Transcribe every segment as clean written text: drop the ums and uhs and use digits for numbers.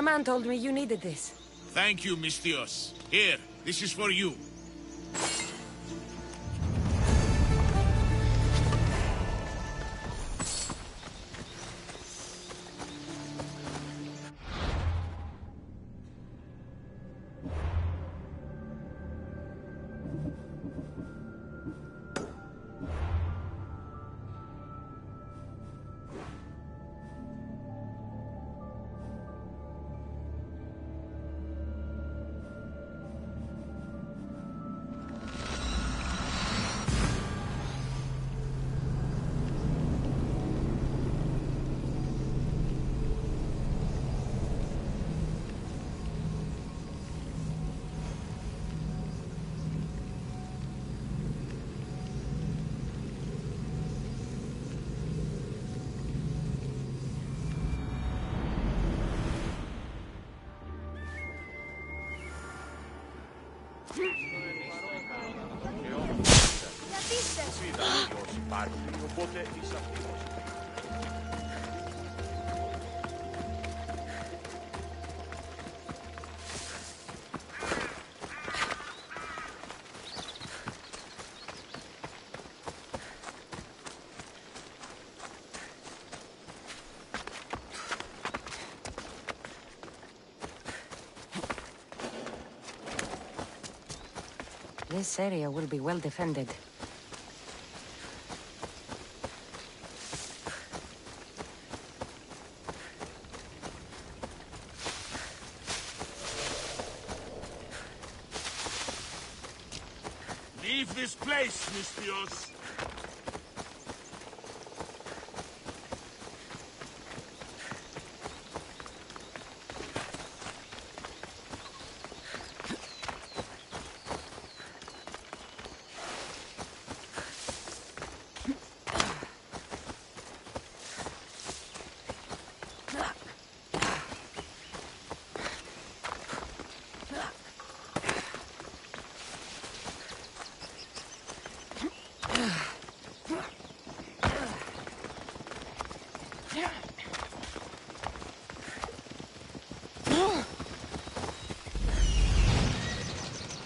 man told me you needed this. Thank you, Mistios. Here, this is for you. This area will be well defended. Leave this place, Mistios.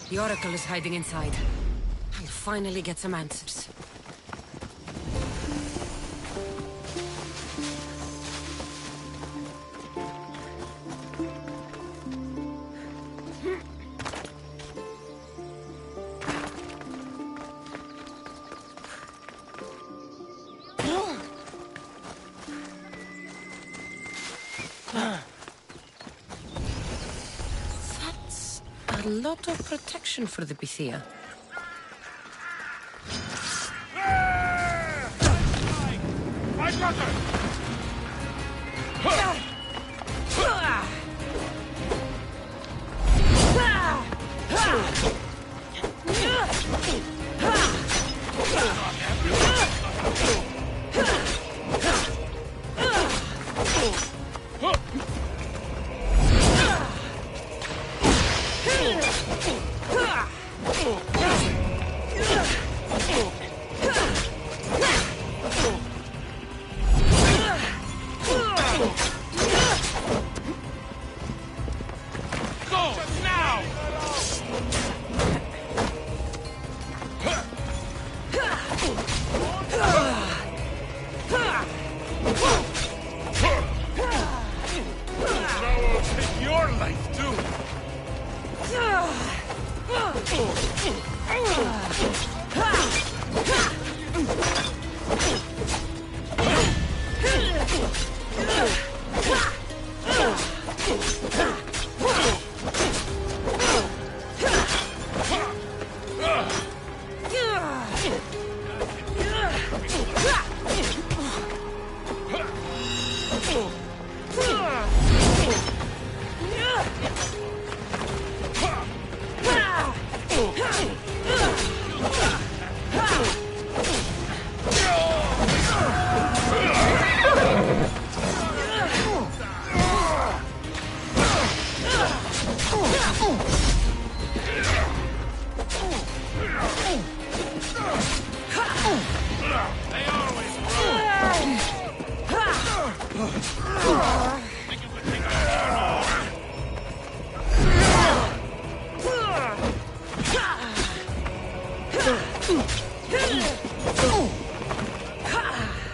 The Oracle is hiding inside. I'll finally get some answers. A lot of protection for the Pythia. My brother!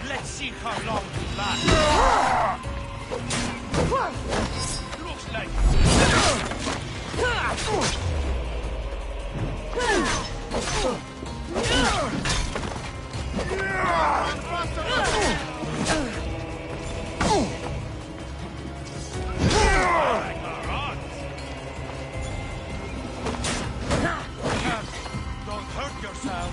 Let's see how long you last. Looks like don't hurt yourself.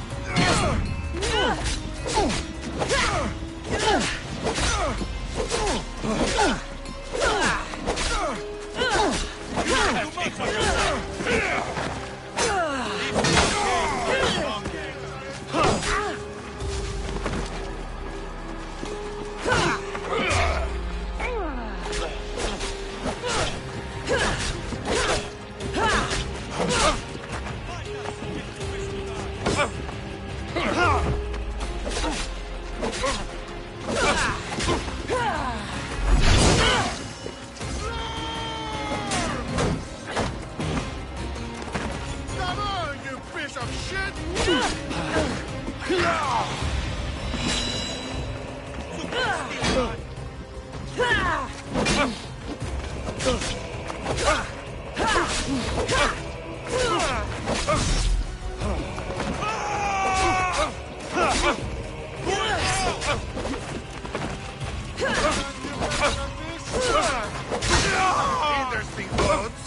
Interesting thoughts.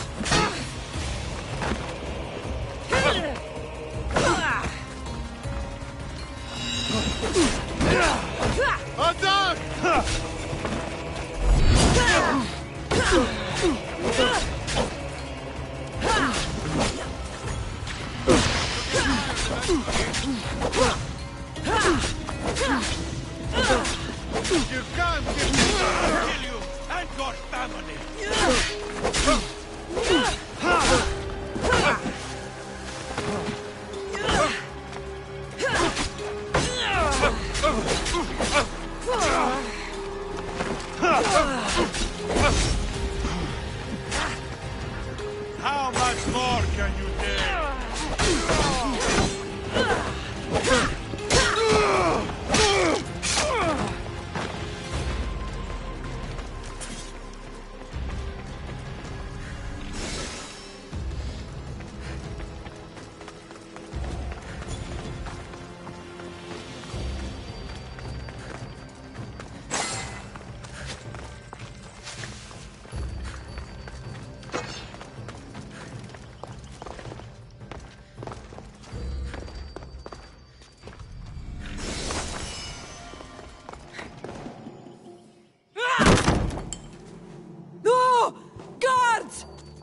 Attack! You can't get me! Kill you and your family! How much more can you dare?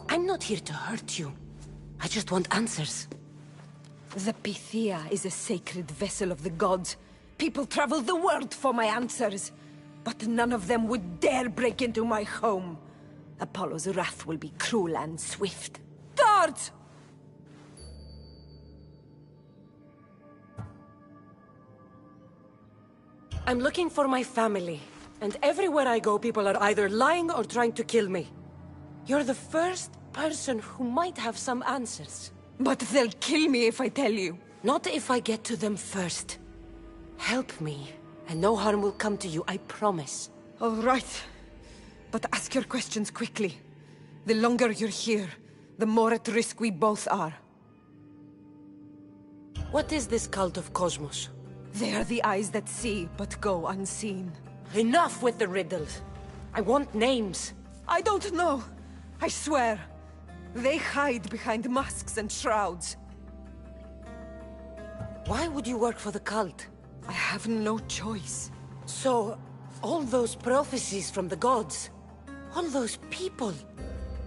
I'm not here to hurt you. I just want answers. The Pythia is a sacred vessel of the gods. People travel the world for my answers. But none of them would dare break into my home. Apollo's wrath will be cruel and swift. Guards! I'm looking for my family. And everywhere I go, people are either lying or trying to kill me. You're the first person who might have some answers. But they'll kill me if I tell you. Not if I get to them first. Help me, and no harm will come to you, I promise. All right. But ask your questions quickly. The longer you're here, the more at risk we both are. What is this cult of Cosmos? They are the eyes that see, but go unseen. Enough with the riddles. I want names. I don't know. I swear. They hide behind masks and shrouds. Why would you work for the cult? I have no choice. So, all those prophecies from the gods, all those people,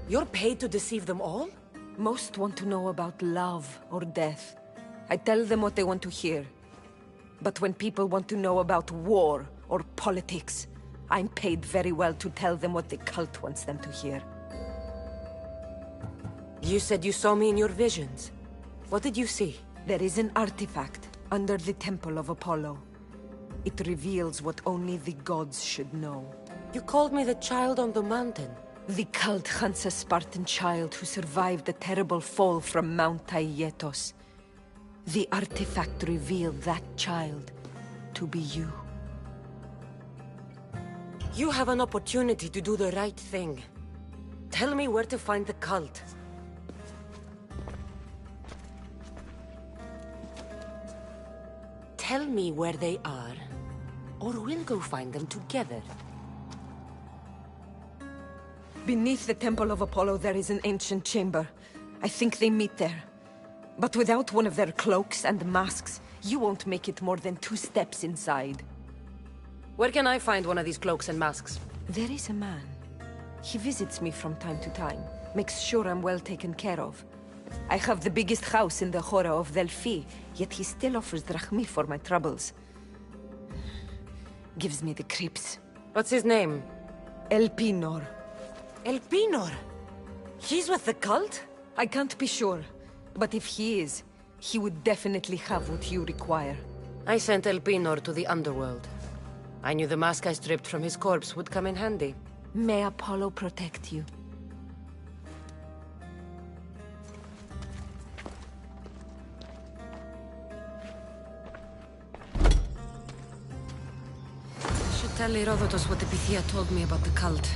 you're paid to deceive them all? Most want to know about love or death. I tell them what they want to hear. But when people want to know about war or politics, I'm paid very well to tell them what the cult wants them to hear. You said you saw me in your visions. What did you see? There is an artifact under the temple of Apollo. It reveals what only the gods should know. You called me the child on the mountain. The cult hunts a Spartan child who survived a terrible fall from Mount Aietos. The artifact revealed that child to be you. You have an opportunity to do the right thing. Tell me where to find the cult. Tell me where they are, or we'll go find them together. Beneath the Temple of Apollo there is an ancient chamber. I think they meet there. But without one of their cloaks and masks, you won't make it more than 2 steps inside. Where can I find one of these cloaks and masks? There is a man. He visits me from time to time, makes sure I'm well taken care of. I have the biggest house in the Hora of Delphi, yet he still offers drachmi for my troubles. Gives me the creeps. What's his name? Elpinor. Elpinor? He's with the cult? I can't be sure, but if he is, he would definitely have what you require. I sent Elpinor to the underworld. I knew the mask I stripped from his corpse would come in handy. May Apollo protect you. I should tell Herodotus what the Pythia told me about the cult.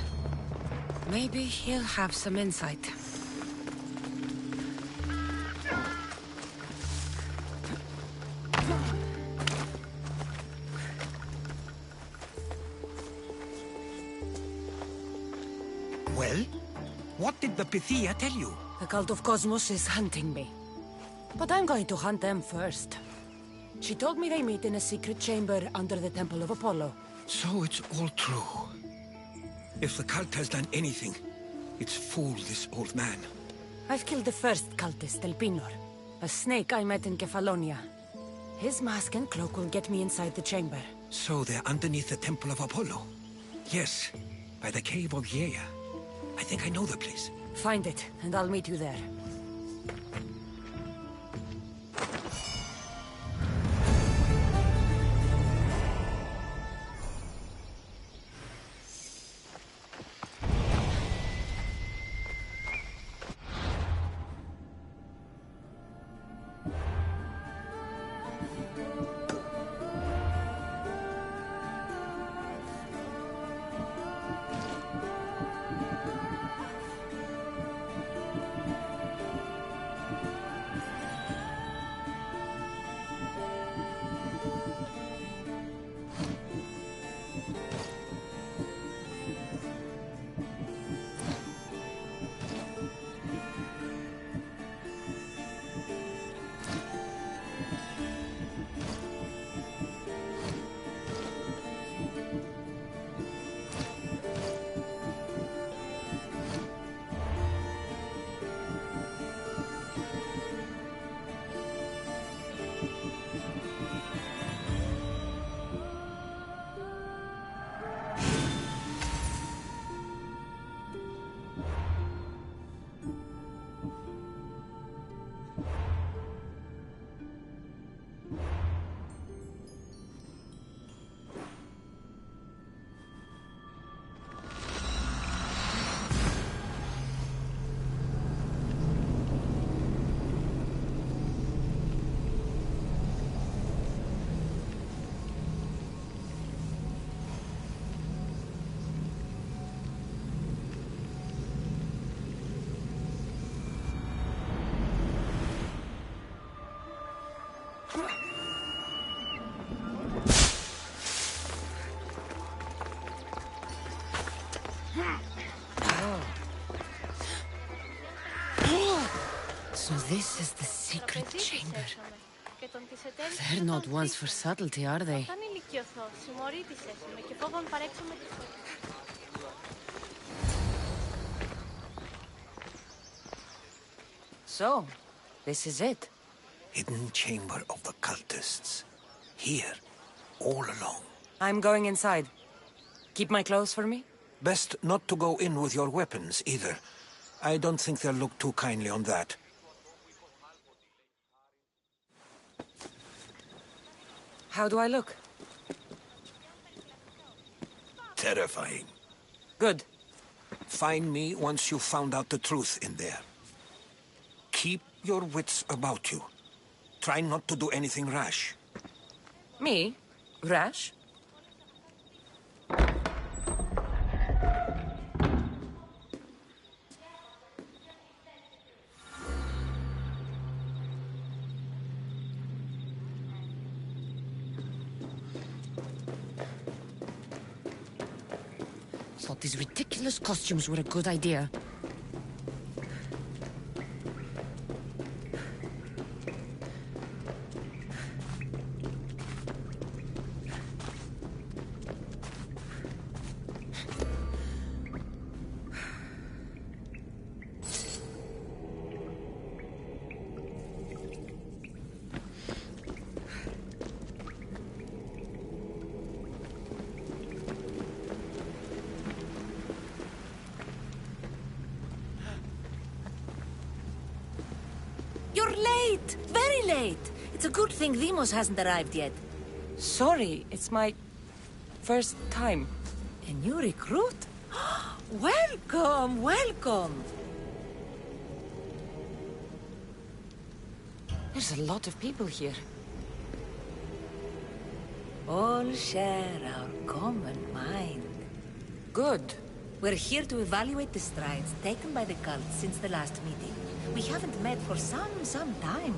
Maybe he'll have some insight. Well? What did the Pythia tell you? The cult of Cosmos is hunting me. But I'm going to hunt them first. She told me they meet in a secret chamber under the Temple of Apollo. So it's all true. If the cult has done anything, it's fooled this old man. I've killed the first cultist, Elpinor. A snake I met in Kefalonia. His mask and cloak will get me inside the chamber. So they're underneath the Temple of Apollo? Yes, by the cave of Yea. I think I know the place. Find it, and I'll meet you there. So this is the secret chamber. They're not ones for subtlety, are they? So, this is it. Hidden chamber of the cultists. Here, all along. I'm going inside. Keep my clothes for me? Best not to go in with your weapons, either. I don't think they'll look too kindly on that. How do I look? Terrifying. Good. Find me once you've found out the truth in there. Keep your wits about you. Try not to do anything rash. Me? Rash? Thought these ridiculous costumes were a good idea. You're late! Very late! It's a good thing Demos hasn't arrived yet. Sorry, it's my first time. A new recruit? Welcome, welcome! There's a lot of people here. All share our common mind. Good. We're here to evaluate the strides taken by the cult since the last meeting. We haven't met for some time.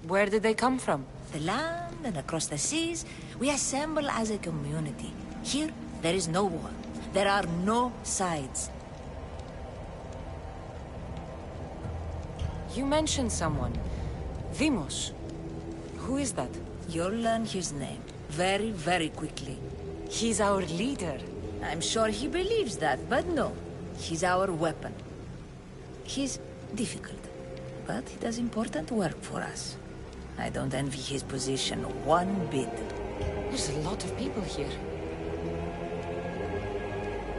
Where did they come from? The land and across the seas, we assemble as a community. Here, there is no war. There are no sides. You mentioned someone. Demos. Who is that? You'll learn his name very, very quickly. He's our leader. I'm sure he believes that, but no. He's our weapon. He's difficult, but he does important work for us. I don't envy his position one bit. There's a lot of people here.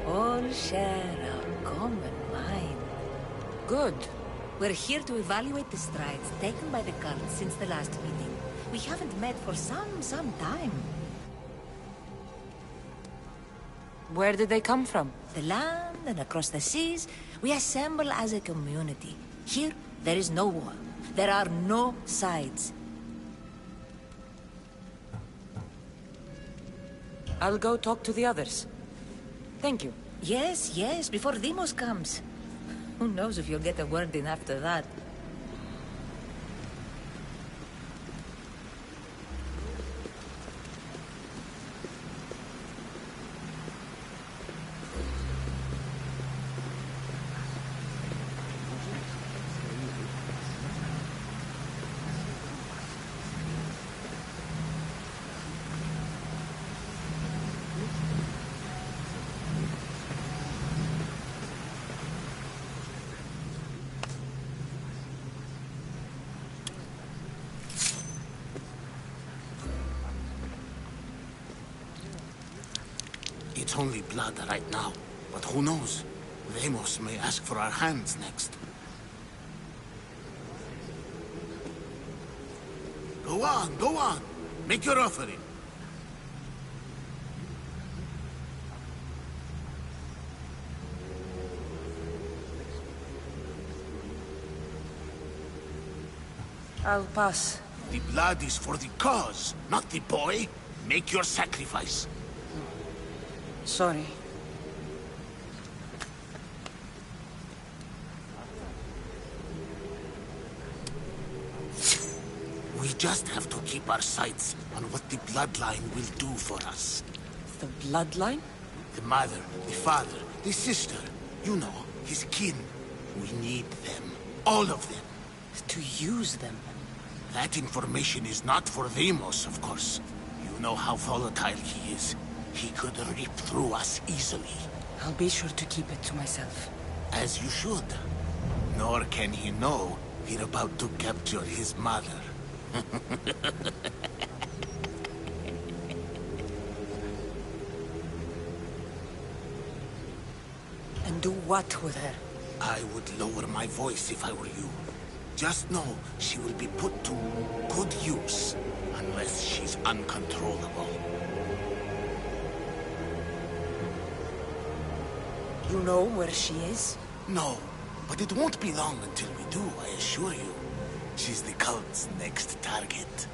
All share our common mind. Good. We're here to evaluate the strides taken by the cult since the last meeting. We haven't met for some time. Where did they come from? The land and across the seas, we assemble as a community. Here, there is no war. There are no sides. I'll go talk to the others. Thank you. Yes, before Demos comes. Who knows if you'll get a word in after that. It's only blood right now, but who knows? Demos may ask for our hands next. Go on. Make your offering. I'll pass. The blood is for the cause, not the boy. Make your sacrifice. Sorry. We just have to keep our sights on what the bloodline will do for us. The bloodline? The mother, the father, the sister. You know, his kin. We need them. All of them. To use them. That information is not for Demos, of course. You know how volatile he is. He could rip through us easily. I'll be sure to keep it to myself. As you should. Nor can he know we're about to capture his mother. And do what with her? I would lower my voice if I were you. Just know she will be put to good use, unless she's uncontrollable. You know where she is? No, But it won't be long until we do, I assure you. She's the cult's next target.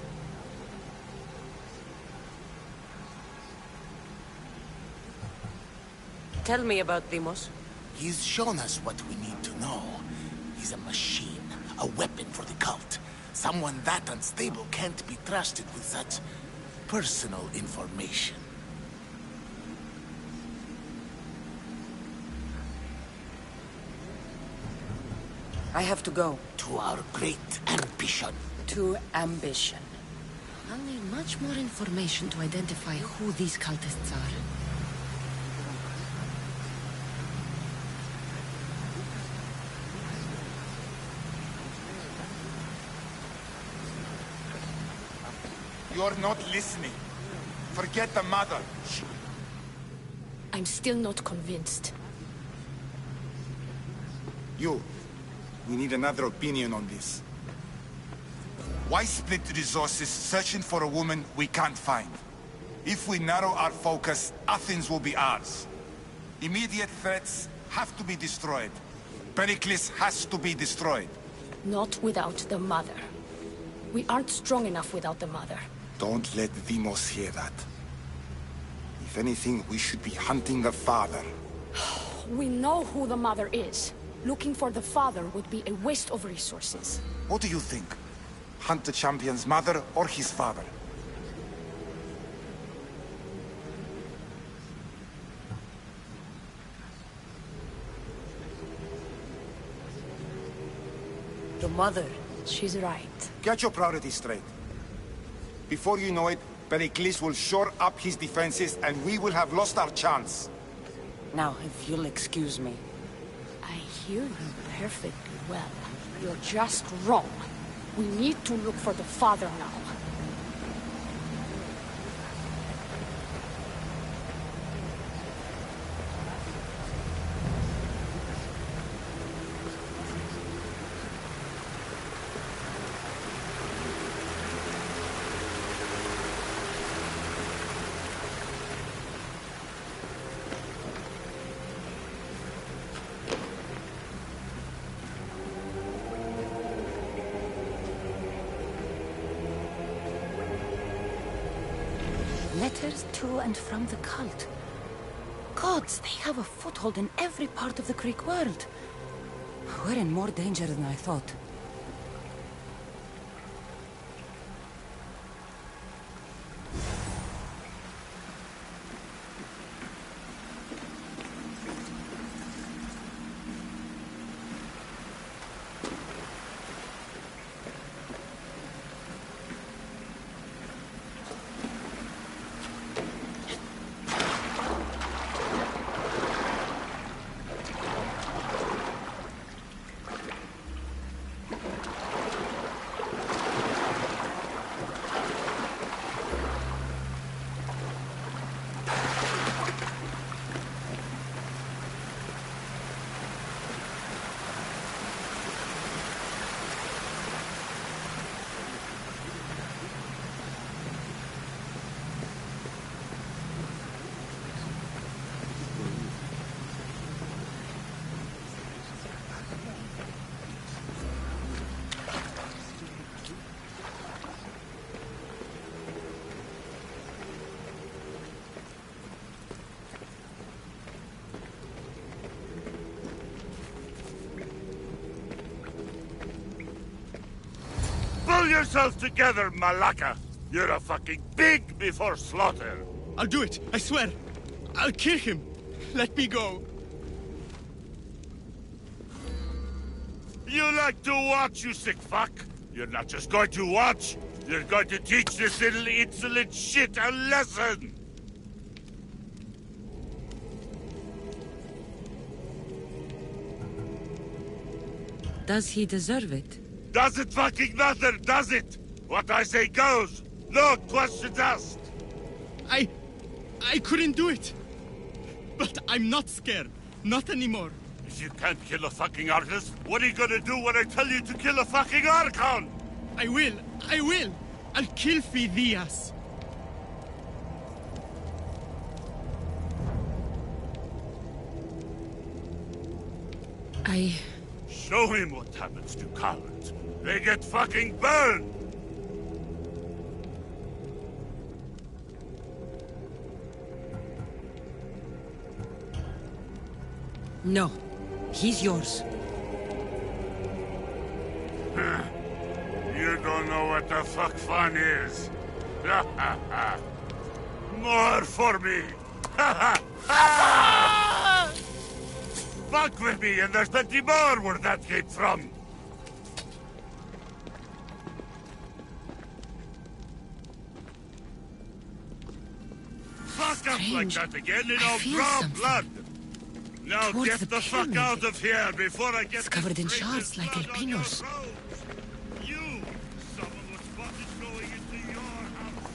Tell me about Deimos. He's shown us what we need to know. He's a machine, a weapon for the cult. Someone that unstable can't be trusted with such personal information. I have to go. To our great ambition. To ambition. I'll need much more information to identify who these cultists are. You're not listening. Forget the mother. I'm still not convinced. You. We need another opinion on this. Why split the resources searching for a woman we can't find? If we narrow our focus, Athens will be ours. Immediate threats have to be destroyed. Pericles has to be destroyed. Not without the mother. We aren't strong enough without the mother. Don't let Deimos hear that. If anything, we should be hunting the father. We know who the mother is. Looking for the father would be a waste of resources. What do you think? Hunt the champion's mother or his father? The mother. She's right. Get your priorities straight. Before you know it, Pericles will shore up his defenses and we will have lost our chance. Now, if you'll excuse me. I hear you perfectly well. You're just wrong. We need to look for the father now. Letters to and from the cult. Gods, they have a foothold in every part of the Greek world. We're in more danger than I thought. Pull yourself together, Malaka! You're a fucking pig before slaughter! I'll do it, I swear! I'll kill him! Let me go! You like to watch, you sick fuck! You're not just going to watch, you're going to teach this little insolent shit a lesson! Does he deserve it? Does it fucking matter, does it? What I say goes! No questions asked! I couldn't do it! But I'm not scared. Not anymore. If you can't kill a fucking artist, what are you gonna do when I tell you to kill a fucking Archon? I will! I will! I'll kill Phidias! Show him what happens to cowards. They get fucking burned! No. He's yours. You don't know what the fuck fun is. More for me! Fuck with me and there's plenty more where that came from! Fuck up like that again and I'll draw blood! Now Towards get the fuck pyramid. out of here before I get It's covered in this shards like blood on your alpinos. roads. You! Someone was spotted going into your house.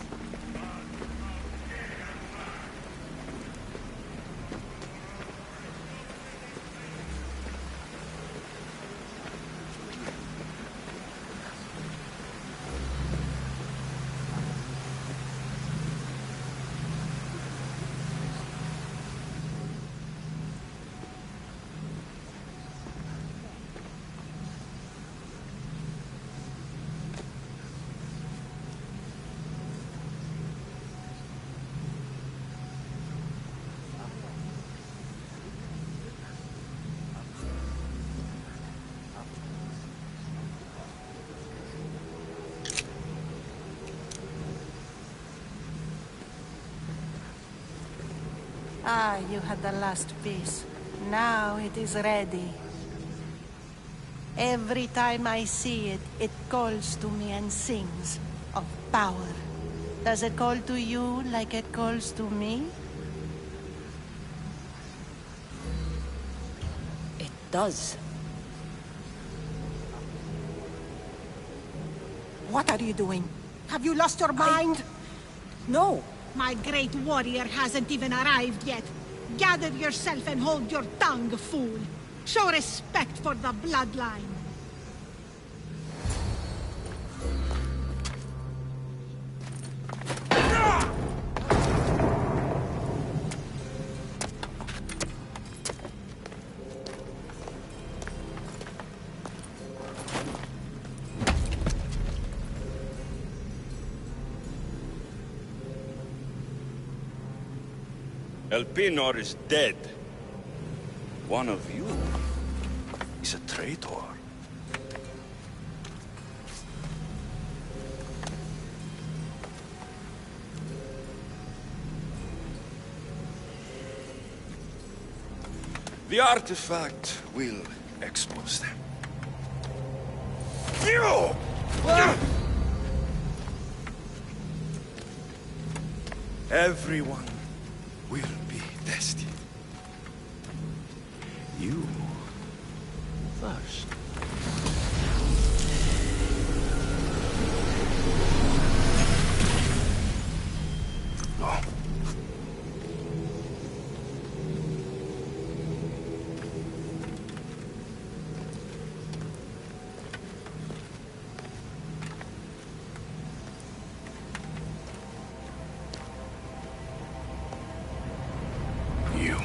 Ah, you had the last piece. Now it is ready. Every time I see it, it calls to me and sings of power. Does it call to you like it calls to me? It does. What are you doing? Have you lost your mind? No! My great warrior hasn't even arrived yet. Gather yourself and hold your tongue, fool. Show respect for the bloodline. Elpinor is dead. One of you is a traitor. The artifact will expose them. Everyone will be tested. You first. No. You.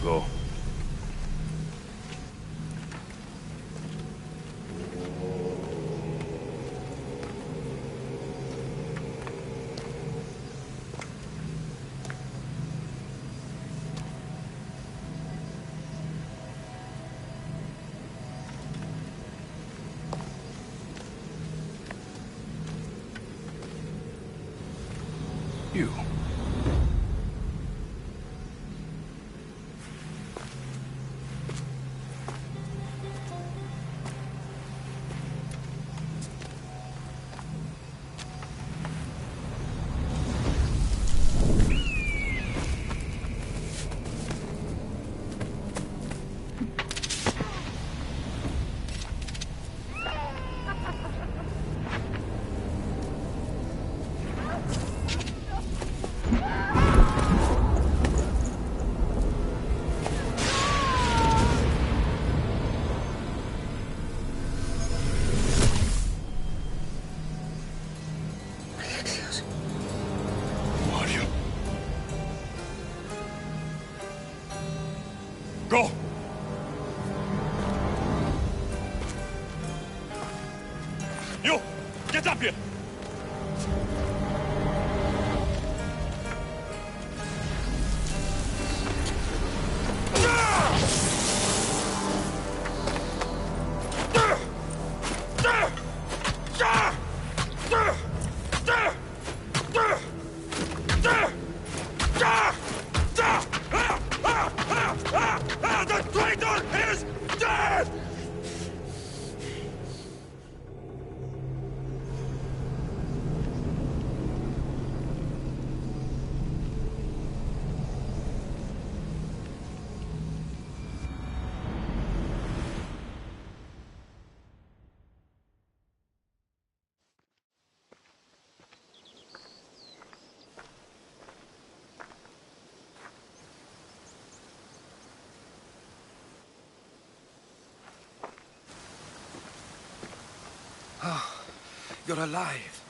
Go. You. Go! You! Get up here! The traitor is dead! You're alive.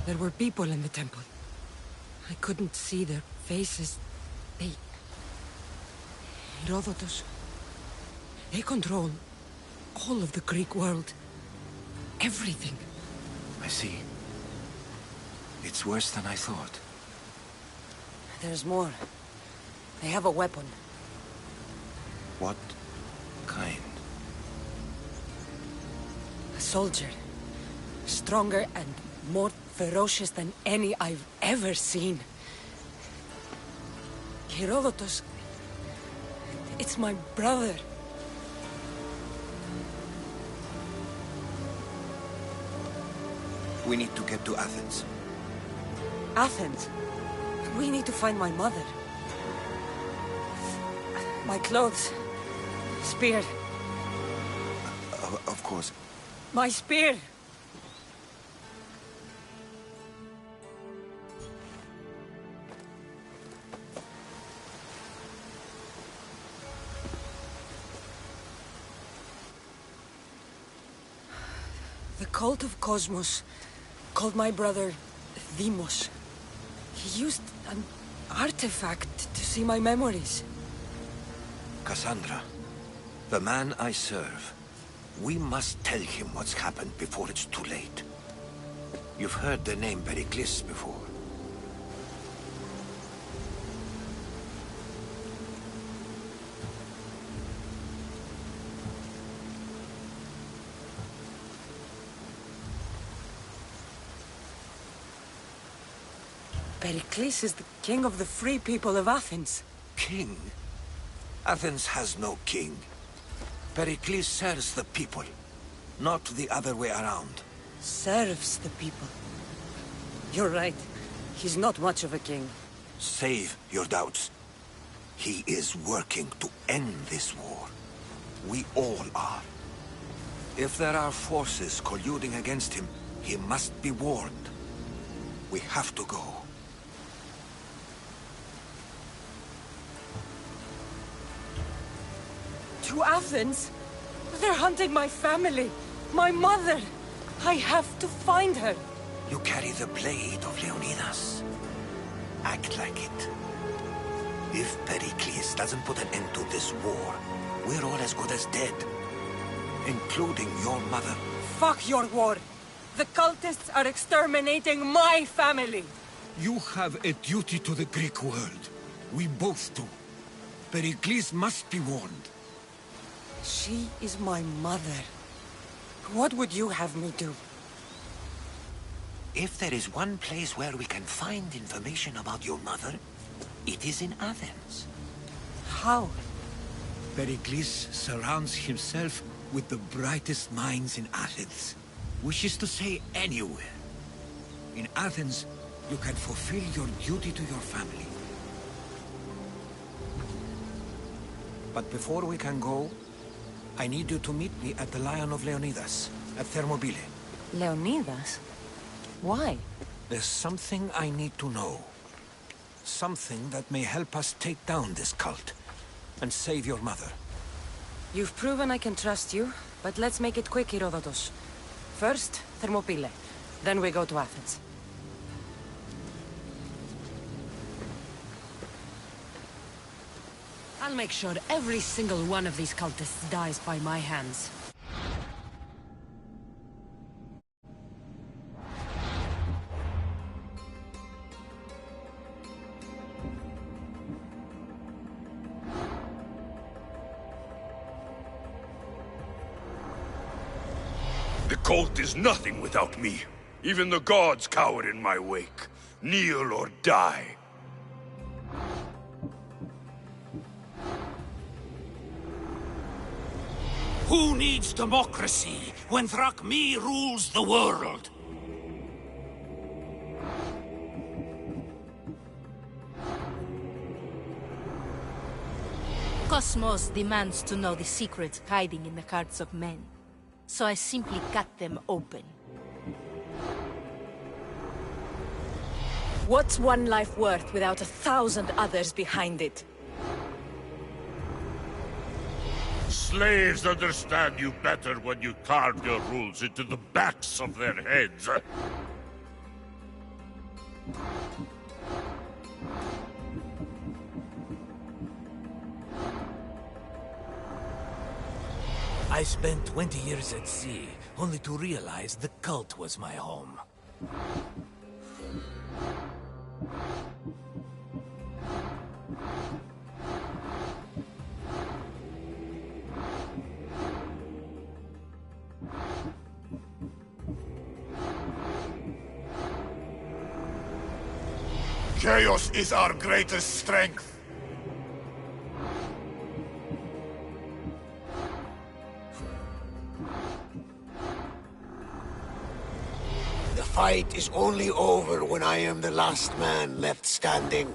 There were people in the temple. I couldn't see their faces. Herodotus. They control all of the Greek world. Everything. I see. It's worse than I thought. There's more. They have a weapon. What kind? A soldier. Stronger and more ferocious than any I've ever seen. Herodotus... It's my brother. We need to get to Athens. Athens? We need to find my mother. My clothes. Spear. Of course. My spear! The cult of Cosmos called my brother Deimos. He used an artifact to see my memories. Cassandra, the man I serve. We must tell him what's happened before it's too late. You've heard the name Pericles before. Pericles is the king of the free people of Athens. King? Athens has no king. Pericles serves the people, not the other way around. Serves the people. You're right. He's not much of a king. Save your doubts. He is working to end this war. We all are. If there are forces colluding against him, he must be warned. We have to go. To Athens? They're hunting my family. My mother. I have to find her. You carry the blade of Leonidas. Act like it. If Pericles doesn't put an end to this war, we're all as good as dead. Including your mother. Fuck your war. The cultists are exterminating my family. You have a duty to the Greek world. We both do. Pericles must be warned. She is my mother. What would you have me do? If there is one place where we can find information about your mother, it is in Athens. How? Pericles surrounds himself with the brightest minds in Athens. Which is to say, anywhere. In Athens, you can fulfill your duty to your family. But before we can go, I need you to meet me at the Lion of Leonidas, at Thermopylae. Leonidas? Why? There's something I need to know. Something that may help us take down this cult, and save your mother. You've proven I can trust you, but let's make it quick, Herodotus. First, Thermopylae. Then we go to Athens. I'll make sure every single one of these cultists dies by my hands. The cult is nothing without me. Even the gods cower in my wake. Kneel or die. Who needs democracy when Thrakmi rules the world? Cosmos demands to know the secrets hiding in the hearts of men. So I simply cut them open. What's one life worth without 1,000 others behind it? Slaves understand you better when you carve your rules into the backs of their heads. I spent 20 years at sea, only to realize the cult was my home. Chaos is our greatest strength. The fight is only over when I am the last man left standing.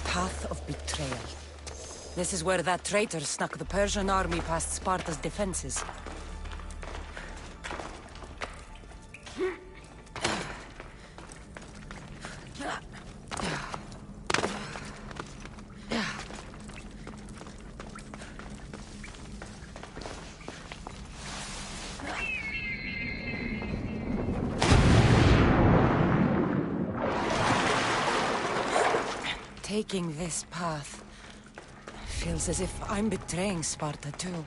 Path of betrayal. This is where that traitor snuck the Persian army past Sparta's defenses. Taking this path feels as if I'm betraying Sparta too.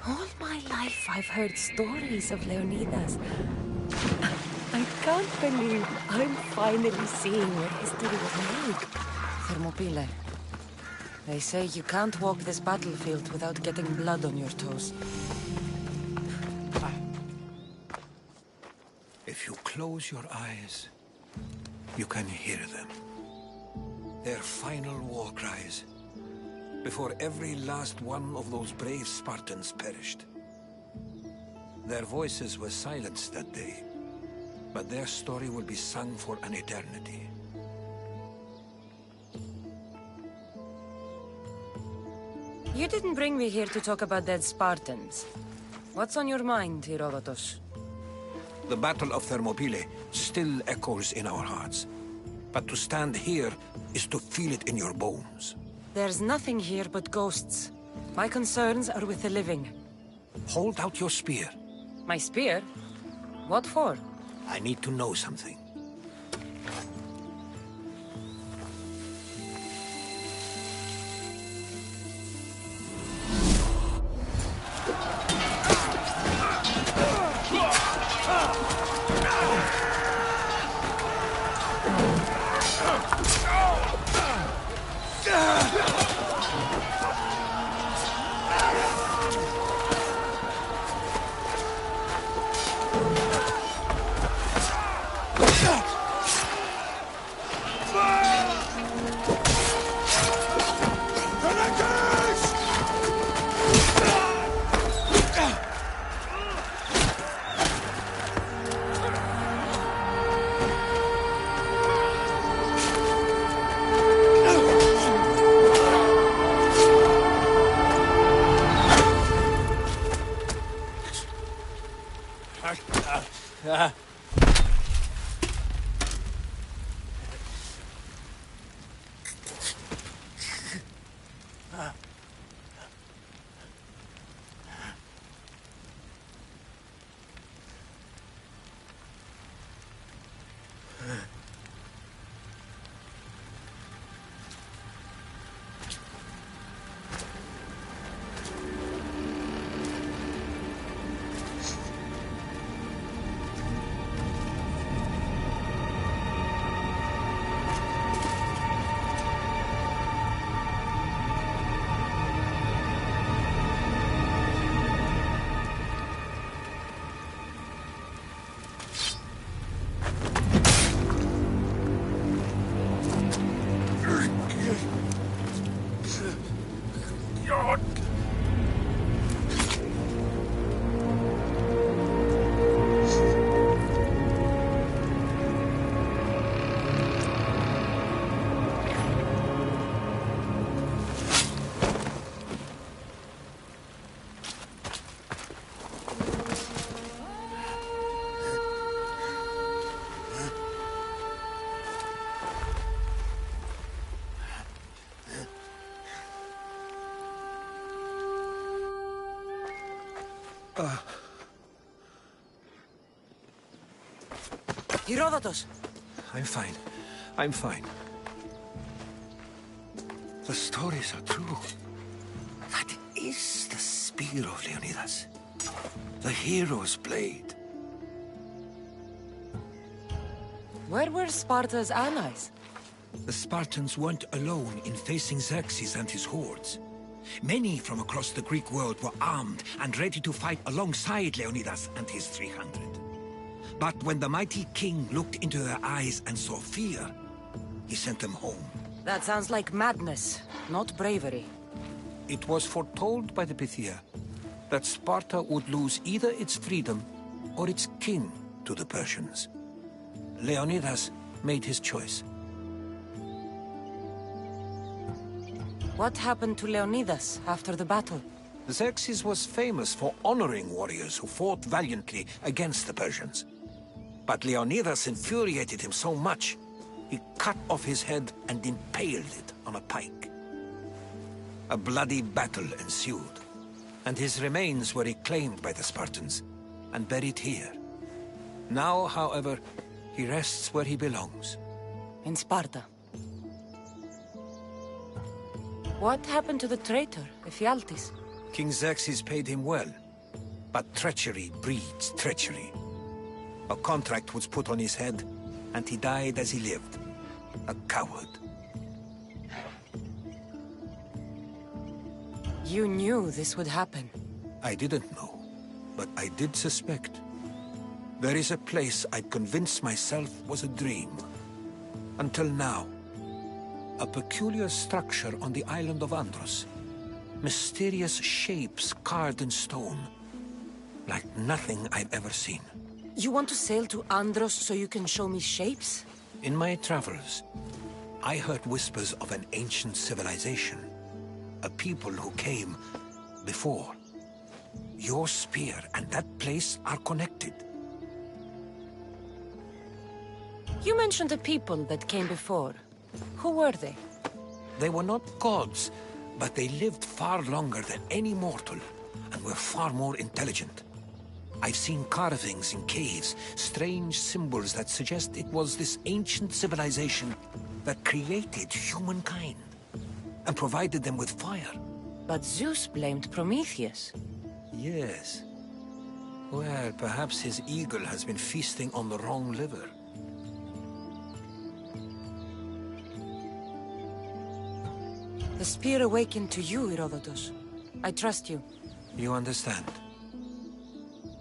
All my life I've heard stories of Leonidas. I can't believe I'm finally seeing where history was made. Thermopylae. They say you can't walk this battlefield without getting blood on your toes. If you close your eyes, you can hear them. Their final war cries, before every last one of those brave Spartans perished. Their voices were silenced that day, but their story will be sung for an eternity. You didn't bring me here to talk about dead Spartans. What's on your mind, Herodotus? The Battle of Thermopylae still echoes in our hearts. But to stand here is to feel it in your bones. There's nothing here but ghosts. My concerns are with the living. Hold out your spear. My spear? What for? I need to know something. Herodotus! I'm fine. I'm fine. The stories are true. That is the spear of Leonidas. The hero's blade. Where were Sparta's allies? The Spartans weren't alone in facing Xerxes and his hordes. Many from across the Greek world were armed and ready to fight alongside Leonidas and his 300. But when the mighty king looked into their eyes and saw fear, he sent them home. That sounds like madness, not bravery. It was foretold by the Pythia that Sparta would lose either its freedom or its king to the Persians. Leonidas made his choice. What happened to Leonidas after the battle? Xerxes was famous for honoring warriors who fought valiantly against the Persians. But Leonidas infuriated him so much, he cut off his head and impaled it on a pike. A bloody battle ensued, and his remains were reclaimed by the Spartans and buried here. Now, however, he rests where he belongs. In Sparta. What happened to the traitor, Ephialtes? King Xerxes paid him well, but treachery breeds treachery. A contract was put on his head, and he died as he lived. A coward. You knew this would happen. I didn't know, but I did suspect. There is a place I'd convinced myself was a dream. Until now. A peculiar structure on the island of Andros. Mysterious shapes carved in stone. Like nothing I've ever seen. You want to sail to Andros so you can show me shapes? In my travels, I heard whispers of an ancient civilization. A people who came before. Your spear and that place are connected. You mentioned a people that came before. Who were they? They were not gods, but they lived far longer than any mortal, and were far more intelligent. I've seen carvings in caves, strange symbols that suggest it was this ancient civilization that created humankind, and provided them with fire. But Zeus blamed Prometheus. Yes. Well, perhaps his eagle has been feasting on the wrong liver. The spear awakened to you, Herodotus. I trust you. You understand.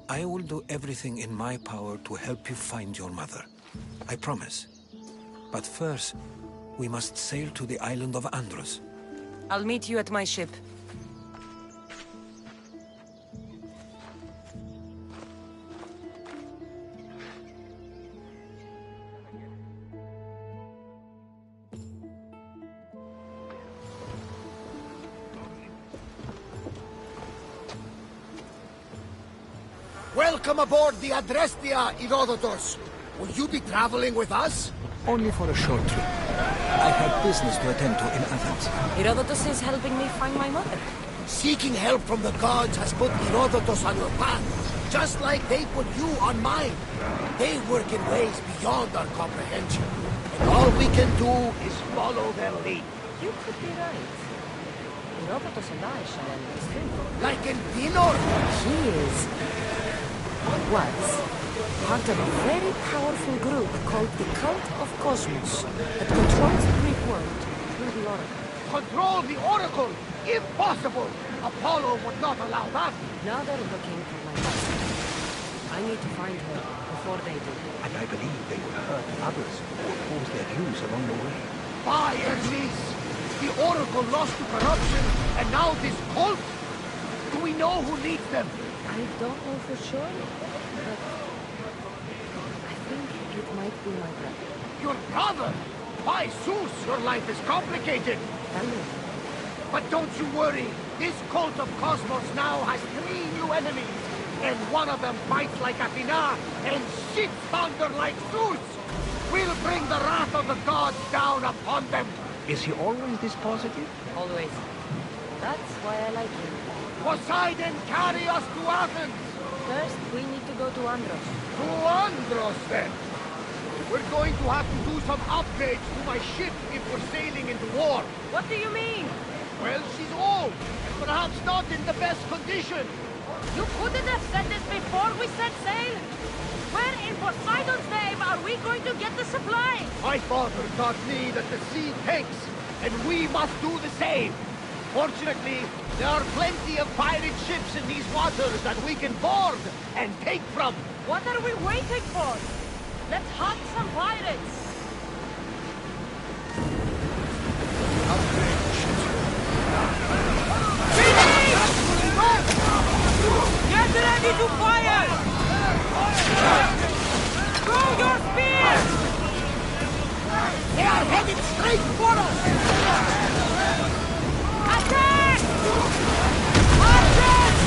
I will do everything in my power to help you find your mother. I promise. But first, we must sail to the island of Andros. I'll meet you at my ship. Welcome aboard the Adrestia, Herodotus. Will you be traveling with us? Only for a short trip. I have business to attend to in Athens. Herodotus is helping me find my mother. Seeking help from the gods has put Herodotus on your path, just like they put you on mine. They work in ways beyond our comprehension, and all we can do is follow their lead. You could be right. Herodotus and I shall end this thing. Like in Dinor? Was part of a very powerful group called the Cult of Cosmos that controls the Greek world through the Oracle. Control the Oracle? Impossible! Apollo would not allow that. Now they're looking for my mother. I need to find her before they do. And I believe they will hurt others who oppose their views along the way. By Hermes! The Oracle lost to corruption, and now this cult? Do we know who leads them? I don't know for sure, but I think it might be my brother. Your brother? By Zeus, your life is complicated. But don't you worry. This cult of Cosmos now has 3 new enemies. And one of them fights like Athena and shits thunder like Zeus. We'll bring the wrath of the gods down upon them. Is he always this positive? Always. That's why I like him. Poseidon, carry us to Athens! First, we need to go to Andros. To Andros, then! We're going to have to do some upgrades to my ship if we're sailing into war. What do you mean? Well, she's old, and perhaps not in the best condition. You couldn't have said this before we set sail? Where in Poseidon's name are we going to get the supply? My father taught me that the sea tanks, and we must do the same. Fortunately, there are plenty of pirate ships in these waters that we can board and take from. What are we waiting for? Let's hunt some pirates! Get ready to fire! Throw your spears! They are headed straight for us! Attack! Archers!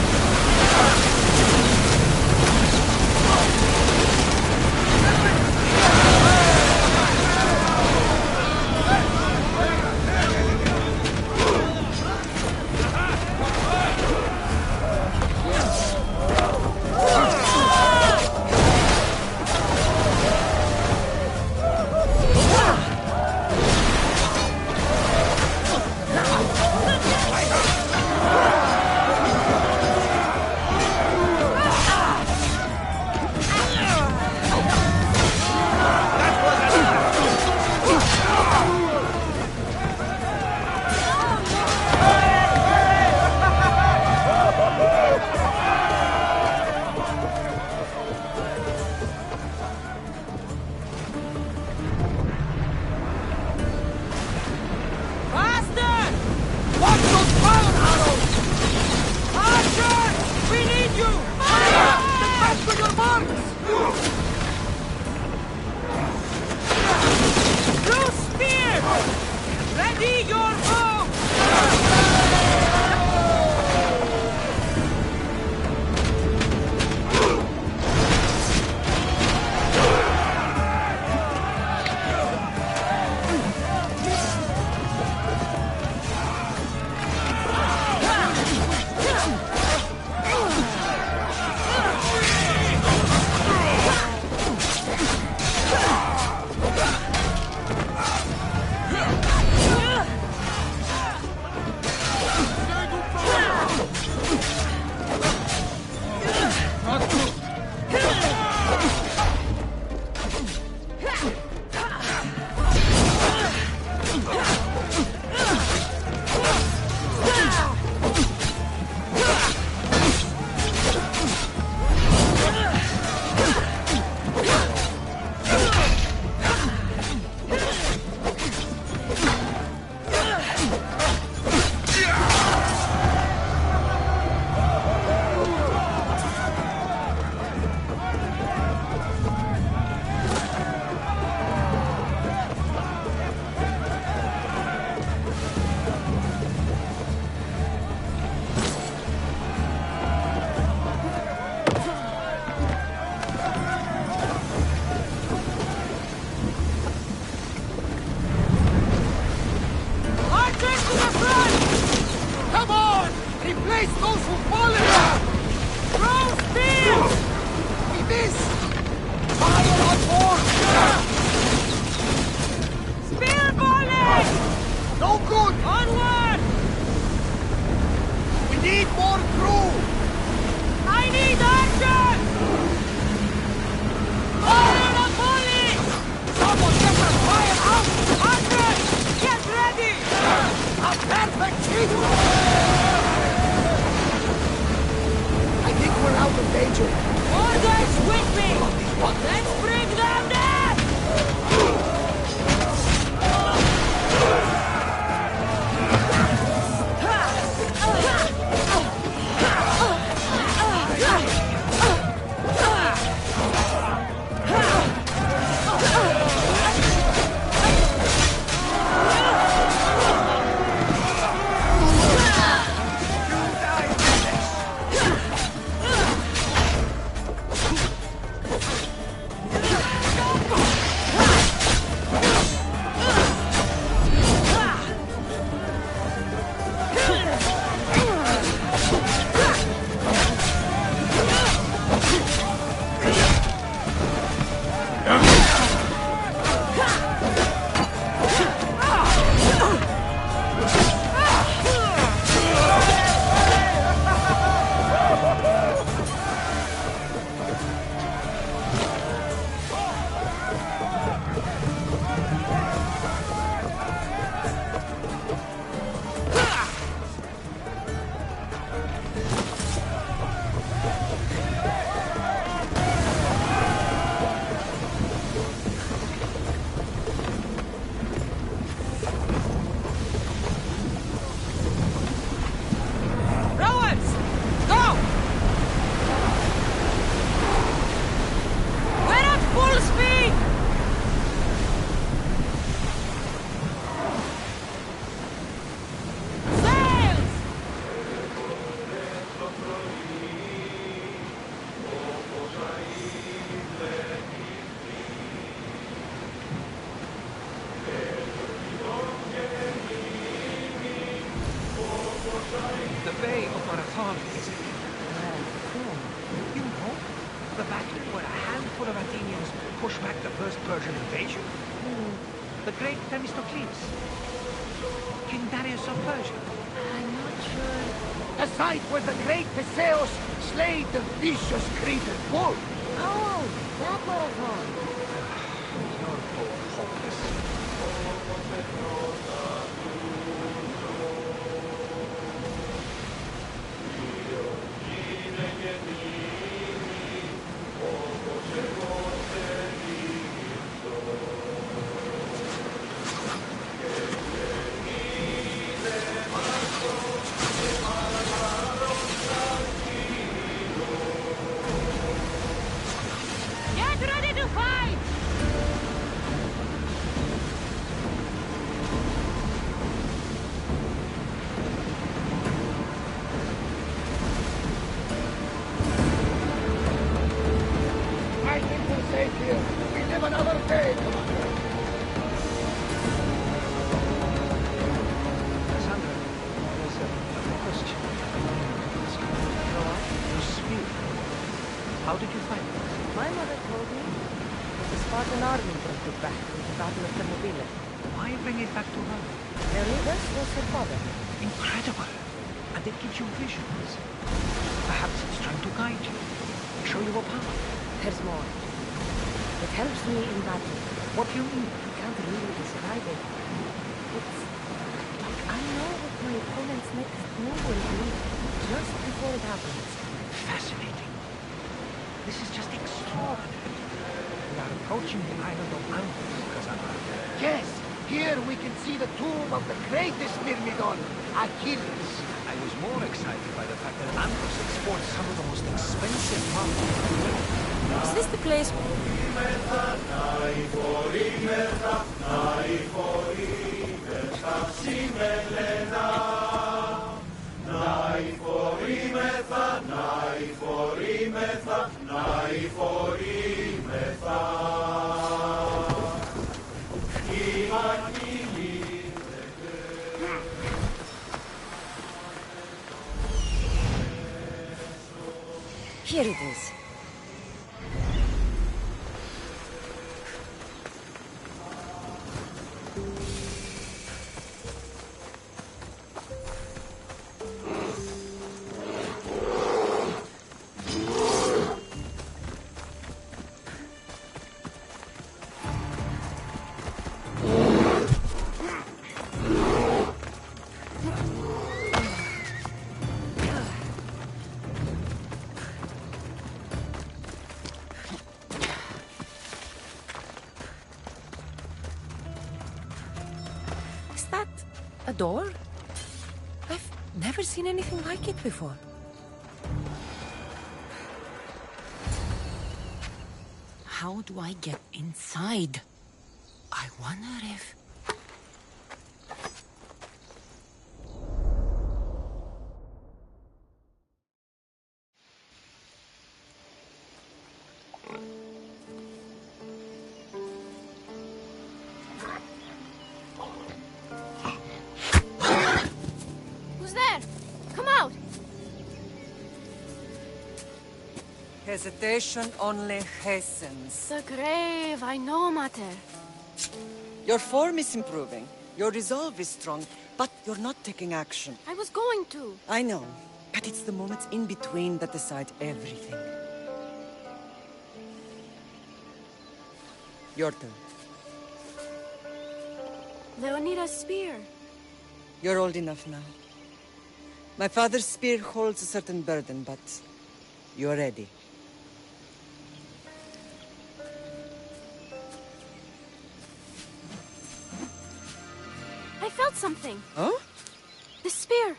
is it? You know, the battle where a handful of Athenians pushed back the first Persian invasion? The great Themistocles. King Darius of Persia. I'm not sure. The site where the great Theseus slayed the vicious Cretan bull. Oh, that marathon. You're both hopeless. Get ready to fight! I think we're safe here. We live another day, Commander. Cassandra, there's a question. Your spear. How did you find it? My mother told me the Spartan army brought it back from the Battle of Thermopylae. Why bring it back to her? Their leader was her father. Incredible. And it gives you visions. Perhaps it's trying to guide you. Show you a path. There's more. It helps me in battle. What do you mean? I can't really describe it. It's like I know what my opponent's next move will be just before it happens. Fascinating. This is just extraordinary. We are approaching the island of Angus, Cassandra. Yes, here we can see the tomb of the greatest Myrmidon, Achilles. I was more excited by the fact that Angus exports some of the most expensive marble. Is this the place? Here it is. A door? I've never seen anything like it before. How do I get inside? I wonder if... Hesitation only hastens. The grave, I know, Mater. Your form is improving. Your resolve is strong, but you're not taking action. I was going to. I know, but it's the moments in between that decide everything. Your turn. Leonida's spear. You're old enough now. My father's spear holds a certain burden, but you're ready. I felt something. Oh? The spear.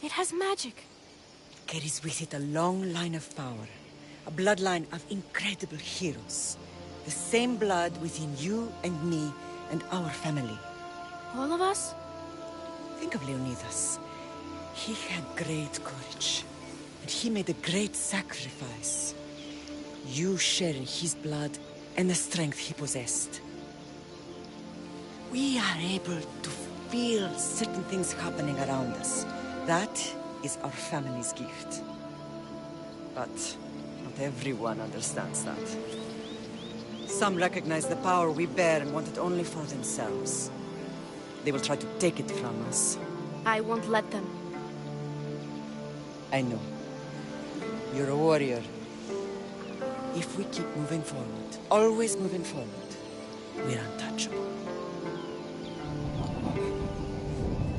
It has magic. Carries with it a long line of power. A bloodline of incredible heroes. The same blood within you and me and our family. All of us? Think of Leonidas. He had great courage. And he made a great sacrifice. You share in his blood and the strength he possessed. We are able to feel certain things happening around us. That is our family's gift. But not everyone understands that. Some recognize the power we bear and want it only for themselves. They will try to take it from us. I won't let them. I know. You're a warrior. If we keep moving forward, always moving forward, we're untouchable.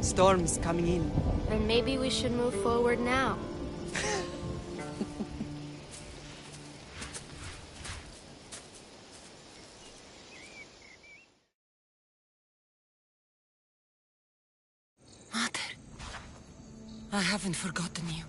Storm's coming in. Then maybe we should move forward now. Mother, I haven't forgotten you.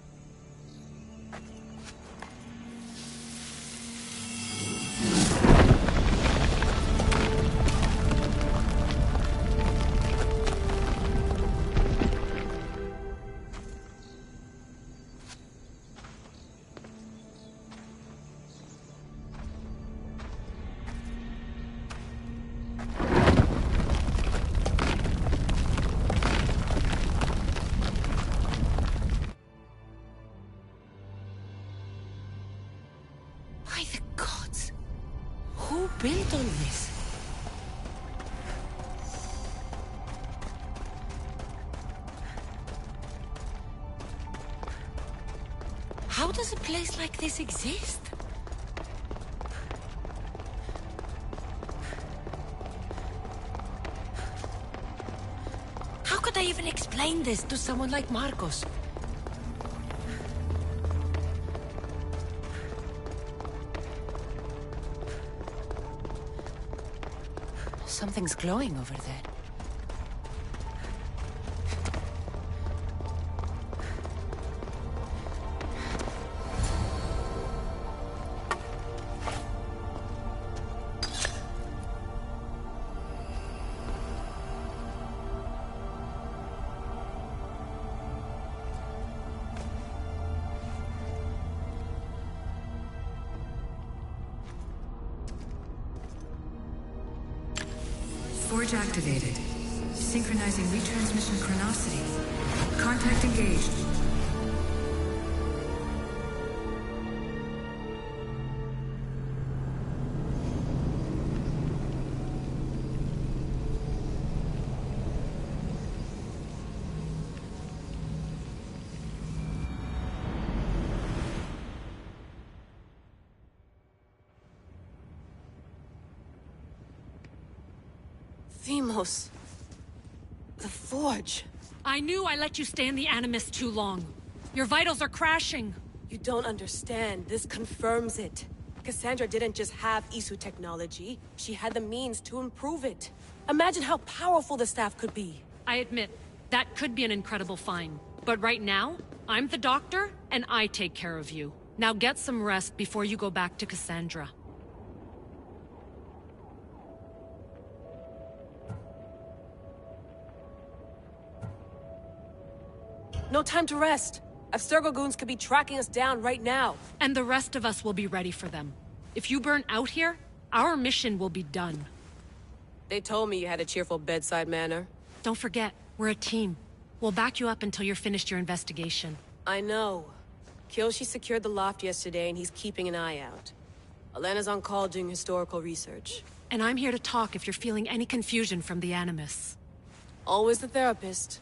By the gods! Who built all this? How does a place like this exist? How could I even explain this to someone like Marcos? Something's glowing over there. Forge activated. Synchronizing retransmission chronicity. Contact engaged. Themos. The Forge. I knew I let you stay in the Animus too long. Your vitals are crashing. You don't understand. This confirms it. Cassandra didn't just have Isu technology. She had the means to improve it. Imagine how powerful the staff could be. I admit, that could be an incredible find. But right now, I'm the doctor, and I take care of you. Now get some rest before you go back to Cassandra. No time to rest. Abstergo goons could be tracking us down right now. And the rest of us will be ready for them. If you burn out here, our mission will be done. They told me you had a cheerful bedside manner. Don't forget, we're a team. We'll back you up until you're finished your investigation. I know. Kyoshi secured the loft yesterday and he's keeping an eye out. Elena's on call doing historical research. And I'm here to talk if you're feeling any confusion from the Animus. Always the therapist.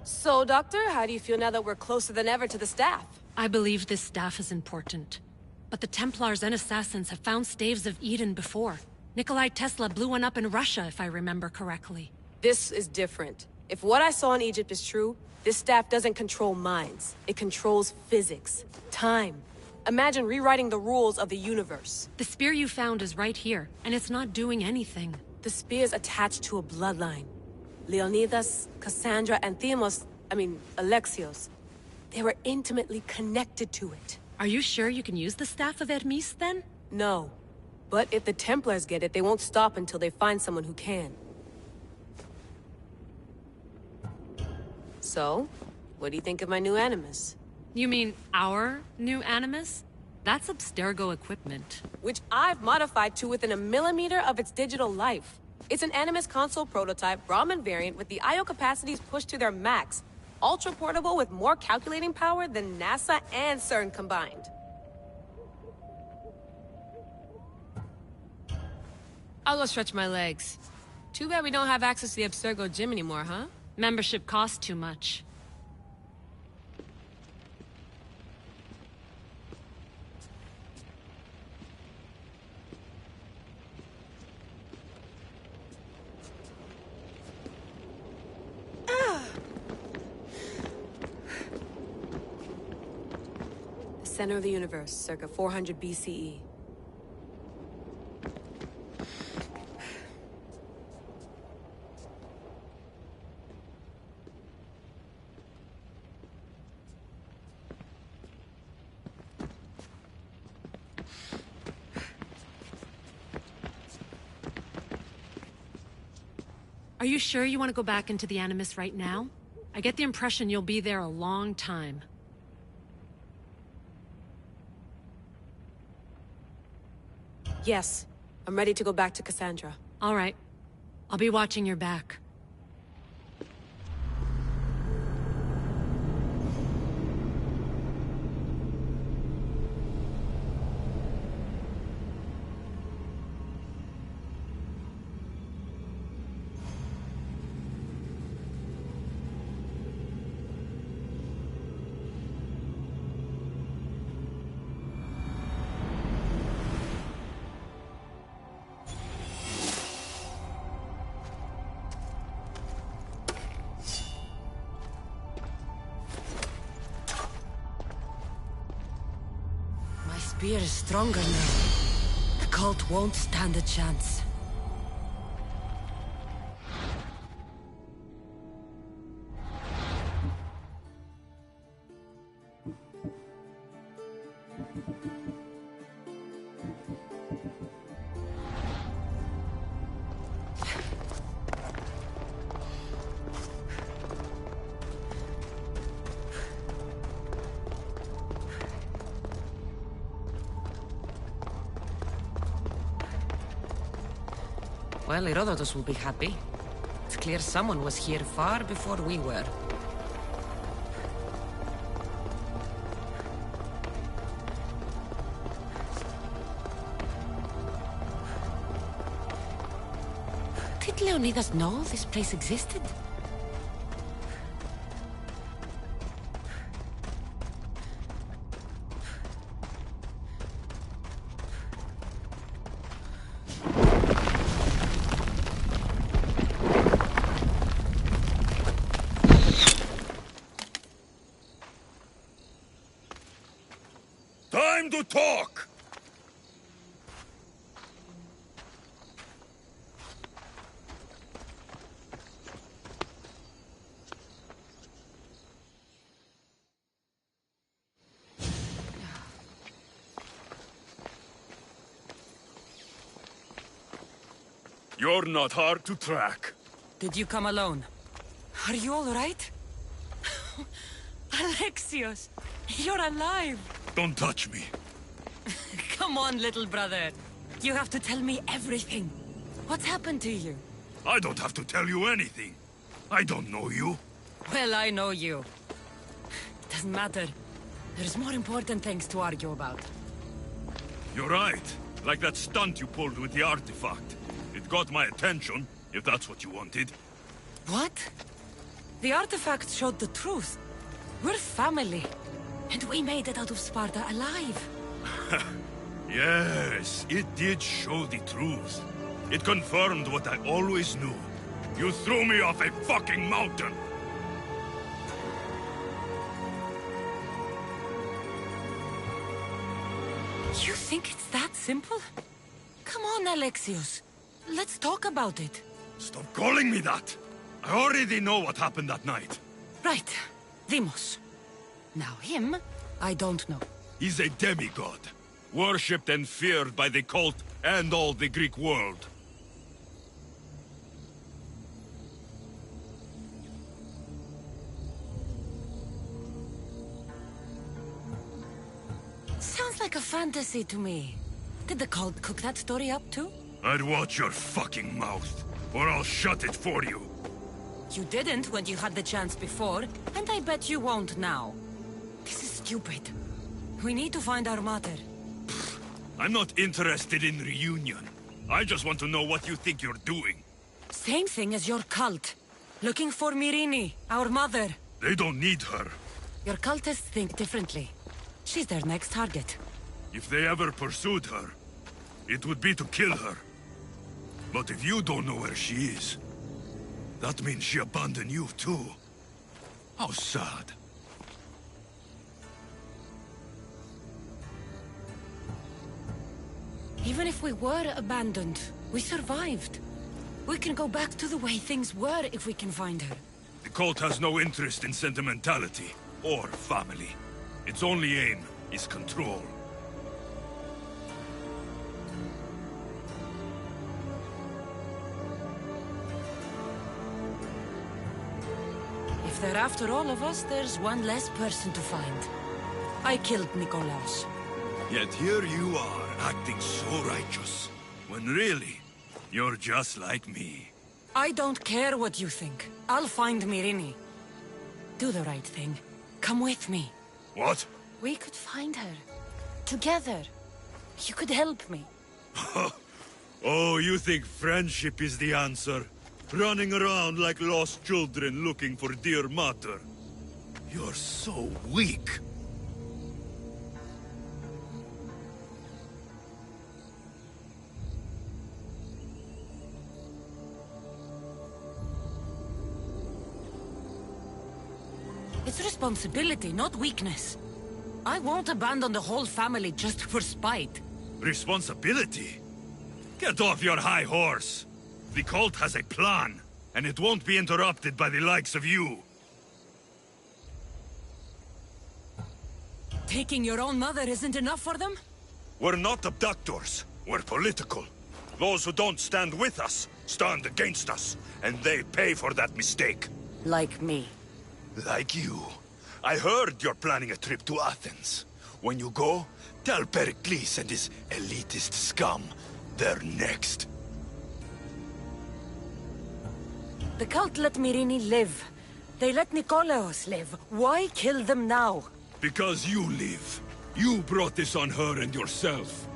So, Doctor, how do you feel now that we're closer than ever to the staff? I believe this staff is important. But the Templars and Assassins have found staves of Eden before. Nikolai Tesla blew one up in Russia, if I remember correctly. This is different. If what I saw in Egypt is true, this staff doesn't control minds. It controls physics, time. Imagine rewriting the rules of the universe. The spear you found is right here, and it's not doing anything. The spear's attached to a bloodline. Leonidas, Cassandra, and Alexios. They were intimately connected to it. Are you sure you can use the Staff of Hermes, then? No. But if the Templars get it, they won't stop until they find someone who can. So, what do you think of my new Animus? You mean our new Animus? That's Abstergo equipment. Which I've modified to within a millimeter of its digital life. It's an Animus console prototype, Brahmin variant with the I/O capacities pushed to their max. Ultra portable with more calculating power than NASA and CERN combined. I'll go stretch my legs. Too bad we don't have access to the Abstergo gym anymore, huh? Membership costs too much. The center of the universe, circa 400 BCE. Are you sure you want to go back into the Animus right now? I get the impression you'll be there a long time. Yes. I'm ready to go back to Cassandra. All right. I'll be watching your back. Spear is stronger now. The cult won't stand a chance. Well, Herodotus will be happy. It's clear someone was here far before we were. Did Leonidas know this place existed? Time to talk! You're not hard to track. Did you come alone? Are you all right? Alexios, you're alive! Don't touch me. Come on, little brother. You have to tell me everything. What's happened to you? I don't have to tell you anything. I don't know you. Well, I know you. It doesn't matter. There's more important things to argue about. You're right. Like that stunt you pulled with the artifact. It got my attention, if that's what you wanted. What? The artifact showed the truth. We're family. And we made it out of Sparta alive. Yes, it did show the truth. It confirmed what I always knew. You threw me off a fucking mountain! You think it's that simple? Come on, Alexios. Let's talk about it. Stop calling me that! I already know what happened that night. Right. Deimos. Now him, I don't know. He's a demigod. Worshipped and feared by the cult and all the Greek world. Sounds like a fantasy to me. Did the cult cook that story up too? I'd watch your fucking mouth. or I'll shut it for you. You didn't when you had the chance before, and I bet you won't now. This is stupid. We need to find our mother. I'm not interested in reunion. I just want to know what you think you're doing. Same thing as your cult. Looking for Myrrine, our mother. They don't need her. Your cultists think differently. She's their next target. If they ever pursued her, it would be to kill her. But if you don't know where she is, that means she abandoned you too. How sad. Even if we were abandoned, we survived. We can go back to the way things were if we can find her. The cult has no interest in sentimentality or family. Its only aim is control. If they're after all of us, there's one less person to find. I killed Nikolaos. Yet here you are, acting so righteous, when really, you're just like me. I don't care what you think. I'll find Myrrine. Do the right thing. Come with me. What? We could find her. Together. You could help me. Oh, you think friendship is the answer? Running around like lost children looking for dear mother. You're so weak. It's responsibility, not weakness. I won't abandon the whole family just for spite. Responsibility? Get off your high horse. The cult has a plan, and it won't be interrupted by the likes of you. Taking your own mother isn't enough for them? We're not abductors. We're political. Those who don't stand with us, stand against us, and they pay for that mistake. Like me. Like you. I heard you're planning a trip to Athens. When you go, tell Pericles and his elitist scum they're next. The cult let Myrrine live. They let Nikolaos live. Why kill them now? Because you live. You brought this on her and yourself.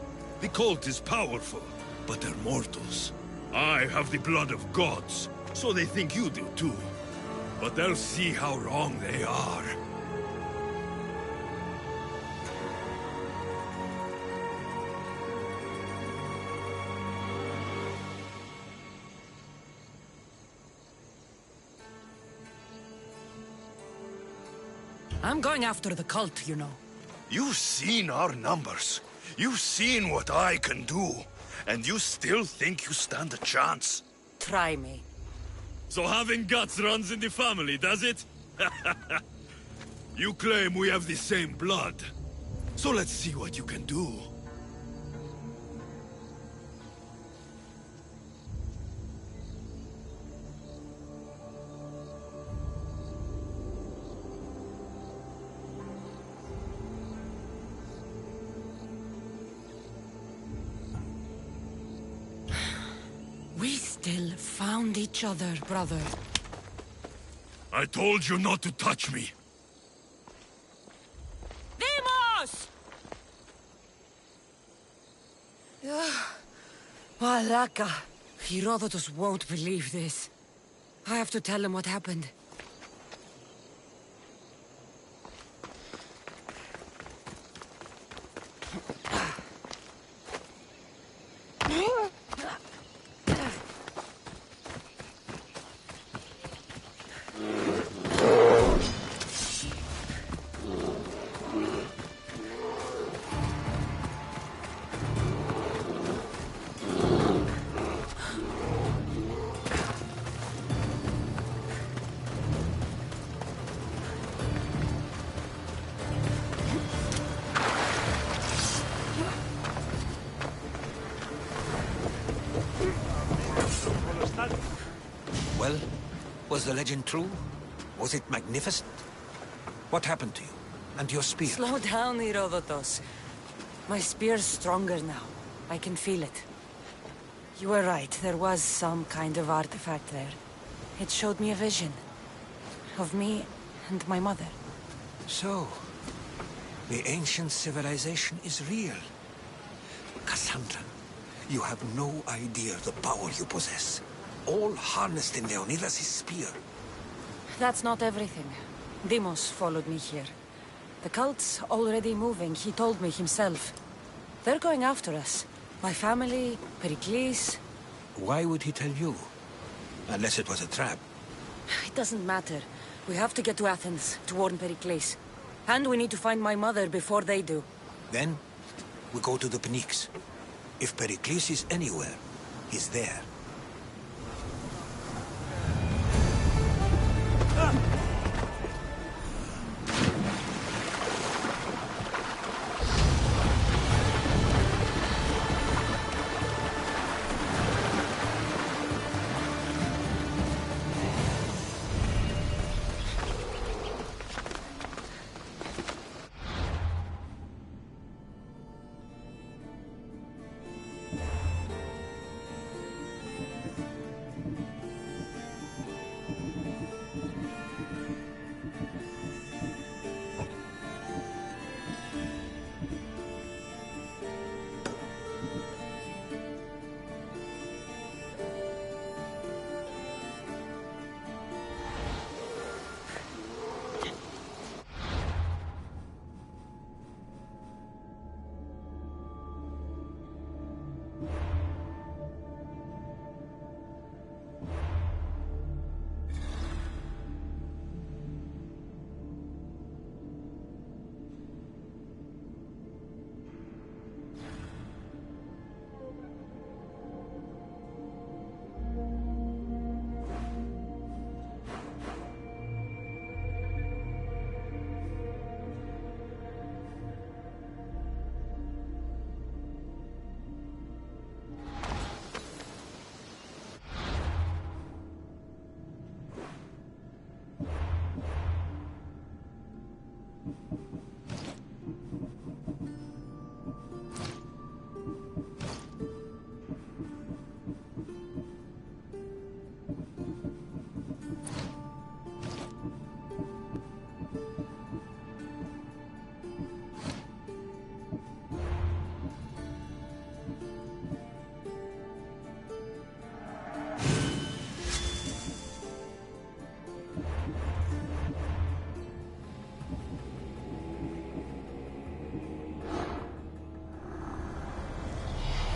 The cult is powerful, but they're mortals. I have the blood of gods, so they think you do too. But they'll see how wrong they are. I'm going after the cult, you know. You've seen our numbers. You've seen what I can do. And you still think you stand a chance? Try me. So having guts runs in the family, does it? You claim we have the same blood. So let's see what you can do. We still found each other, brother. I told you not to touch me. Demos! Malaka. Herodotus won't believe this. I have to tell him what happened. Well, was the legend true? Was it magnificent? What happened to you? And your spear? Slow down, Herodotus. My spear's stronger now. I can feel it. You were right. There was some kind of artifact there. It showed me a vision. Of me and my mother. So, the ancient civilization is real. Cassandra, you have no idea the power you possess. All harnessed in Leonidas' spear. That's not everything. Deimos followed me here. The cult's already moving, he told me himself. They're going after us. My family, Pericles... Why would he tell you? Unless it was a trap. It doesn't matter. We have to get to Athens, to warn Pericles. And we need to find my mother before they do. Then, we go to the Pnyx. If Pericles is anywhere, he's there.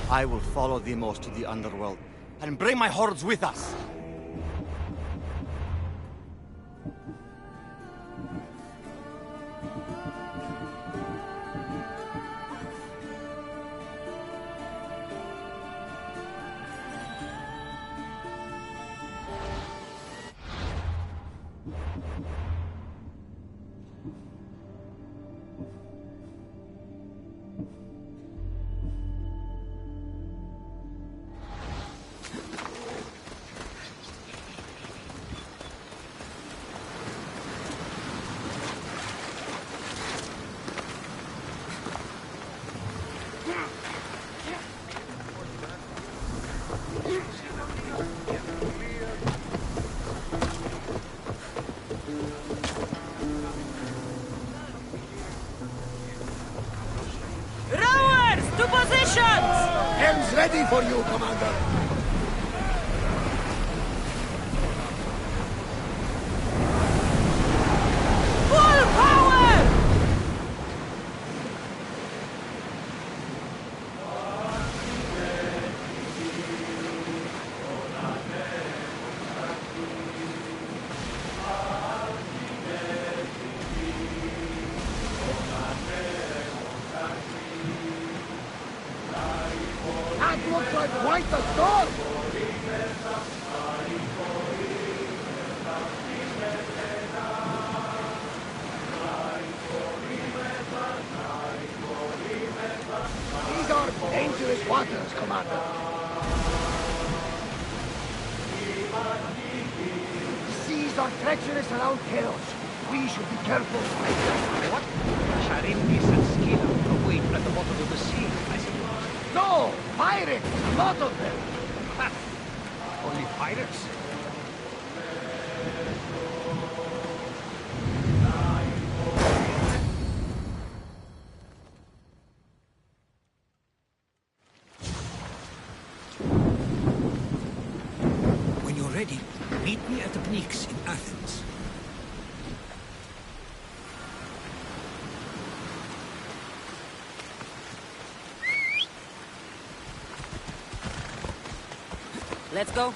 I will follow Deimos to the underworld, and bring my hordes with us! Ready for you, Commander! Full power! That looks like quite the storm! These are dangerous waters, Commander. The seas are treacherous around Chaos. We should be careful. What? Charybdis and Scylla await at the bottom of the sea, I suppose. No! Pirates! A lot of them! Ha! Only pirates? When you're ready, meet me at the Pnyx in Athens. Let's go.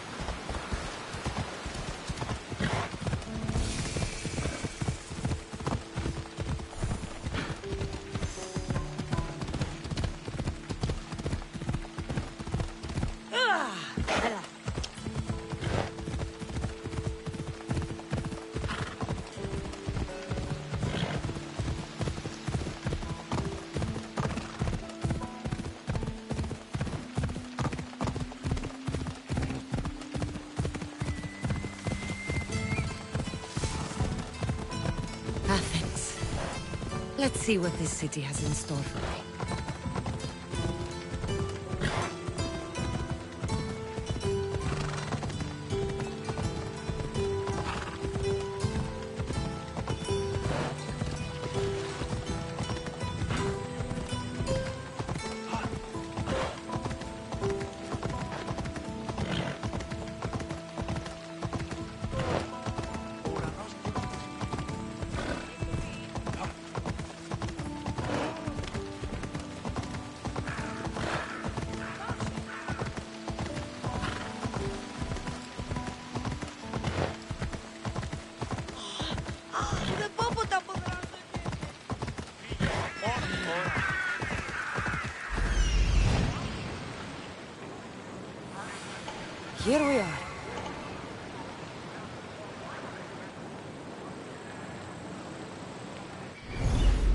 Athens. Let's see what this city has in store for me. Here we are.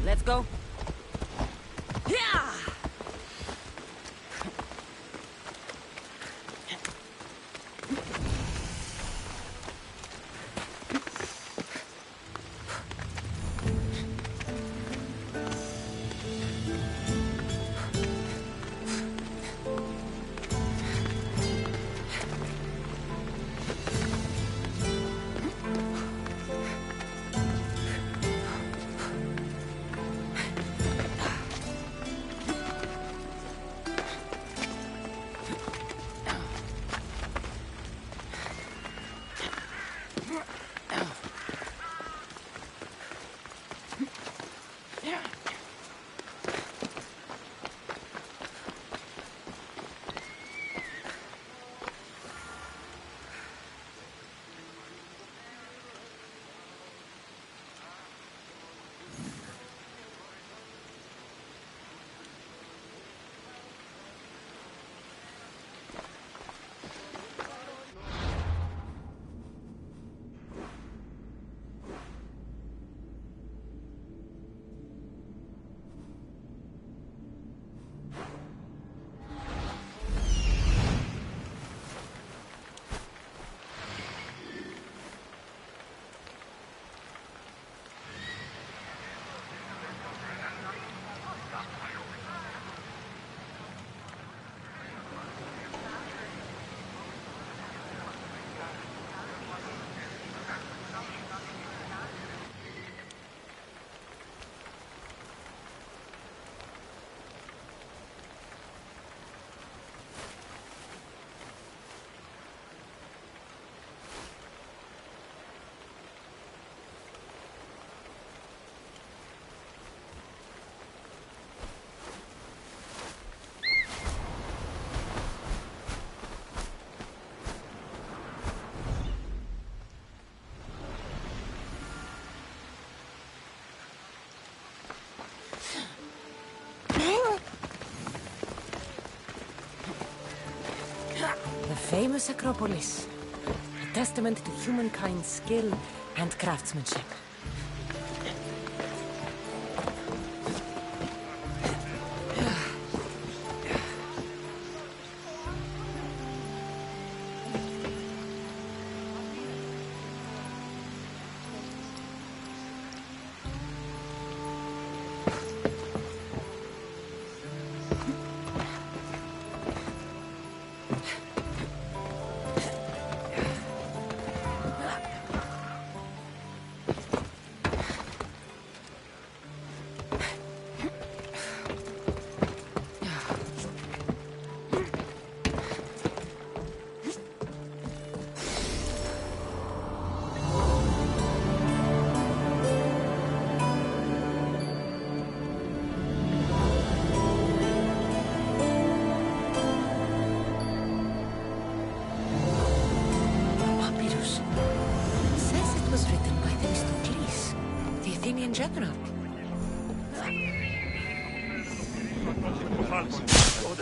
Let's go. Yeah! The famous Acropolis. A testament to humankind's skill and craftsmanship.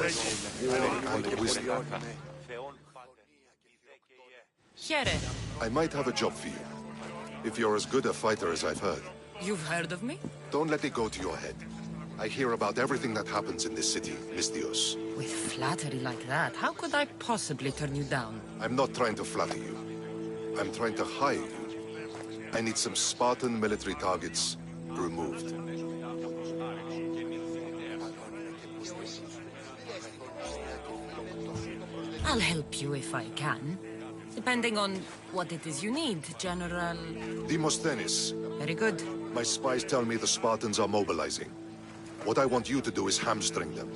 and wisdom. Here. I might have a job for you. If you're as good a fighter as I've heard. You've heard of me? Don't let it go to your head. I hear about everything that happens in this city, Mistios. With flattery like that, how could I possibly turn you down? I'm not trying to flatter you. I'm trying to hire you. I need some Spartan military targets removed. I'll help you if I can. Depending on what it is you need, General... Demosthenes. Very good. My spies tell me the Spartans are mobilizing. What I want you to do is hamstring them.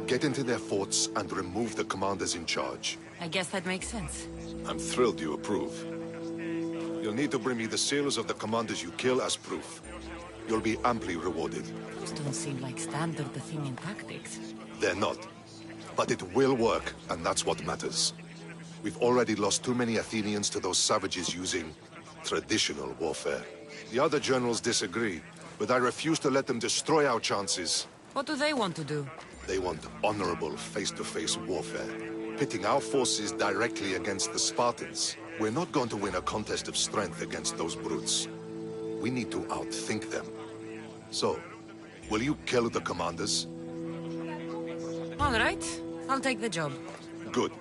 Get into their forts and remove the commanders in charge. I guess that makes sense. I'm thrilled you approve. You'll need to bring me the seals of the commanders you kill as proof. You'll be amply rewarded. Those don't seem like standard Athenian tactics. They're not. But it will work, and that's what matters. We've already lost too many Athenians to those savages using traditional warfare. The other generals disagree, but I refuse to let them destroy our chances. What do they want to do? They want honorable face-to-face warfare, pitting our forces directly against the Spartans. We're not going to win a contest of strength against those brutes. We need to outthink them. So, will you kill the commanders? All right. I'll take the job. Good.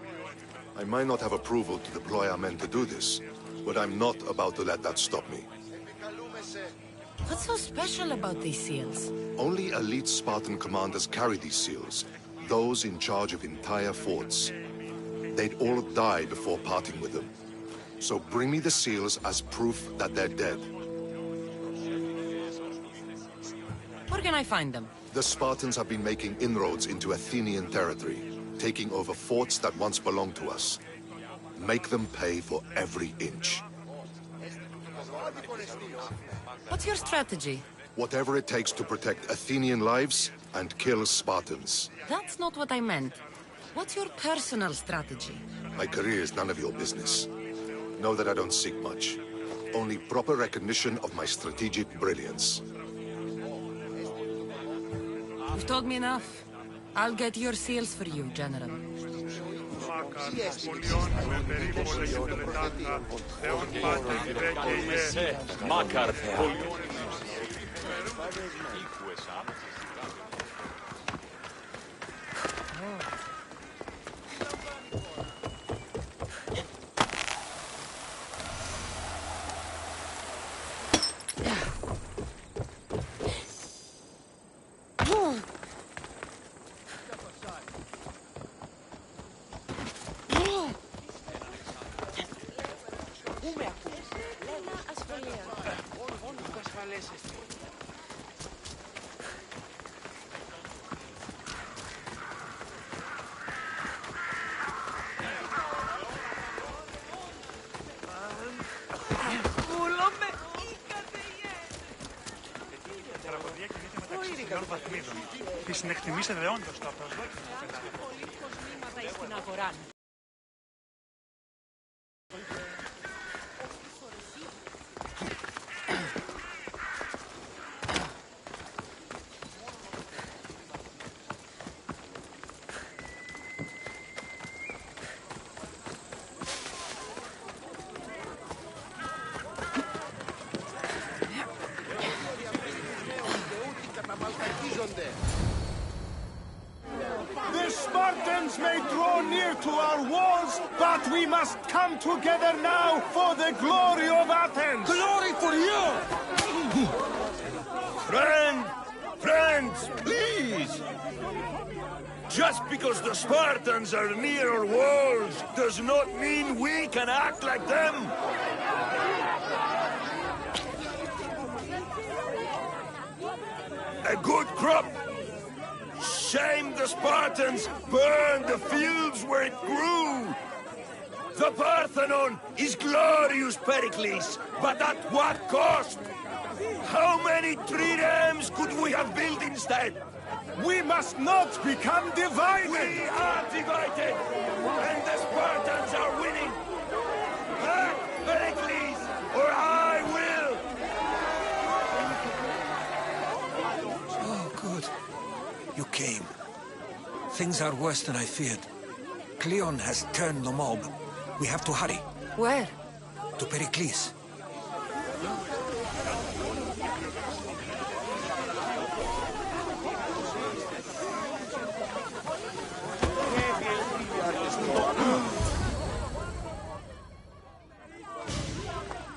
I might not have approval to deploy our men to do this, but I'm not about to let that stop me. What's so special about these seals? Only elite Spartan commanders carry these seals, those in charge of entire forts. They'd all die before parting with them. So bring me the seals as proof that they're dead. Where can I find them? The Spartans have been making inroads into Athenian territory, taking over forts that once belonged to us. Make them pay for every inch. What's your strategy? Whatever it takes to protect Athenian lives and kill Spartans. That's not what I meant. What's your personal strategy? My career is none of your business. Know that I don't seek much. Only proper recognition of my strategic brilliance. You've told me enough. I'll get your seals for you, General. Τις συνεκτιμήσετε όντως τα προσδόκια. The Spartans may draw near to our walls, but we must come together now for the glory of Athens! Glory for you! Friends, please! Just because the Spartans are near our walls does not mean we can act like them! A good crop! Shame the Spartans burned the fields where it grew! The Parthenon is glorious, Pericles, but at what cost? How many triremes could we have built instead? We must not become divided! We are divided! And the Spartans are winning! Back, Pericles, or I will! Oh, good. You came. Things are worse than I feared. Cleon has turned the mob. We have to hurry. Where? To Pericles.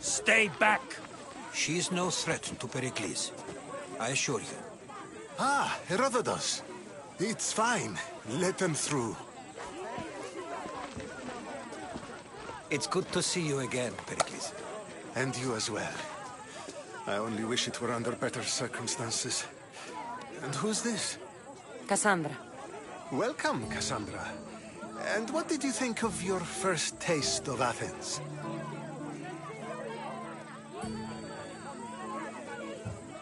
Stay back! She's no threat to Pericles. I assure you. Ah, Herodotus. It's fine. Let them through. It's good to see you again, Pericles. And you as well. I only wish it were under better circumstances. And who's this? Cassandra. Welcome, Cassandra. And what did you think of your first taste of Athens?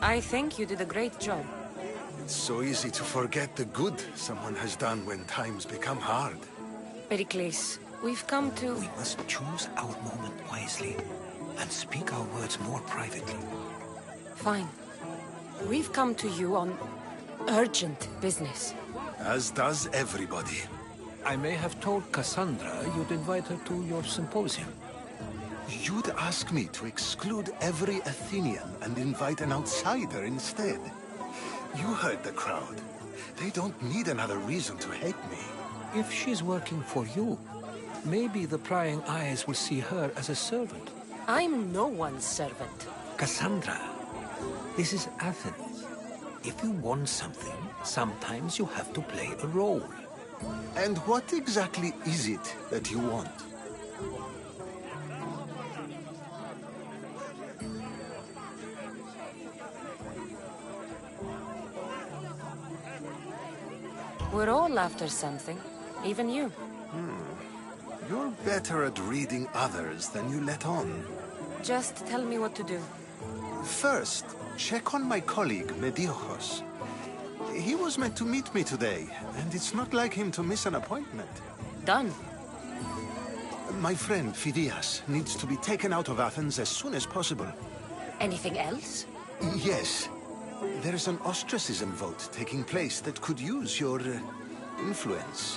I think you did a great job. It's so easy to forget the good someone has done when times become hard. Pericles, we've come to... We must choose our moment wisely and speak our words more privately. Fine. We've come to you on urgent business. As does everybody. I may have told Cassandra you'd invite her to your symposium. You'd ask me to exclude every Athenian and invite an outsider instead. You heard the crowd. They don't need another reason to hate me. If she's working for you, maybe the prying eyes will see her as a servant. I'm no one's servant. Cassandra, this is Athens. If you want something, sometimes you have to play a role. And what exactly is it that you want? We're all after something. Even you. You're better at reading others than you let on. Just tell me what to do. First, check on my colleague, Mediochos. He was meant to meet me today, and it's not like him to miss an appointment. Done. My friend, Phidias, needs to be taken out of Athens as soon as possible. Anything else? Yes. There's an ostracism vote taking place that could use your influence.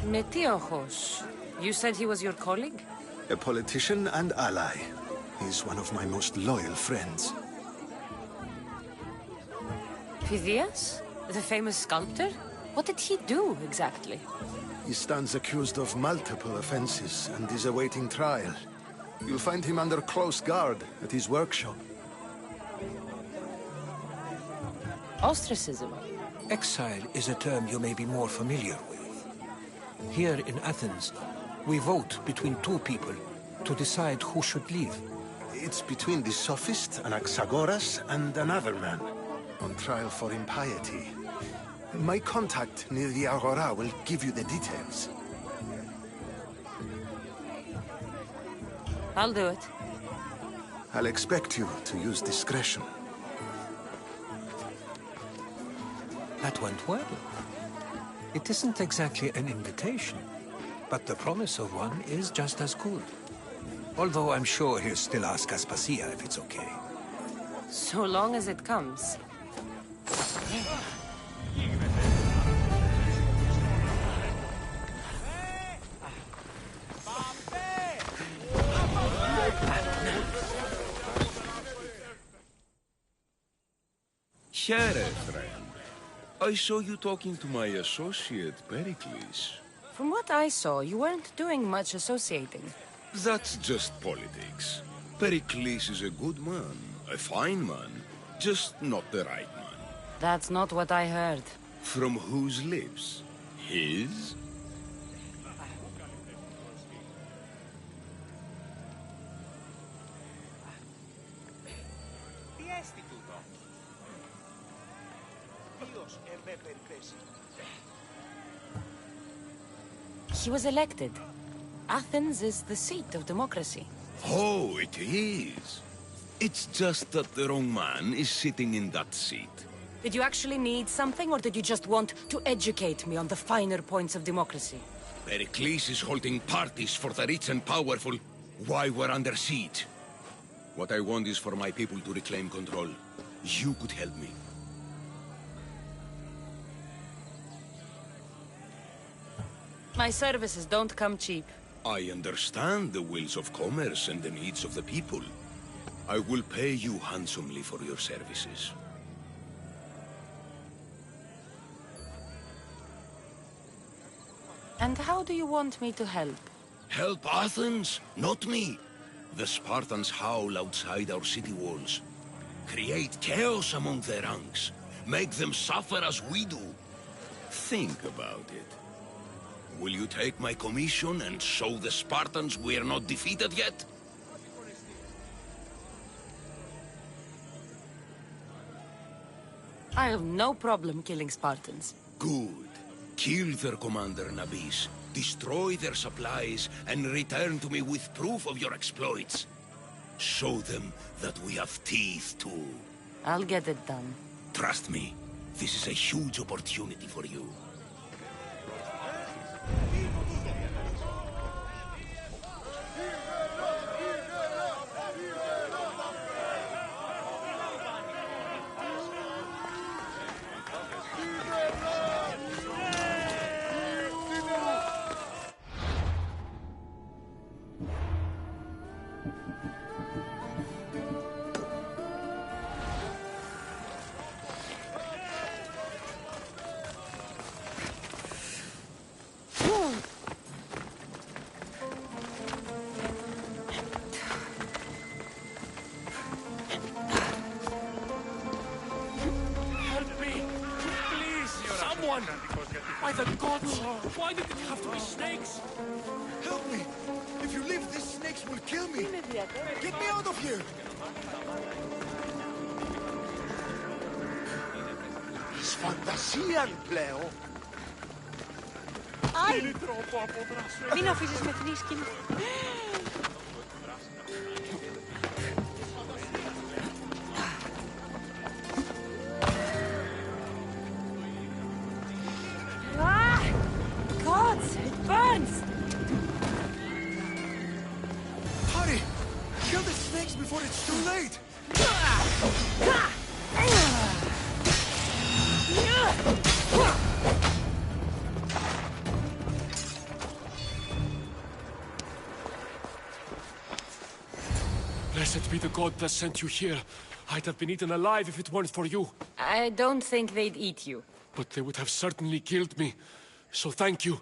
Metiochos. You said he was your colleague? A politician and ally. He's one of my most loyal friends. Phidias? The famous sculptor? What did he do, exactly? He stands accused of multiple offenses and is awaiting trial. You'll find him under close guard at his workshop. Ostracism? Exile is a term you may be more familiar with. Here in Athens, we vote between two people to decide who should leave. It's between the sophist Anaxagoras and another man, on trial for impiety. My contact near the Agora will give you the details. I'll do it. I'll expect you to use discretion. That went well. It isn't exactly an invitation, but the promise of one is just as good. Although I'm sure he'll still ask Aspasia if it's okay. So long as it comes. Here, friend. I saw you talking to my associate, Pericles. From what I saw, you weren't doing much associating. That's just politics. Pericles is a good man, a fine man, just not the right man. That's not what I heard. From whose lips? His? He was elected. Athens is the seat of democracy. Oh, it is. It's just that the wrong man is sitting in that seat. Did you actually need something, or did you just want to educate me on the finer points of democracy? Pericles is holding parties for the rich and powerful while we're under siege. What I want is for my people to reclaim control. You could help me. My services don't come cheap. I understand the wills of commerce and the needs of the people. I will pay you handsomely for your services. And how do you want me to help? Help Athens, not me. The Spartans howl outside our city walls. Create chaos among their ranks. Make them suffer as we do. Think about it. Will you take my commission and show the Spartans we are not defeated yet? I have no problem killing Spartans. Good. Kill their commander, Nabis. Destroy their supplies and return to me with proof of your exploits. Show them that we have teeth too. I'll get it done. Trust me, this is a huge opportunity for you. By the gods! Why did it have to be snakes? Help me! If you leave, these snakes will kill me! Get me out of here! Σφαντασίαν πλέον! Ai! Μην αφήσεις με την ίσκη. Gods! It burns! Hurry! Kill the snakes before it's too late! Blessed be the god that sent you here. I'd have been eaten alive if it weren't for you. I don't think they'd eat you. But they would have certainly killed me. So thank you.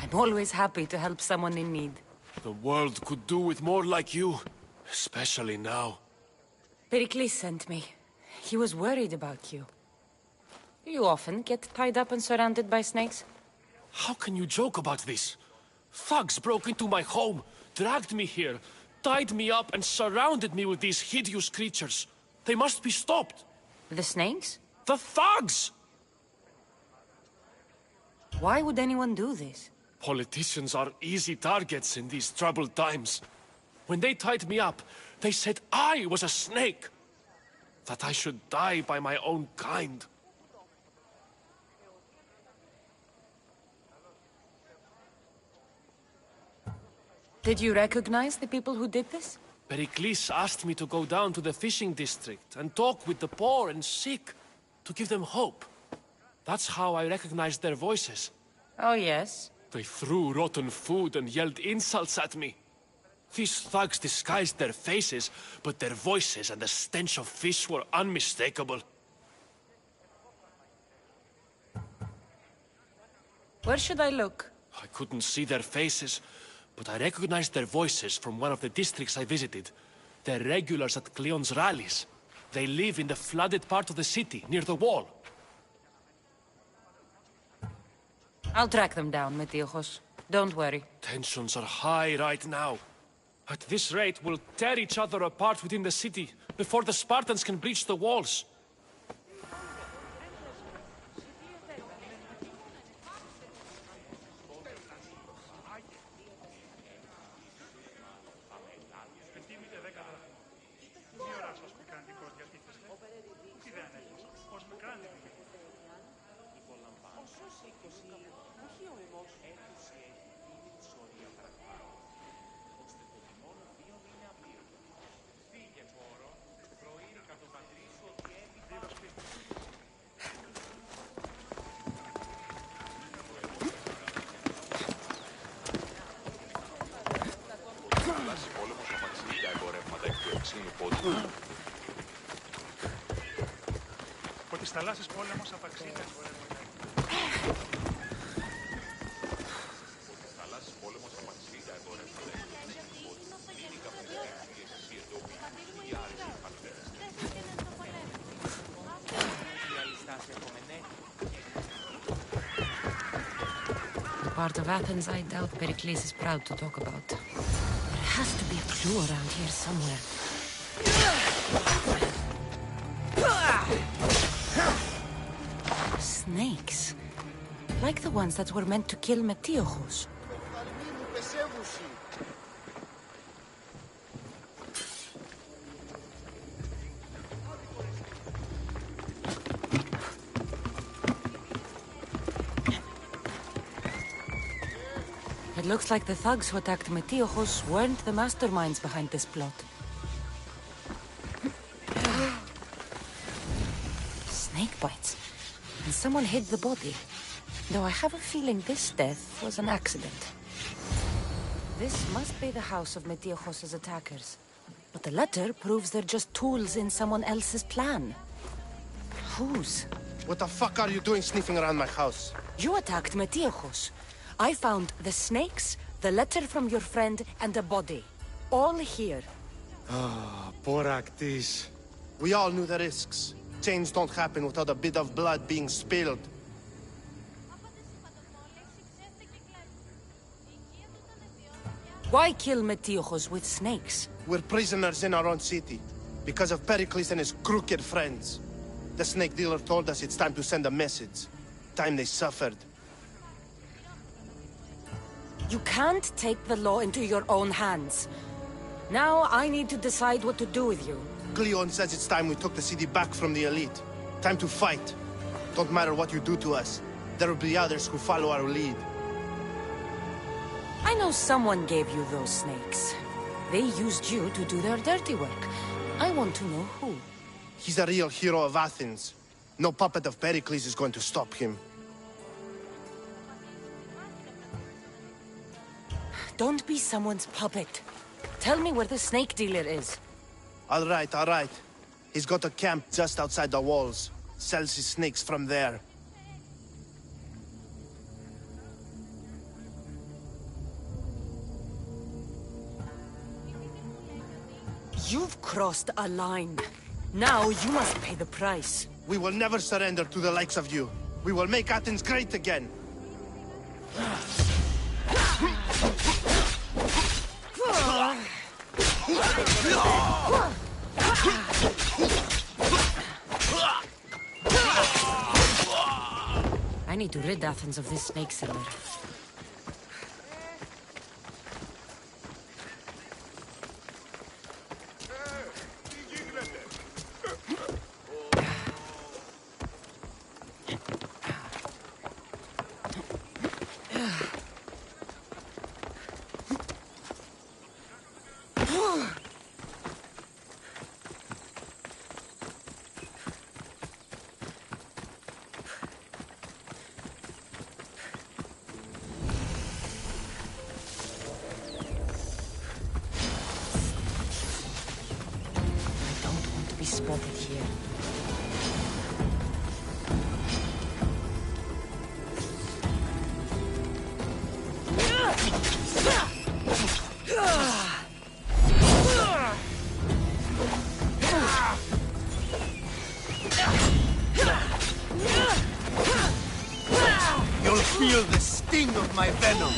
I'm always happy to help someone in need. The world could do with more like you, especially now. Pericles sent me. He was worried about you. You often get tied up and surrounded by snakes? How can you joke about this? Thugs broke into my home, dragged me here, tied me up and surrounded me with these hideous creatures. They must be stopped. The snakes? The thugs! Why would anyone do this? Politicians are easy targets in these troubled times. When they tied me up, they said I was a snake. That I should die by my own kind. Did you recognize the people who did this? Pericles asked me to go down to the fishing district and talk with the poor and sick, to give them hope. That's how I recognized their voices. Oh, yes? They threw rotten food and yelled insults at me. These thugs disguised their faces, but their voices and the stench of fish were unmistakable. Where should I look? I couldn't see their faces, but I recognized their voices from one of the districts I visited. They're regulars at Cleon's rallies. They live in the flooded part of the city, near the wall. I'll track them down, Metiochos. Don't worry. Tensions are high right now. At this rate, we'll tear each other apart within the city, before the Spartans can breach the walls. Από τις θαλάσσιες πόλεμος απαξίγεται. Part of Athens I doubt Pericles is proud to talk about. There has to be a clue around here somewhere. Snakes. Like the ones that were meant to kill Metiochos. It looks like the thugs who attacked Metiochos weren't the masterminds behind this plot. Snake bites. And someone hid the body. Though I have a feeling this death was an accident. This must be the house of Metiochos' attackers. But the letter proves they're just tools in someone else's plan. Whose? What the fuck are you doing sniffing around my house? You attacked Metiochos. I found the snakes, the letter from your friend, and a body. All here. Ah, poor Actis. We all knew the risks. Change don't happen without a bit of blood being spilled. Why kill Metiochos with snakes? We're prisoners in our own city, because of Pericles and his crooked friends. The snake dealer told us it's time to send a message. Time they suffered. You can't take the law into your own hands. Now I need to decide what to do with you. Cleon says it's time we took the city back from the elite. Time to fight. Don't matter what you do to us. There will be others who follow our lead. I know someone gave you those snakes. They used you to do their dirty work. I want to know who. He's a real hero of Athens. No puppet of Pericles is going to stop him. Don't be someone's puppet. Tell me where the snake dealer is. All right, all right. He's got a camp just outside the walls. Sells his snakes from there. You've crossed a line. Now you must pay the price. We will never surrender to the likes of you. We will make Athens great again. I need to rid Athens of this snake seller. Spotted here. You'll feel the sting of my venom.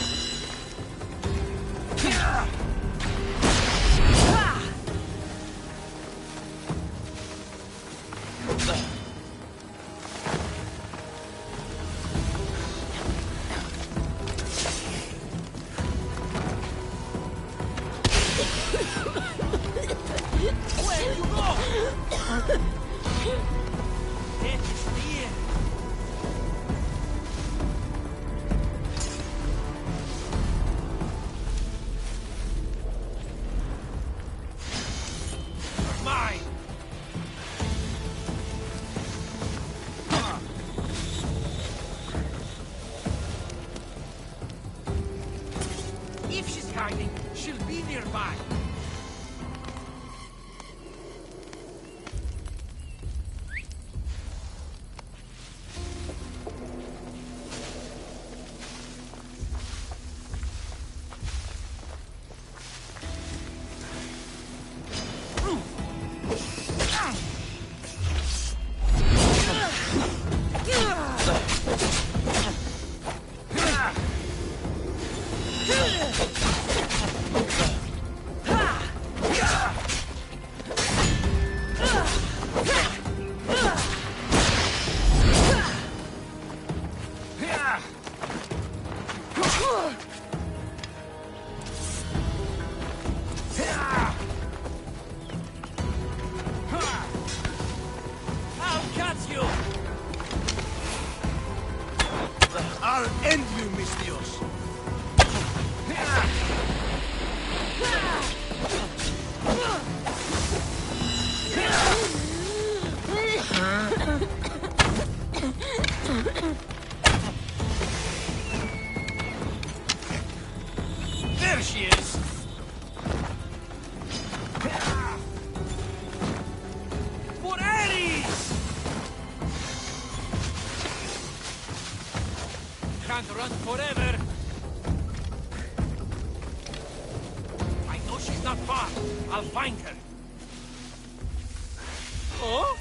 There she is! For Ares! Can't run forever. I know she's not far. I'll find her. Oh?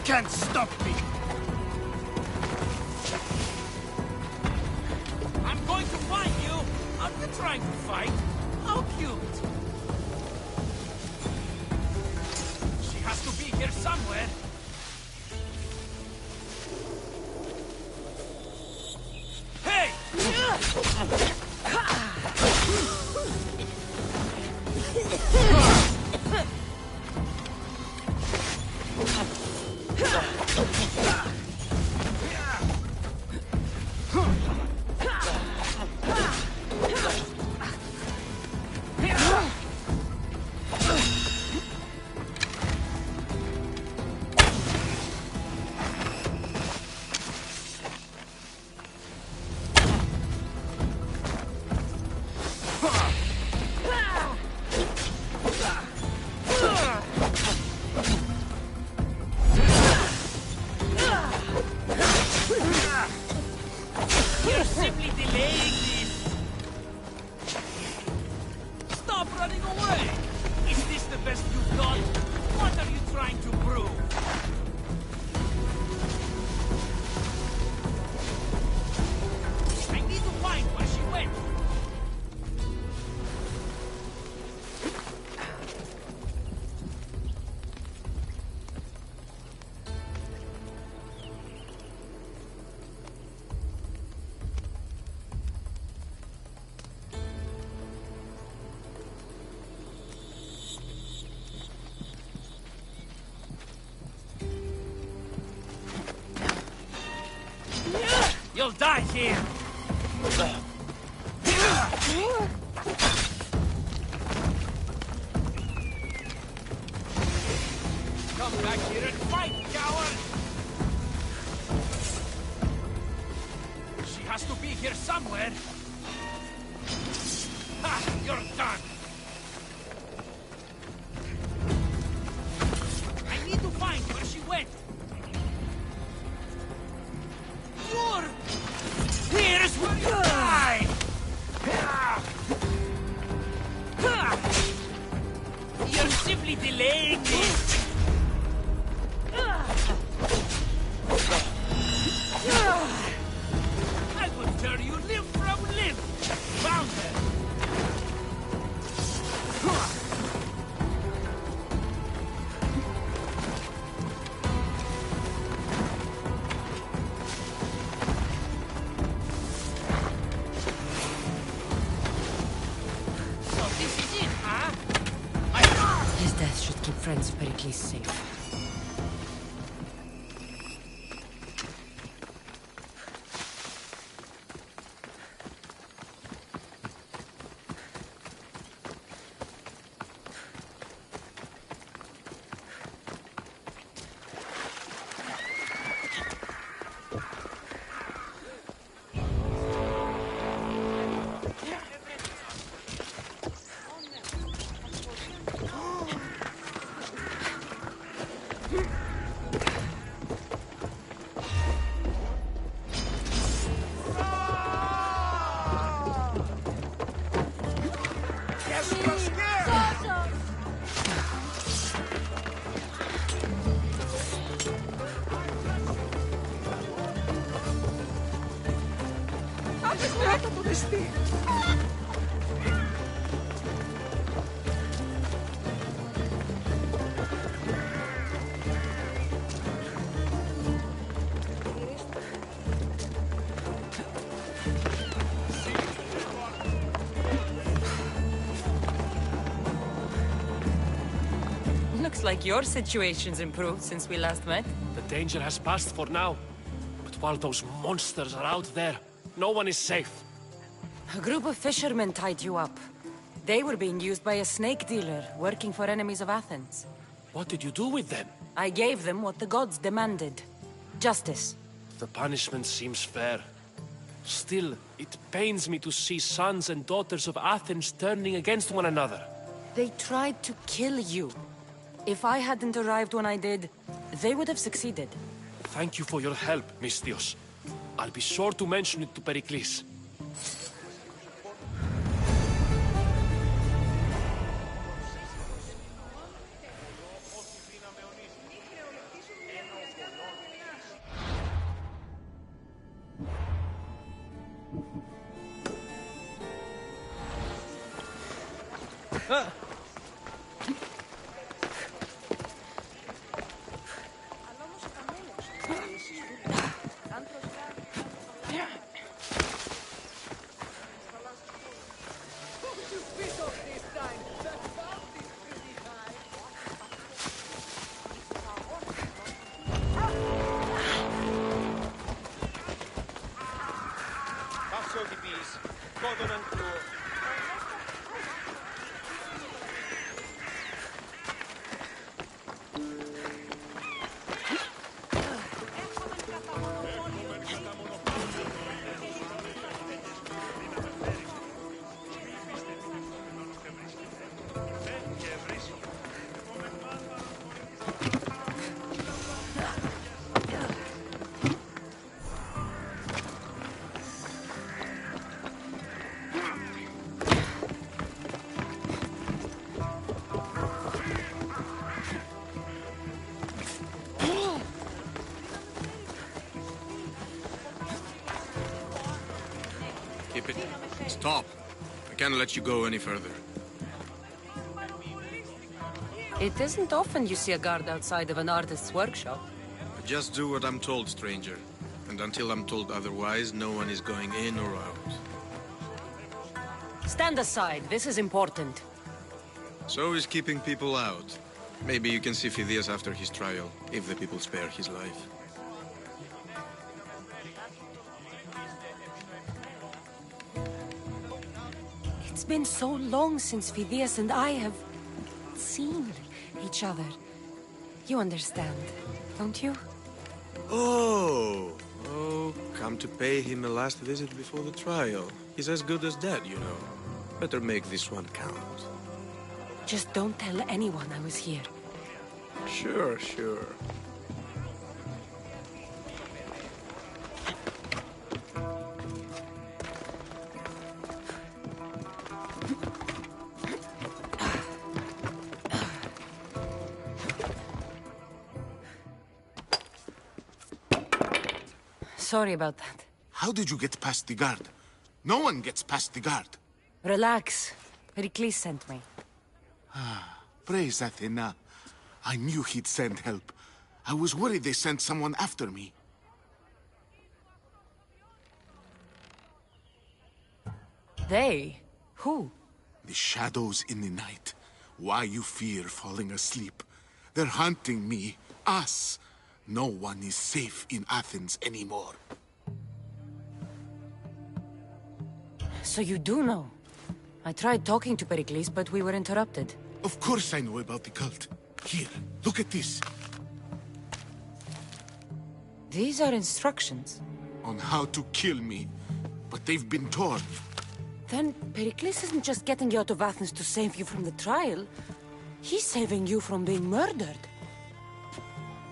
Can't stop me! I'm going to find you! Are you trying to fight? How cute! She has to be here somewhere! Hey! You're simply delaying this! Stop running away! Is this the best you've got? What are you trying to prove? I need to find where she went! You'll die here! Come back here and fight, coward! She has to be here somewhere! Ha! You're done! I need to find where she went! Here's where you die! You're simply delaying this! I will tear you limb from limb! Found her! His death should keep friends of Pericles safe. Looks like your situation's improved since we last met. The danger has passed for now. But while those monsters are out there, no one is safe. A group of fishermen tied you up. They were being used by a snake dealer, working for enemies of Athens. What did you do with them? I gave them what the gods demanded. Justice. The punishment seems fair. Still, it pains me to see sons and daughters of Athens turning against one another. They tried to kill you. If I hadn't arrived when I did, they would have succeeded. Thank you for your help, Misthios. I'll be sure to mention it to Pericles. Stop. I can't let you go any further. It isn't often you see a guard outside of an artist's workshop. Just do what I'm told, stranger. And until I'm told otherwise, no one is going in or out. Stand aside. This is important. So is keeping people out. Maybe you can see Phidias after his trial, if the people spare his life. It's been so long since Phidias and I have seen each other. You understand, don't you? Oh, come to pay him a last visit before the trial. He's as good as dead, you know. Better make this one count. Just don't tell anyone I was here. Sure, sure. Sorry about that. How did you get past the guard? No one gets past the guard. Relax. Pericles sent me. Praise Athena. I knew he'd send help. I was worried they sent someone after me. They? Who? The shadows in the night. Why you fear falling asleep. They're hunting me. Us. No one is safe in Athens anymore. So you do know? I tried talking to Pericles, but we were interrupted. Of course I know about the cult. Here, look at this. These are instructions. On how to kill me. But they've been torn. Then Pericles isn't just getting you out of Athens to save you from the trial. He's saving you from being murdered.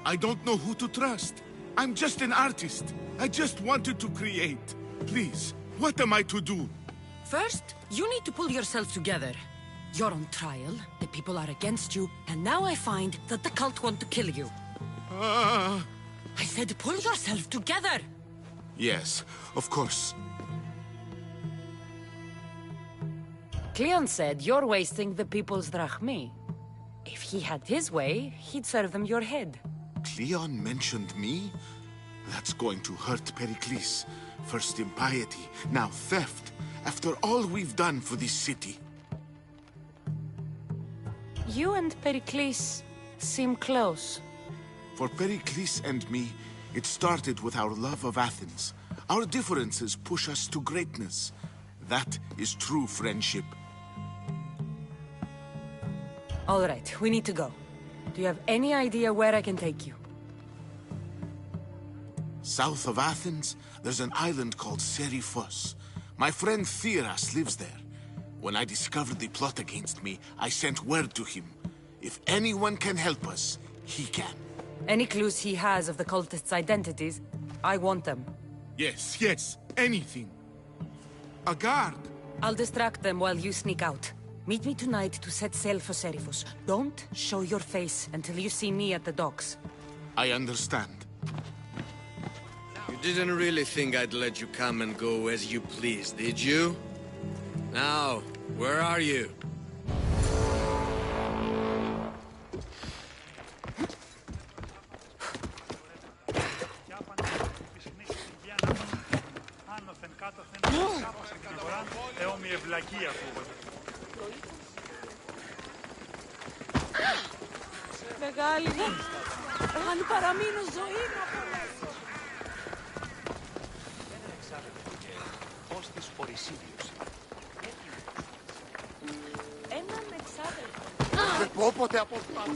I don't know who to trust. I'm just an artist. I just wanted to create. Please, what am I to do? First, you need to pull yourself together. You're on trial, the people are against you, and now I find that the cult want to kill you. I said pull yourself together! Yes, of course. Cleon said you're wasting the people's drachmi. If he had his way, he'd serve them your head. Cleon mentioned me? That's going to hurt Pericles. First impiety, now theft. After all we've done for this city. You and Pericles seem close. For Pericles and me, it started with our love of Athens. Our differences push us to greatness. That is true friendship. All right, we need to go. Do you have any idea where I can take you? South of Athens, there's an island called Seriphos. My friend Theras lives there. When I discovered the plot against me, I sent word to him. If anyone can help us, he can. Any clues he has of the cultists' identities, I want them. Yes, yes, anything. A guard. I'll distract them while you sneak out. Meet me tonight to set sail for Seriphos. Don't show your face until you see me at the docks. I understand. You didn't really think I'd let you come and go as you please, did you? Now, where are you? Μεγάλη νύχτα. Αν παραμείνω ζωή μου από μέσα. Έναν εξάδελφο και ως της Ορυσίδιος. Έναν εξάδελφο. Δεν πω ποτέ από αυτάς.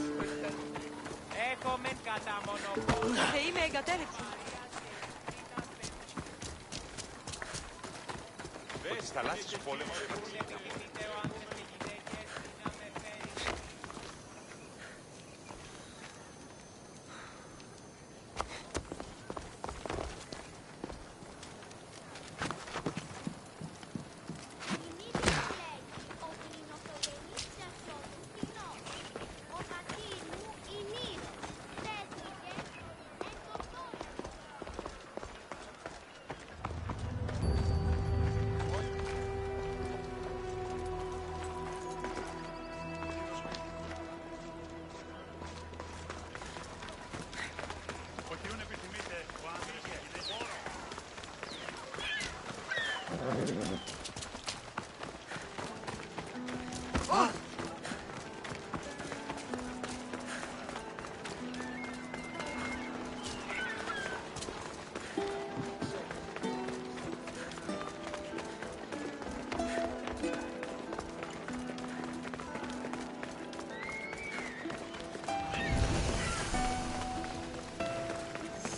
Έχω μεν κατά μονοπόλιο. Και είμαι εγκατέλειψη. Στις θαλάσσιες του πόλεμου.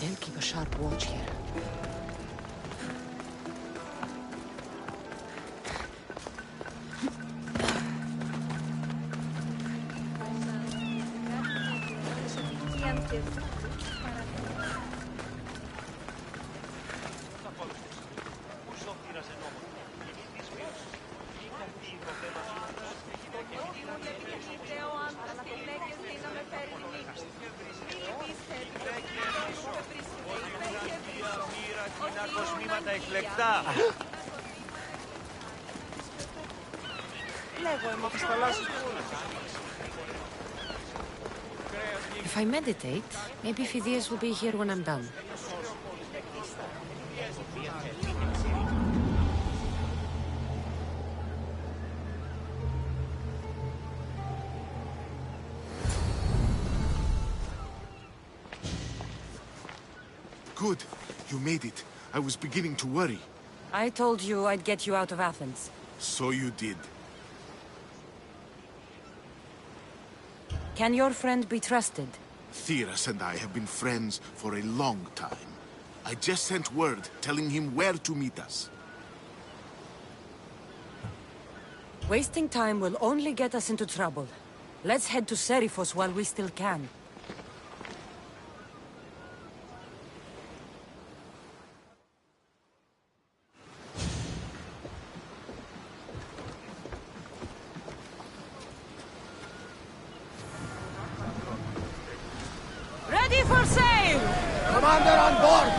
They'll keep a sharp watch here. If I meditate, maybe Phidias will be here when I'm done. Good. You made it. I was beginning to worry. I told you I'd get you out of Athens. So you did. Can your friend be trusted? Theras and I have been friends for a long time. I just sent word telling him where to meet us. Wasting time will only get us into trouble. Let's head to Seriphos while we still can. Ready for sail! Commander on board!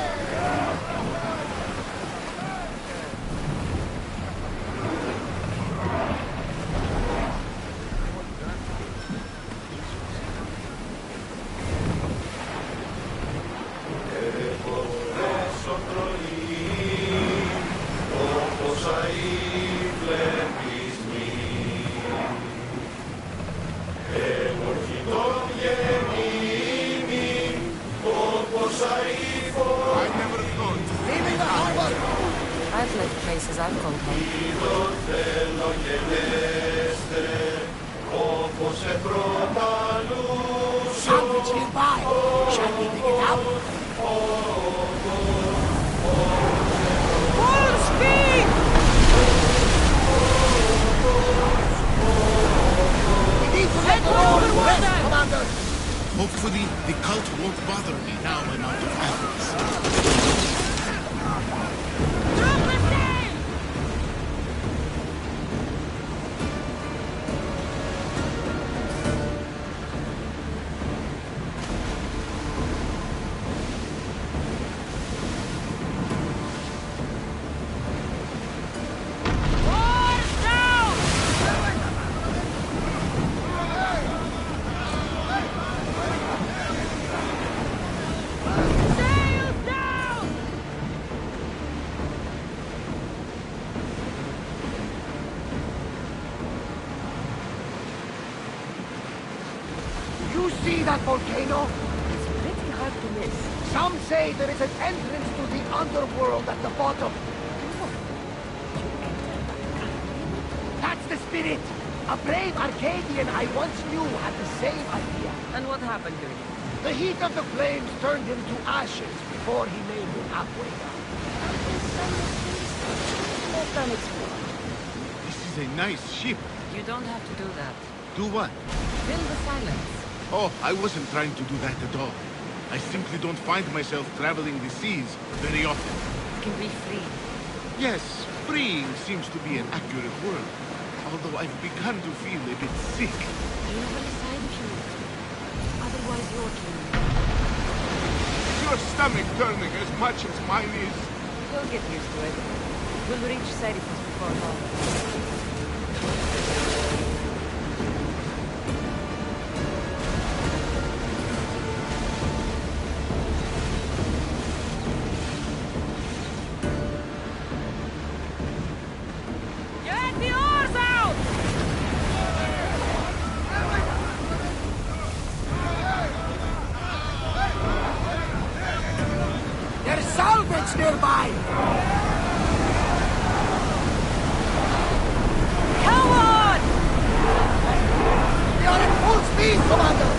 Εποχή των places I've called home. Salvage nearby. Shall we dig it out? Full speed! We need to let the road rest, Commander! Hopefully, the cult won't bother me now I'm out of Athens. You see that volcano? It's pretty hard to miss. Some say there is an entrance to the underworld at the bottom. That's the spirit! A brave Arcadian I once knew had the same idea. And what happened to him? The heat of the flames turned him to ashes before he made it halfway down. Left unexplored. This is a nice ship. You don't have to do that. Do what? Fill the silence. Oh, I wasn't trying to do that at all. I simply don't find myself traveling the seas very often. You can be free. Yes, freeing seems to be an accurate word. Although I've begun to feel a bit sick. Aim for the side if you want. Otherwise you're killing. Is your stomach turning as much as mine is? You'll get used to it. We'll reach Serifos before long. Salvage nearby! Come on! We are at full speed, Commander!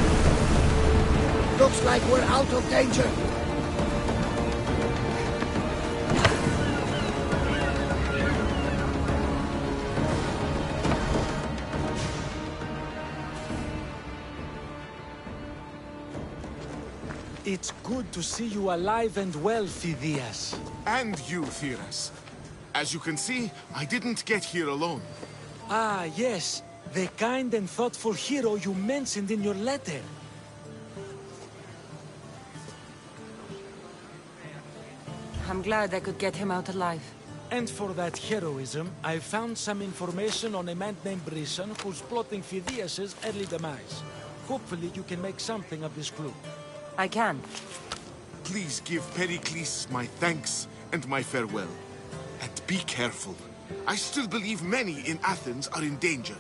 Looks like we're out of danger. It's good to see you alive and well, Phidias. And you, Theras. As you can see, I didn't get here alone. Ah, yes. The kind and thoughtful hero you mentioned in your letter. I'm glad I could get him out alive. And for that heroism, I found some information on a man named Brisson who's plotting Phidias' early demise. Hopefully you can make something of this clue. I can. Please give Pericles my thanks and my farewell. And be careful. I still believe many in Athens are in danger.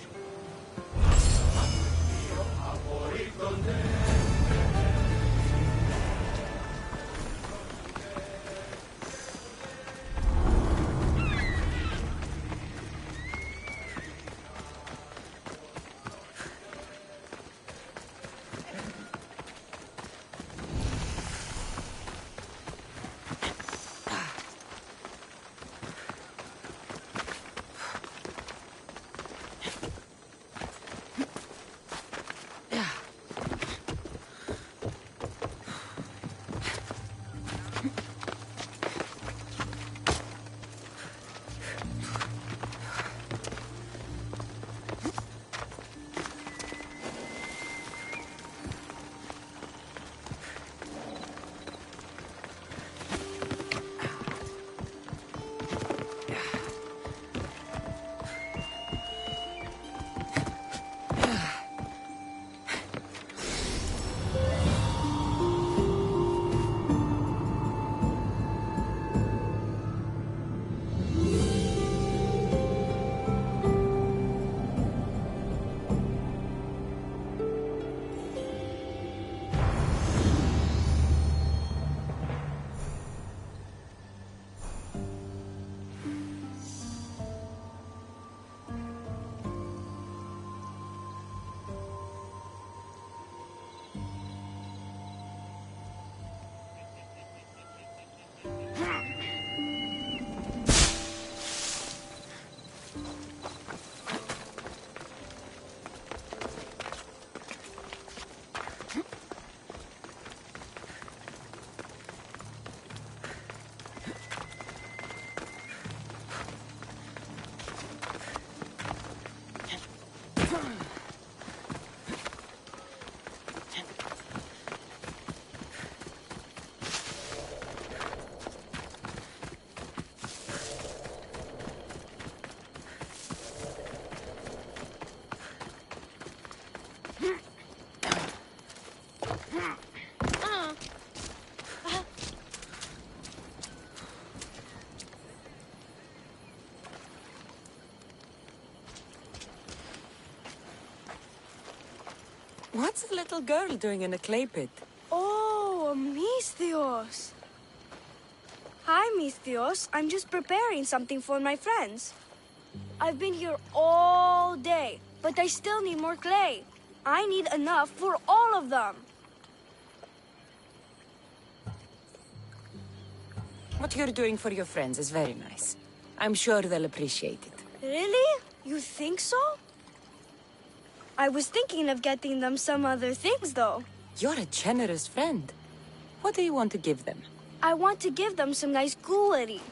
What's a little girl doing in a clay pit? Oh, Misthios. Hi, Misthios. I'm just preparing something for my friends. I've been here all day, but I still need more clay. I need enough for all of them. What you're doing for your friends is very nice. I'm sure they'll appreciate it. Really? You think so? I was thinking of getting them some other things, though. You're a generous friend. What do you want to give them? I want to give them some nice jewelry.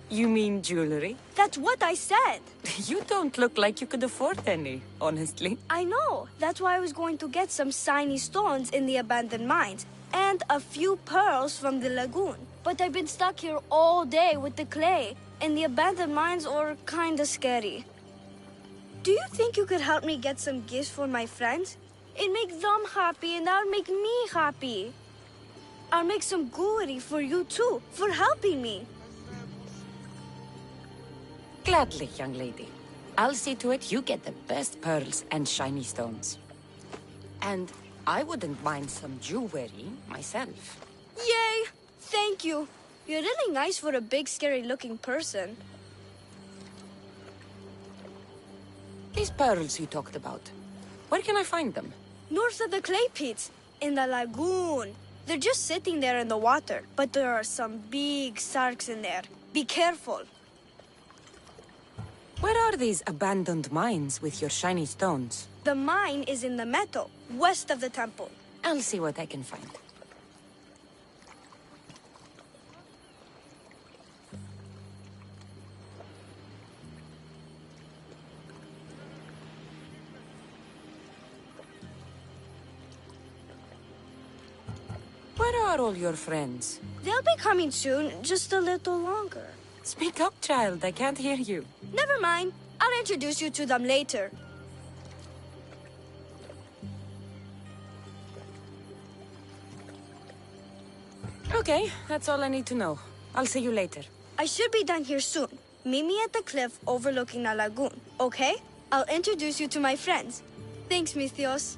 You mean jewelry? That's what I said. You don't look like you could afford any, honestly. I know. That's why I was going to get some shiny stones in the abandoned mines and a few pearls from the lagoon. But I've been stuck here all day with the clay, and the abandoned mines are kinda scary. Do you think you could help me get some gifts for my friends? It'd make them happy, and that'll make me happy. I'll make some jewelry for you too, for helping me. Gladly, young lady. I'll see to it you get the best pearls and shiny stones. And I wouldn't mind some jewelry myself. Yay! Thank you. You're really nice for a big, scary-looking person. These pearls you talked about, where can I find them? North of the clay pits, in the lagoon. They're just sitting there in the water, but there are some big sharks in there. Be careful. Where are these abandoned mines with your shiny stones? The mine is in the meadow, west of the temple. I'll see what I can find. Where are all your friends? They'll be coming soon, just a little longer. Speak up, child. I can't hear you. Never mind. I'll introduce you to them later. Okay, that's all I need to know. I'll see you later. I should be done here soon. Meet me at the cliff overlooking the lagoon, okay? I'll introduce you to my friends. Thanks, Misthios.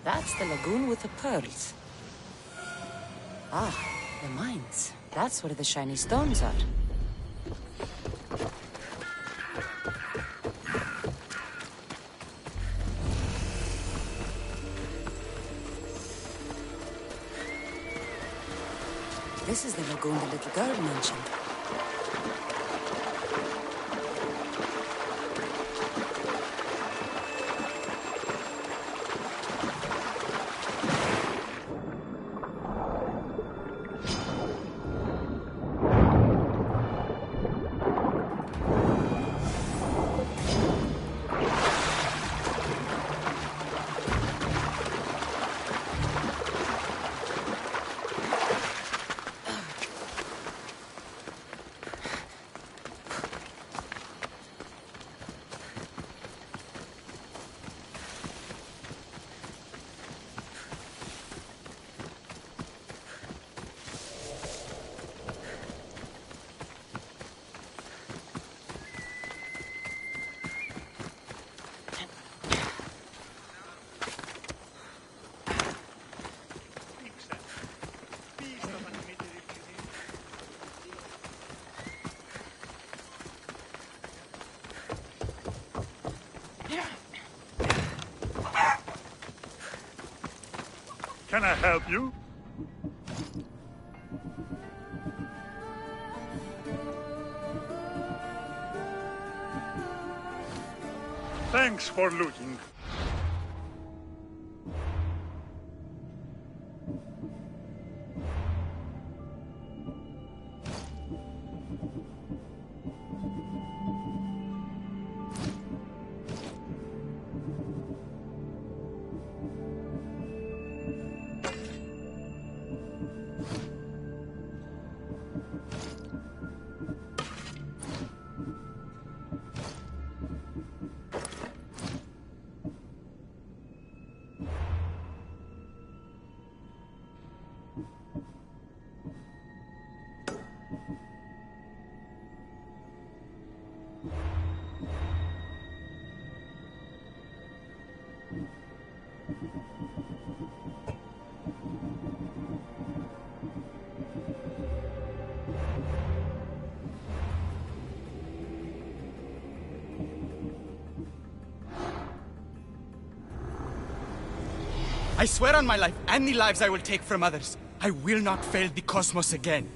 That's the lagoon with the pearls. Ah, the mines. That's where the shiny stones are. This is the lagoon the little girl mentioned. Can I help you? Thanks for looking. I swear on my life, and the lives I will take from others, I will not fail the cosmos again.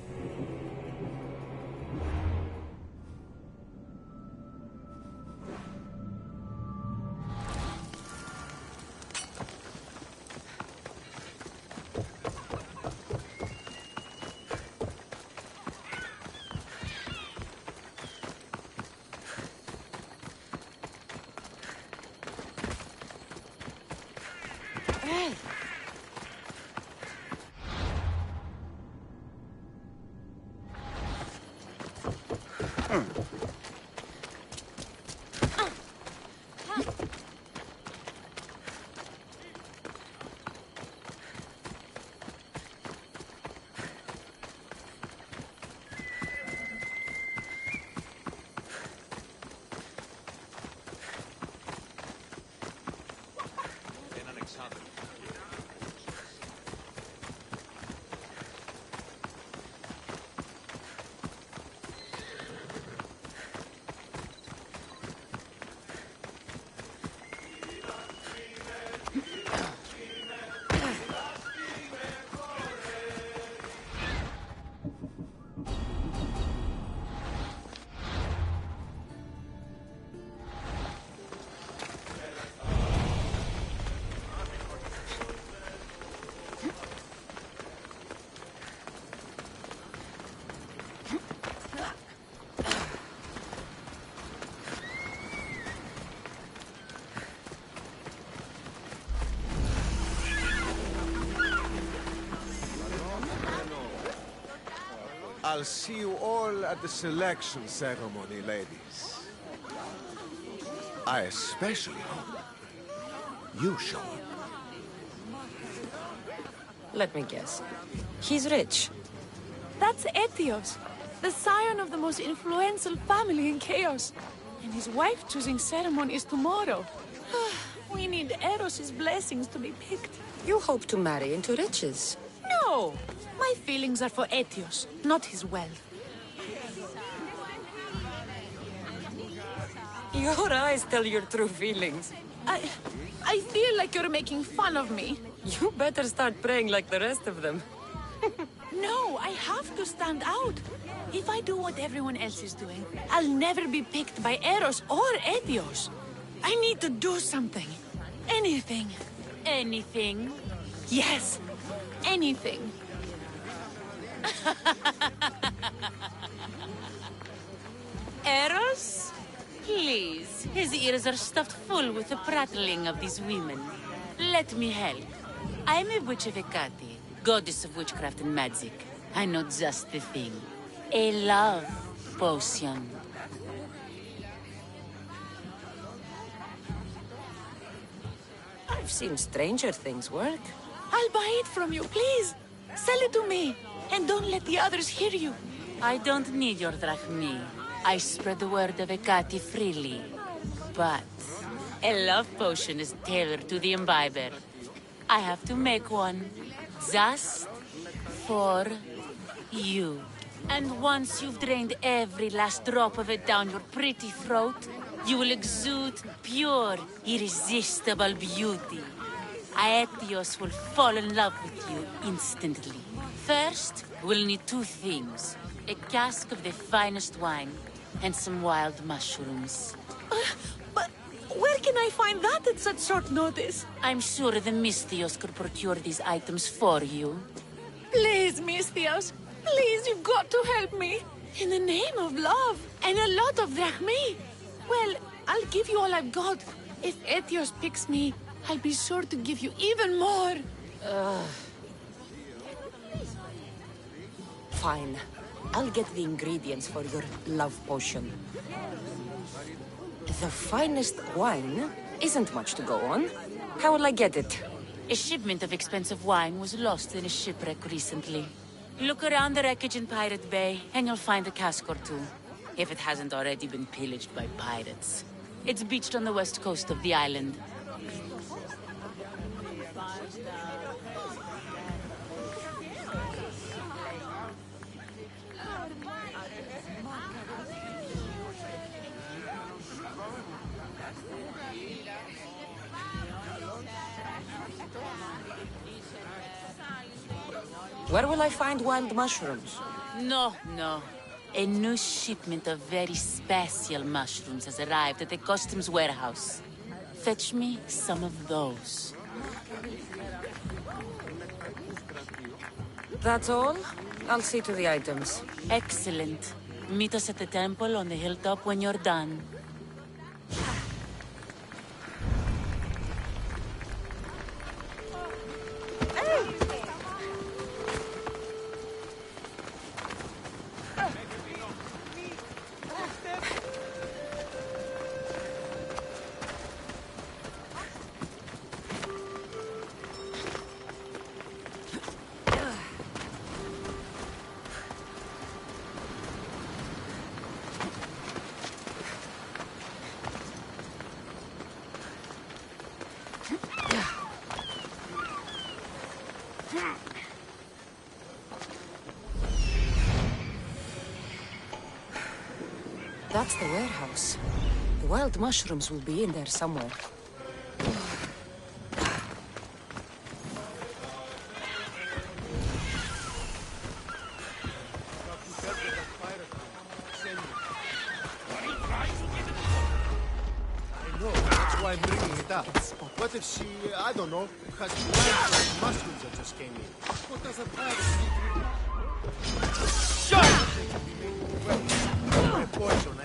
I'll see you all at the selection ceremony, ladies. I especially hope you show up. Let me guess. He's rich. That's Etios, the scion of the most influential family in Chaos. And his wife-choosing ceremony is tomorrow. We need Eros' blessings to be picked. You hope to marry into riches. No! My feelings are for Etios, not his wealth. Your eyes tell your true feelings. I feel like you're making fun of me. You better start praying like the rest of them. No, I have to stand out. If I do what everyone else is doing, I'll never be picked by Eros or Etios. I need to do something. Anything. Anything. Yes, anything. Eros? Please, his ears are stuffed full with the prattling of these women. Let me help. I'm a witch of Hecate, goddess of witchcraft and magic. I know just the thing. A love potion. I've seen stranger things work. I'll buy it from you, please. Sell it to me. And don't let the others hear you. I don't need your drachmi. I spread the word of Hecate freely. But a love potion is tailored to the imbiber. I have to make one just for you. And once you've drained every last drop of it down your pretty throat, you will exude pure, irresistible beauty. Aetios will fall in love with you instantly. First, we'll need two things. A cask of the finest wine, and some wild mushrooms. But where can I find that at such short notice? I'm sure the Mystios could procure these items for you. Please, Mystios. Please, you've got to help me. In the name of love, and a lot of drachmi. Well, I'll give you all I've got. If Etios picks me, I'll be sure to give you even more. Fine. I'll get the ingredients for your love potion. The finest wine isn't much to go on. How will I get it? A shipment of expensive wine was lost in a shipwreck recently. Look around the wreckage in Pirate Bay, and you'll find a cask or two. If it hasn't already been pillaged by pirates. It's beached on the west coast of the island. Where will I find wild mushrooms? No. A new shipment of very special mushrooms has arrived at the customs warehouse. Fetch me some of those. That's all? I'll see to the items. Excellent. Meet us at the temple on the hilltop when you're done. That's the warehouse. The wild mushrooms will be in there somewhere. I know, that's why I'm bringing it up. What if she, I don't know, has plants like mushrooms that just came in? What does a pirate need? Shut up! Poison, I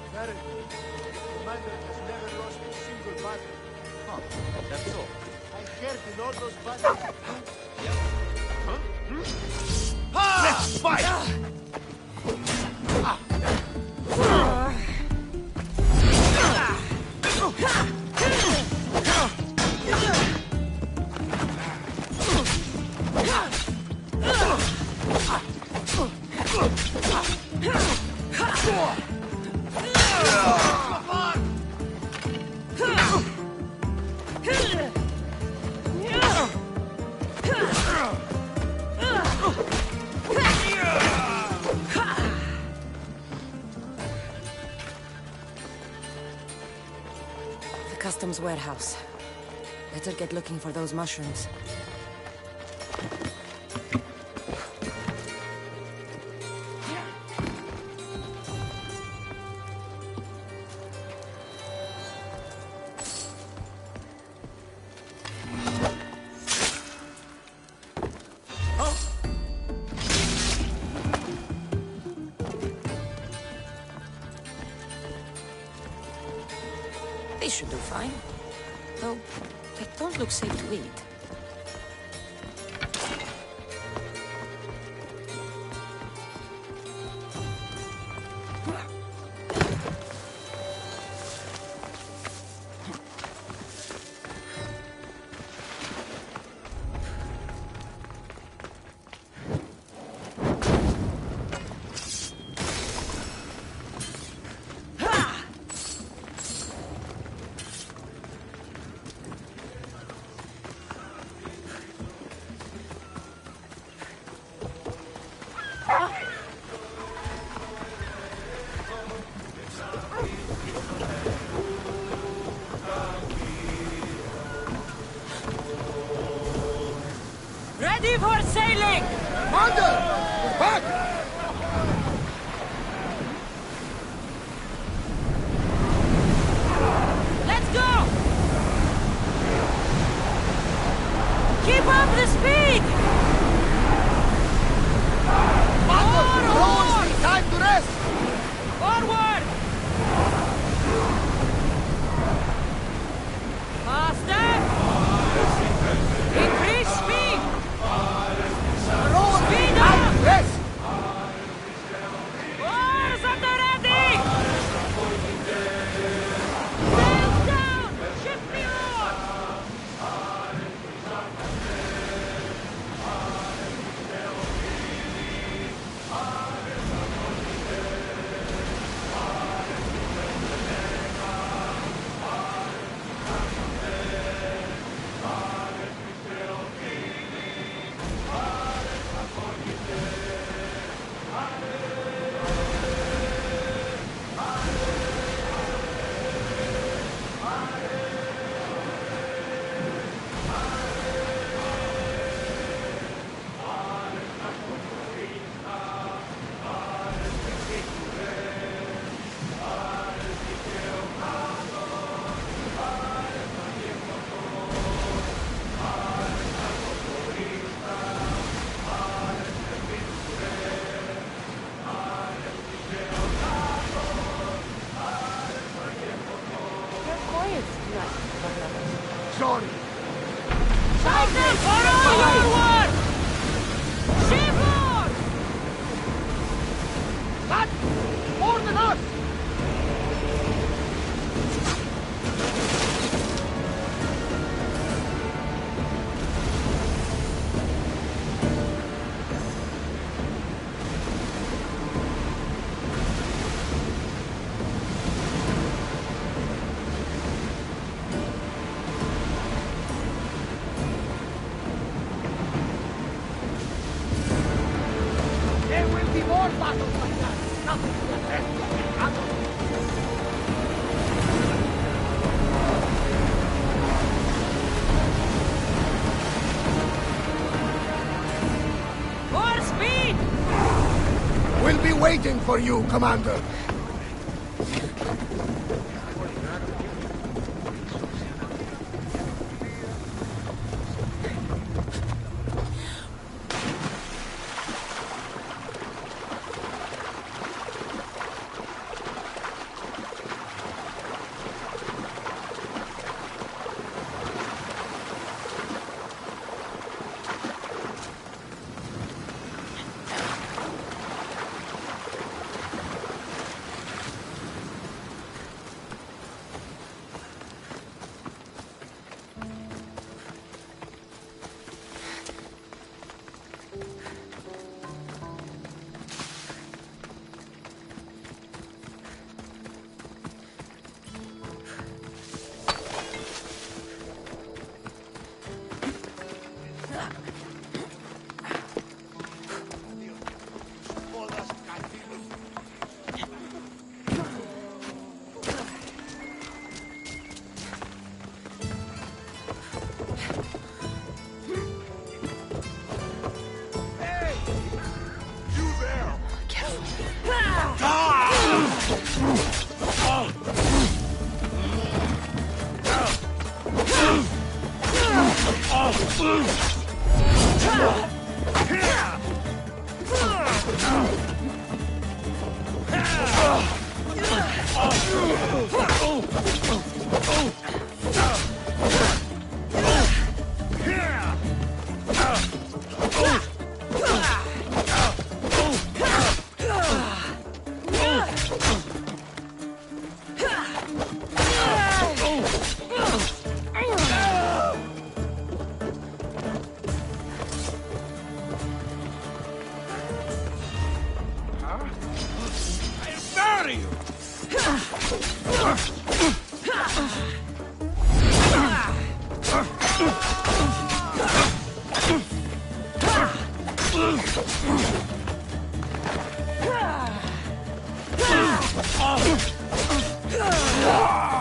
apparently, the commander has never lost a single battle. Huh, that's all. I heard in all those battles. Huh? Let's fight! Customs warehouse. Better get looking for those mushrooms. They should do fine. Though, they don't look safe to eat. Ready for sailing! Commander! We're back! Let's go! Keep up the speed! Commander! Rose! Time to rest! Forward! Faster! Increase speed! Rose! Speed Time up! to rest! sorry. Fight them for all your work! Shipboard! That's more than us! There will be more battles like that. Nothing will left can handle. More speed! We'll be waiting for you, Commander.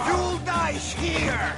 You'll die here!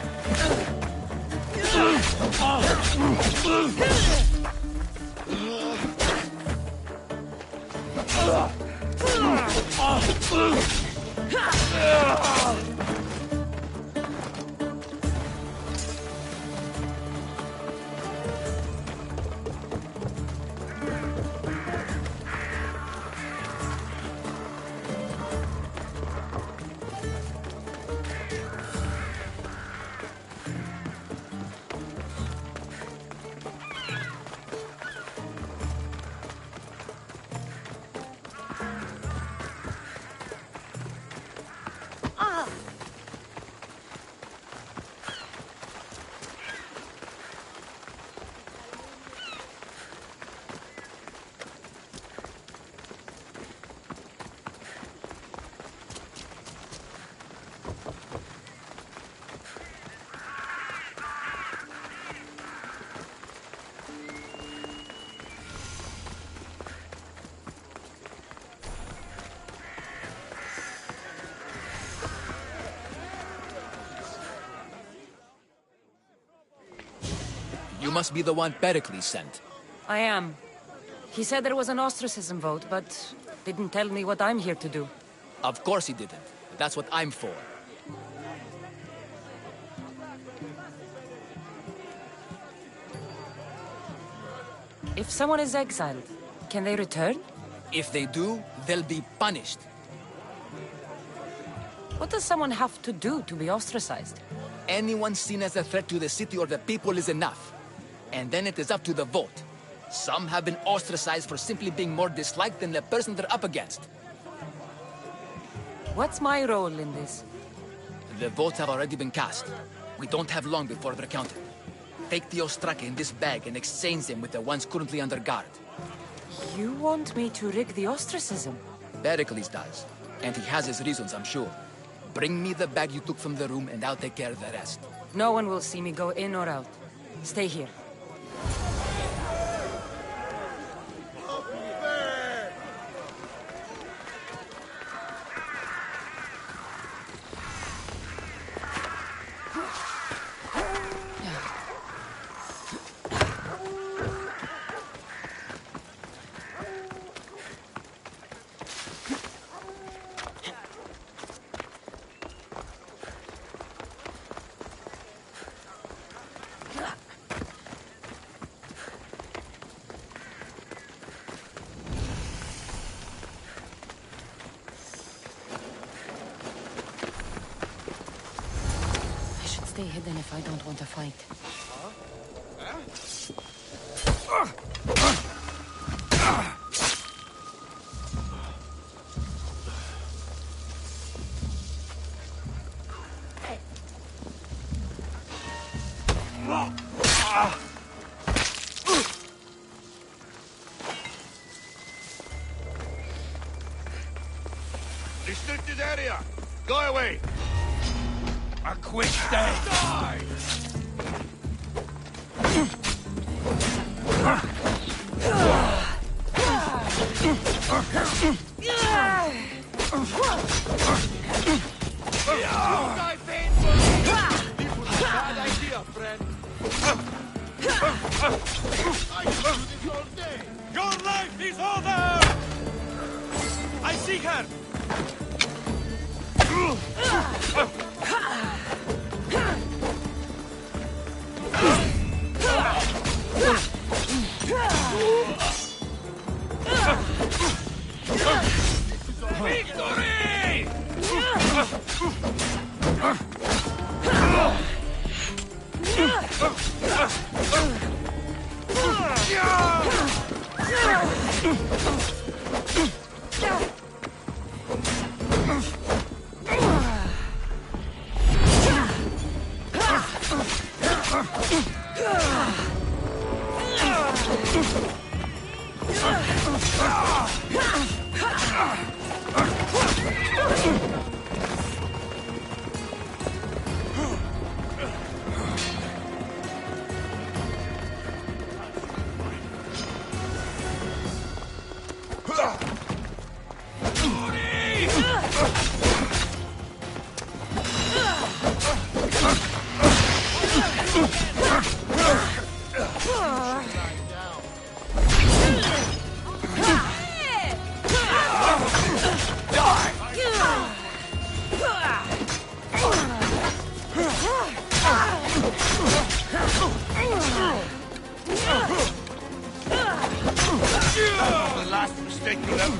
You must be the one Pericles sent. I am. He said there was an ostracism vote, but didn't tell me what I'm here to do. Of course he didn't. That's what I'm for. If someone is exiled, can they return? If they do, they'll be punished. What does someone have to do to be ostracized? Anyone seen as a threat to the city or the people is enough. And then it is up to the vote. Some have been ostracized for simply being more disliked than the person they're up against. What's my role in this? The votes have already been cast. We don't have long before they're counted. Take the Ostraka in this bag and exchange them with the ones currently under guard. You want me to rig the ostracism? Pericles does. And he has his reasons, I'm sure. Bring me the bag you took from the room and I'll take care of the rest. No one will see me go in or out. Stay here. Stay hidden if I don't want to fight. Restricted area! Go away! A quick stay! Die! Die painfully! This was a bad idea, friend. I can do this all day. Your life is over! I see her! Victory! The last mistake you'll ever...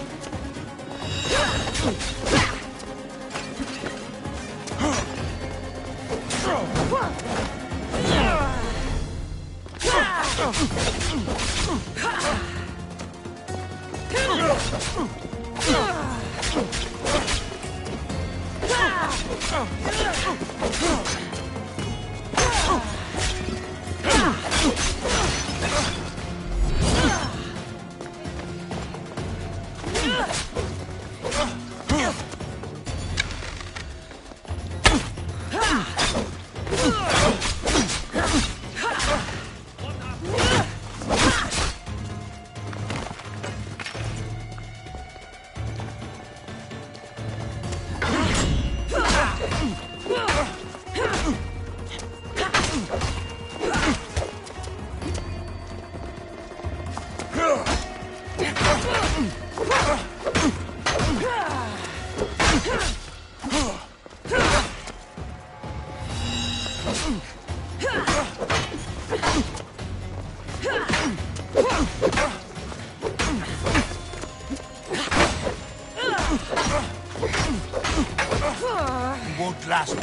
Won't last.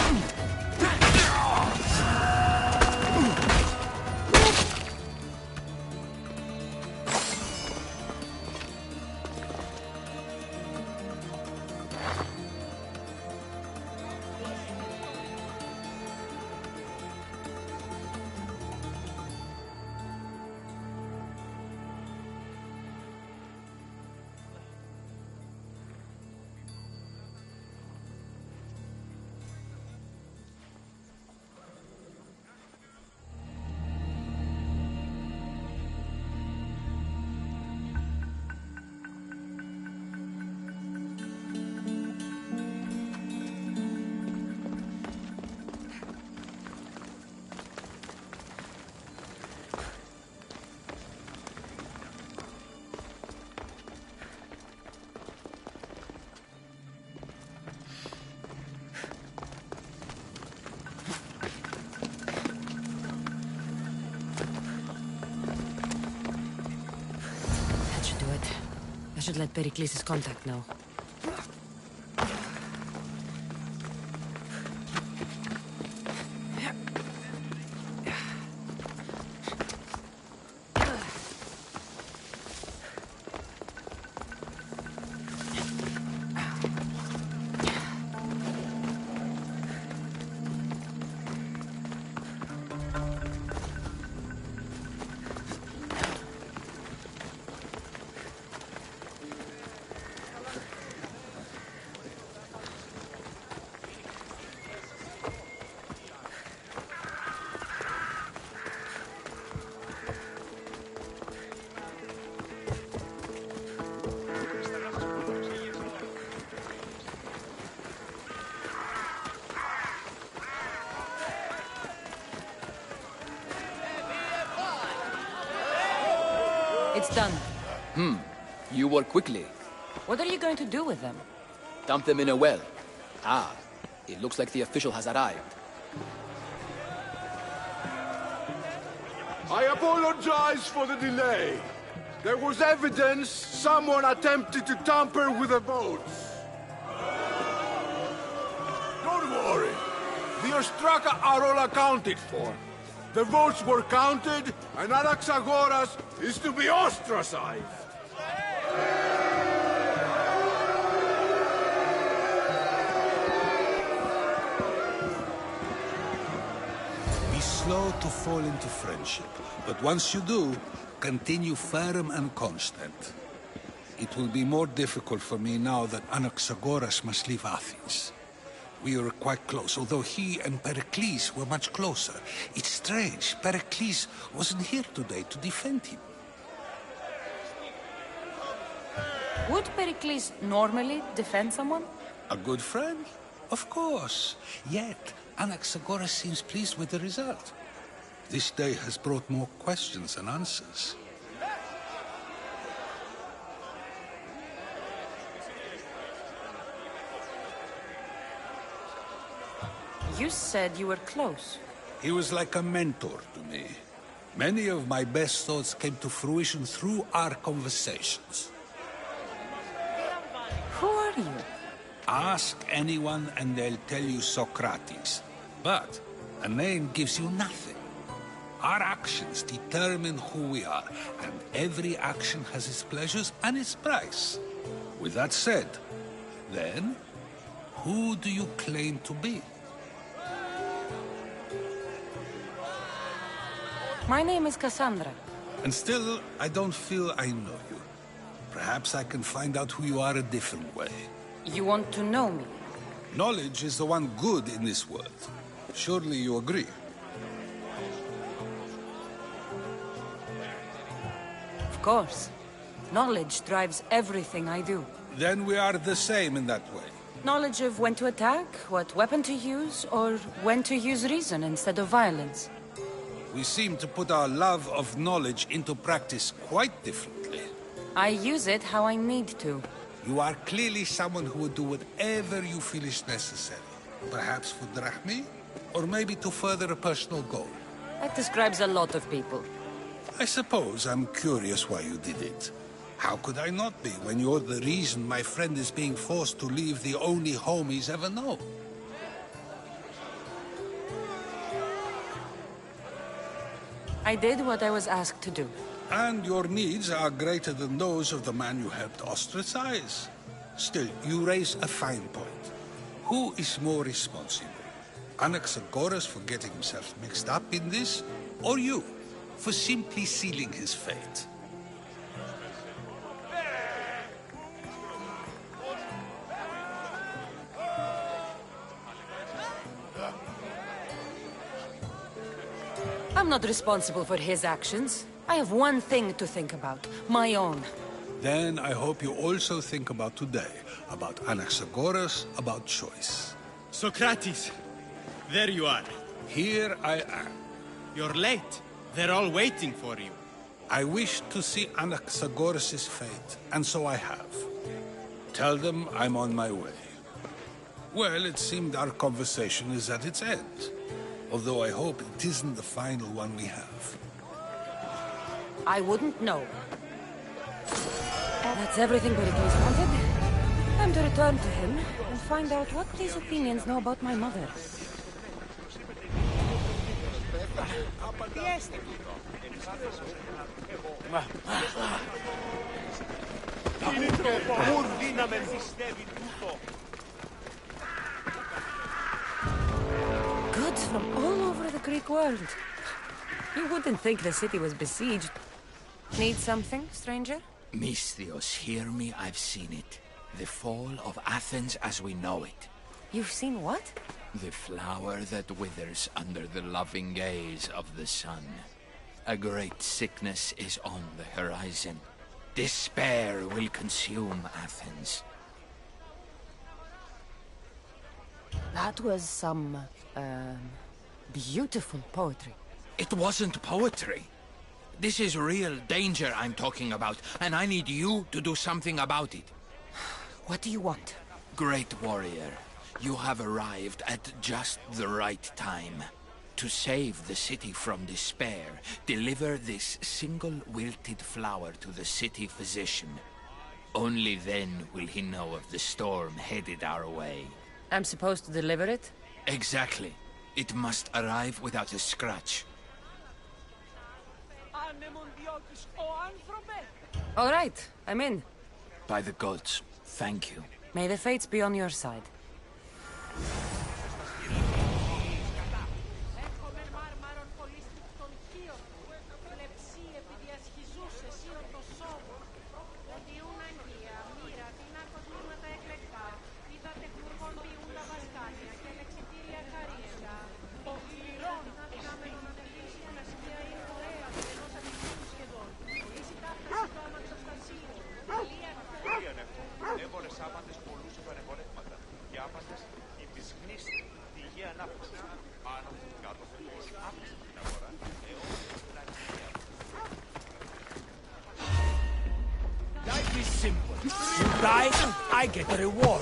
should let Pericles' contact know. It's done. You work quickly. What are you going to do with them? Dump them in a well. Ah, it looks like the official has arrived. I apologize for the delay. There was evidence someone attempted to tamper with the votes. Don't worry. The Ostraka are all accounted for. The votes were counted, and Anaxagoras is to be ostracized. Be slow to fall into friendship, but once you do, continue firm and constant. It will be more difficult for me now that Anaxagoras must leave Athens. We were quite close, although he and Pericles were much closer. It's strange, Pericles wasn't here today to defend him. Would Pericles normally defend someone? A good friend? Of course. Yet, Anaxagoras seems pleased with the result. This day has brought more questions than answers. You said you were close. He was like a mentor to me. Many of my best thoughts came to fruition through our conversations. Who are you? Ask anyone and they'll tell you Socrates. But a name gives you nothing. Our actions determine who we are, and every action has its pleasures and its price. With that said, then, who do you claim to be? My name is Cassandra. And still, I don't feel I know you. Perhaps I can find out who you are a different way. You want to know me? Knowledge is the one good in this world. Surely you agree? Of course. Knowledge drives everything I do. Then we are the same in that way. Knowledge of when to attack, what weapon to use, or when to use reason instead of violence. We seem to put our love of knowledge into practice quite differently. I use it how I need to. You are clearly someone who would do whatever you feel is necessary. Perhaps for drachmi, or maybe to further a personal goal. That describes a lot of people. I suppose I'm curious why you did it. How could I not be when you're the reason my friend is being forced to leave the only home he's ever known? I did what I was asked to do. And your needs are greater than those of the man you helped ostracize. Still, you raise a fine point. Who is more responsible? Anaxagoras for getting himself mixed up in this, or you, for simply sealing his fate? I'm not responsible for his actions. I have one thing to think about, my own. Then I hope you also think about today, about Anaxagoras, about choice. Socrates, there you are. Here I am. You're late. They're all waiting for you. I wish to see Anaxagoras' fate, and so I have. Tell them I'm on my way. Well, it seemed our conversation is at its end. Although I hope it isn't the final one we have. I wouldn't know. That's everything Pericles wanted. Time to return to him and find out what these Athenians know about my mother. Goods from all over the Greek world. You wouldn't think the city was besieged. Need something, stranger? Misthios, hear me, I've seen it. The fall of Athens as we know it. You've seen what? The flower that withers under the loving gaze of the sun. A great sickness is on the horizon. Despair will consume Athens. That was some, beautiful poetry. It wasn't poetry. This is real danger I'm talking about, and I need you to do something about it. What do you want? Great warrior, you have arrived at just the right time. To save the city from despair, deliver this single wilted flower to the city physician. Only then will he know of the storm headed our way. I'm supposed to deliver it? Exactly. It must arrive without a scratch. All right, I'm in. By the gods, thank you. May the fates be on your side. Life is simple. You die, I get the reward.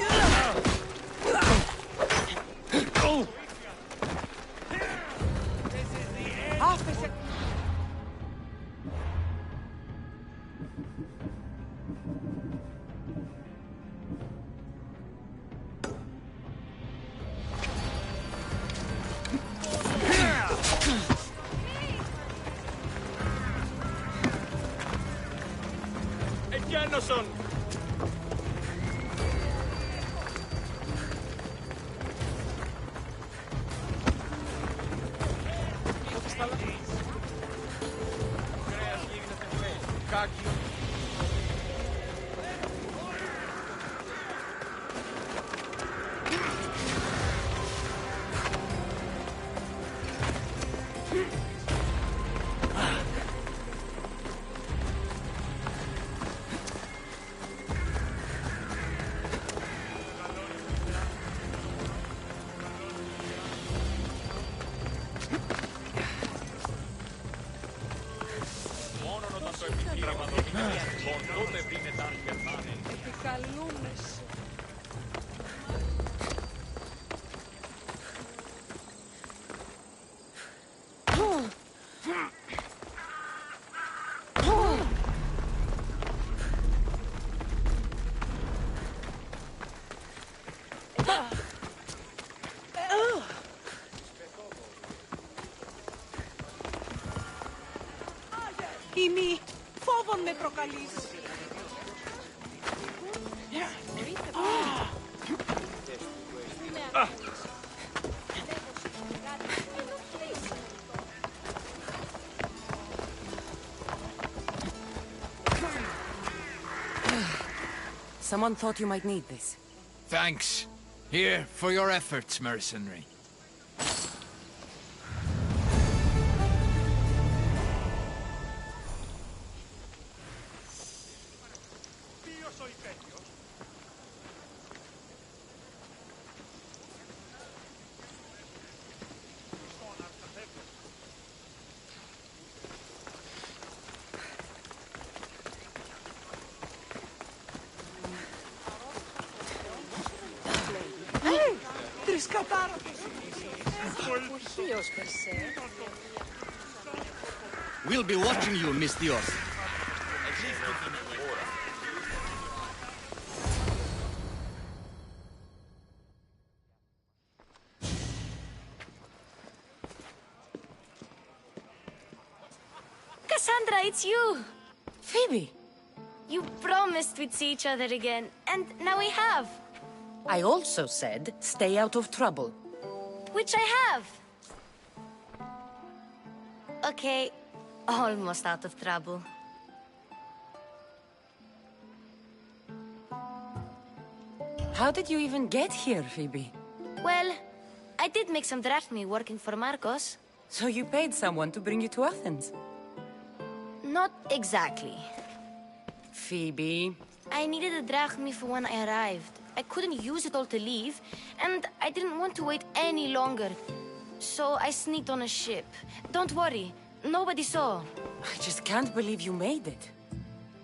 Ήμι, φόβον με προκαλείς. Someone thought you might need this. Thanks. Here, for your efforts, mercenary. We'll be watching you, Misthios. Cassandra, it's you! Phoebe! You promised we'd see each other again, and now we have. I also said, stay out of trouble. Which I have. Okay, almost out of trouble. How did you even get here, Phoebe? Well, I did make some drachmi working for Marcos. So you paid someone to bring you to Athens? Not exactly. Phoebe... I needed a drachmi for when I arrived. I couldn't use it all to leave, and I didn't want to wait any longer. So I sneaked on a ship. Don't worry, nobody saw. I just can't believe you made it.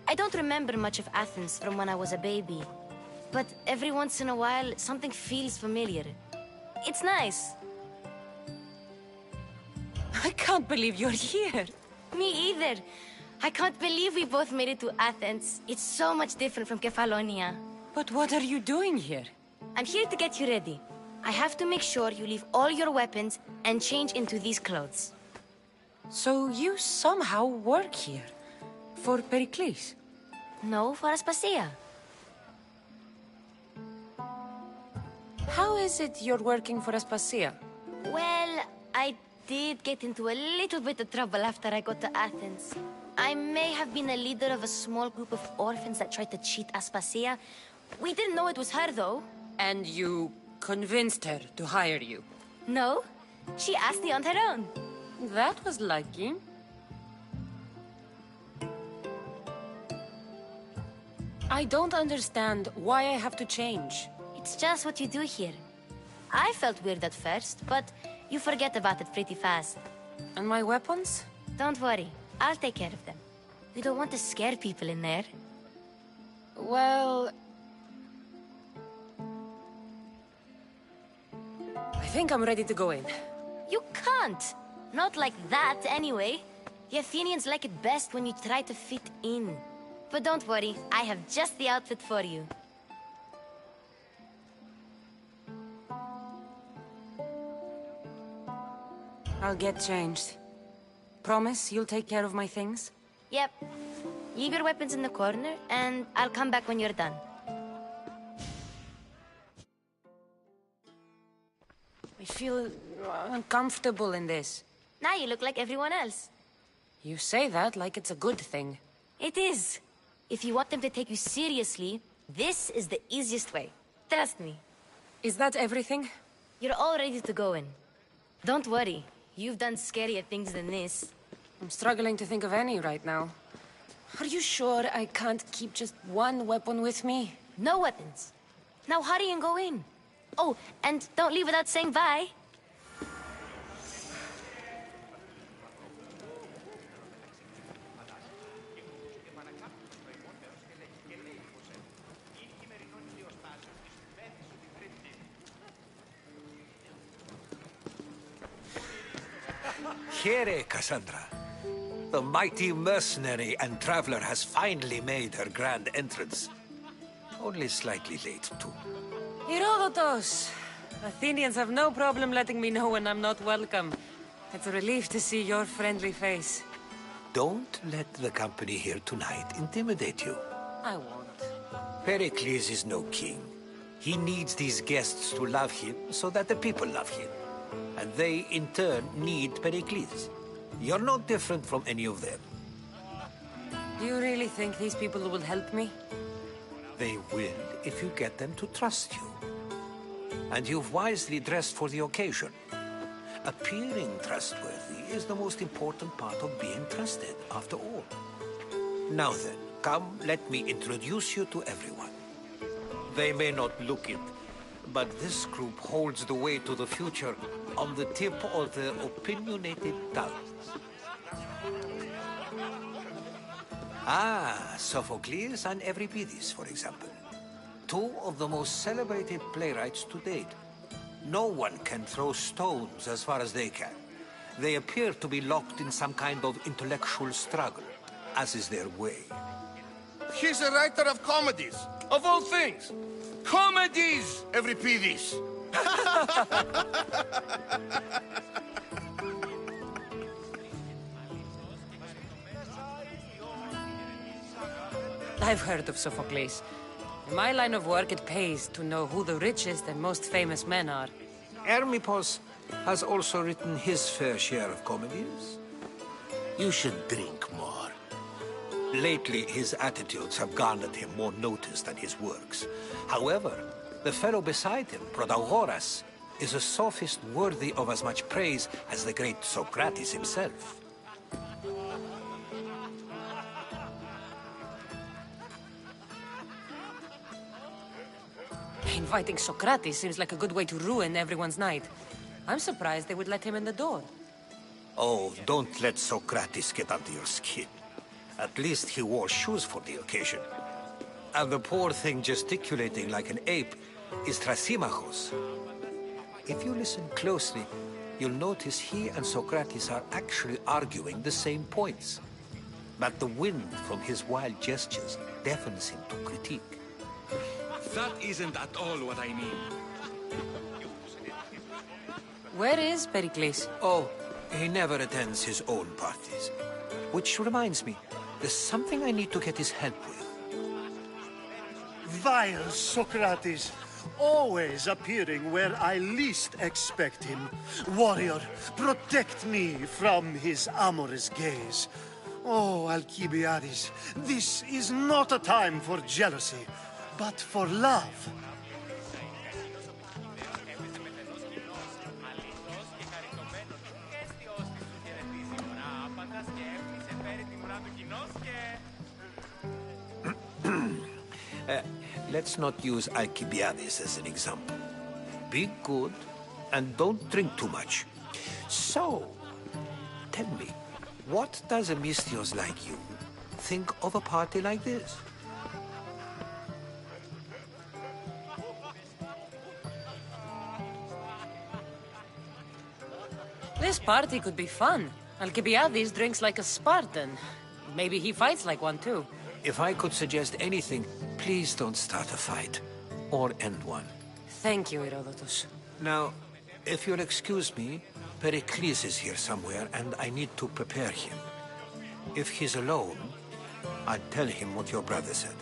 I don't remember much of Athens from when I was a baby. But every once in a while, something feels familiar. It's nice. I can't believe you're here. Me either. I can't believe we both made it to Athens. It's so much different from Kefalonia. But what are you doing here? I'm here to get you ready. I have to make sure you leave all your weapons and change into these clothes. So you somehow work here? For Pericles? No, for Aspasia. How is it you're working for Aspasia? Well, I did get into a little bit of trouble after I got to Athens. I may have been a leader of a small group of orphans that tried to cheat Aspasia. We didn't know it was her, though. And you convinced her to hire you? No, she asked me on her own. That was lucky. I don't understand why I have to change. It's just what you do here. I felt weird at first, but you forget about it pretty fast. And my weapons? Don't worry, I'll take care of them. You don't want to scare people in there. Well... I think I'm ready to go in. You can't! Not like that, anyway. The Athenians like it best when you try to fit in. But don't worry, I have just the outfit for you. I'll get changed. Promise you'll take care of my things? Yep. Leave your weapons in the corner, and I'll come back when you're done. I feel uncomfortable in this. Now you look like everyone else. You say that like it's a good thing. It is. If you want them to take you seriously, this is the easiest way. Trust me. Is that everything? You're all ready to go in. Don't worry. You've done scarier things than this. I'm struggling to think of any right now. Are you sure I can't keep just one weapon with me? No weapons. Now hurry and go in. Oh, and don't leave without saying bye. Here, Cassandra. The mighty mercenary and traveler has finally made her grand entrance. Only slightly late, too. Herodotus! Athenians have no problem letting me know when I'm not welcome. It's a relief to see your friendly face. Don't let the company here tonight intimidate you. I won't. Pericles is no king. He needs these guests to love him so that the people love him. And they, in turn, need Pericles. You're no different from any of them. Do you really think these people will help me? They will if you get them to trust you. And you've wisely dressed for the occasion. Appearing trustworthy is the most important part of being trusted, after all. Now then, come, let me introduce you to everyone. They may not look it, but this group holds the way to the future on the tip of their opinionated tongues. Ah, Sophocles and Euripides, for example. Two of the most celebrated playwrights to date. No one can throw stones as far as they can. They appear to be locked in some kind of intellectual struggle, as is their way. He's a writer of comedies, of all things. Comedies, Euripides. I've heard of Sophocles. In my line of work, it pays to know who the richest and most famous men are. Hermippos has also written his fair share of comedies. You should drink more. Lately, his attitudes have garnered him more notice than his works. However, the fellow beside him, Protagoras, is a sophist worthy of as much praise as the great Socrates himself. Inviting Socrates seems like a good way to ruin everyone's night. I'm surprised they would let him in the door. Oh, don't let Socrates get under your skin. At least he wore shoes for the occasion. And the poor thing gesticulating like an ape is Thrasymachos. If you listen closely, you'll notice he and Socrates are actually arguing the same points. But the wind from his wild gestures deafens him to critique. That isn't at all what I mean. Where is Pericles? Oh, he never attends his own parties. Which reminds me, there's something I need to get his help with. Vile Socrates, always appearing where I least expect him. Warrior, protect me from his amorous gaze. Oh, Alcibiades, this is not a time for jealousy, but for love. Let's not use Alcibiades as an example. Be good, and don't drink too much. So, tell me, what does a Mystios like you think of a party like this? This party could be fun. Alcibiades drinks like a Spartan. Maybe he fights like one too. If I could suggest anything, please don't start a fight. Or end one. Thank you, Herodotus. Now, if you'll excuse me, Pericles is here somewhere, and I need to prepare him. If he's alone, I'll tell him what your brother said.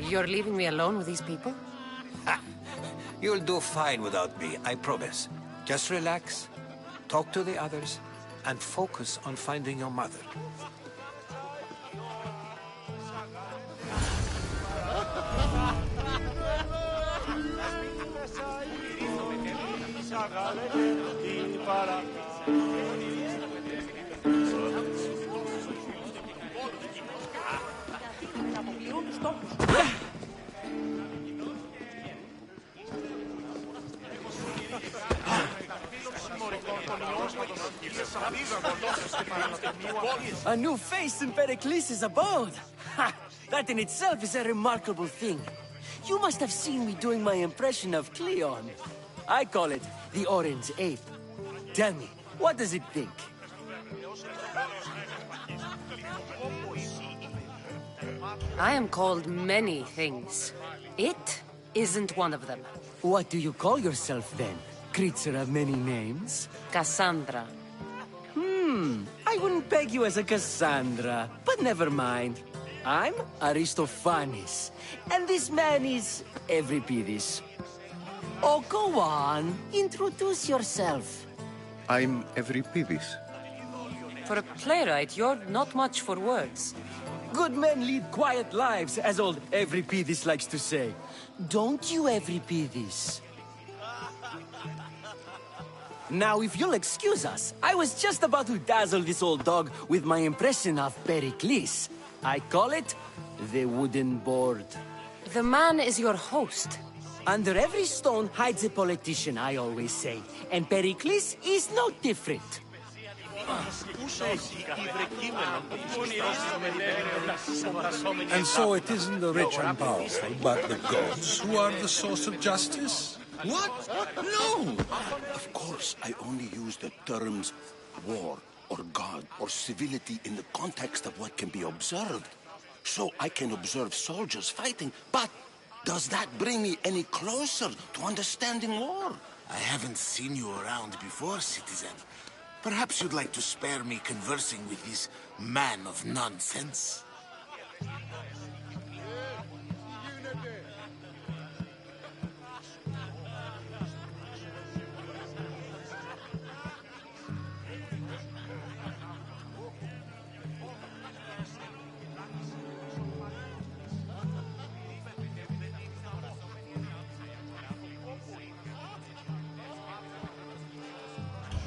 You're leaving me alone with these people? Ha! You'll do fine without me, I promise. Just relax, talk to the others, and focus on finding your mother. A new face in Pericles' abode! Ha! That in itself is a remarkable thing. You must have seen me doing my impression of Cleon. I call it the Orange Ape. Tell me, what does it think? I am called many things. It isn't one of them. What do you call yourself then? Creature of many names? Cassandra. I wouldn't peg you as a Cassandra, but never mind. I'm Aristophanes, and this man is Euripides. Oh, go on. Introduce yourself. I'm Euripides. For a playwright, you're not much for words. Good men lead quiet lives, as old Euripides likes to say. Don't you, Euripides? Now, if you'll excuse us, I was just about to dazzle this old dog with my impression of Pericles. I call it the wooden board. The man is your host. Under every stone hides a politician, I always say. And Pericles is no different. And so it isn't the rich and powerful, but the gods who are the source of justice? What? No! Of course, I only use the terms war or god or civility in the context of what can be observed. So I can observe soldiers fighting, but Does that bring me any closer to understanding war? I haven't seen you around before, citizen. Perhaps you'd like to spare me conversing with this man of nonsense?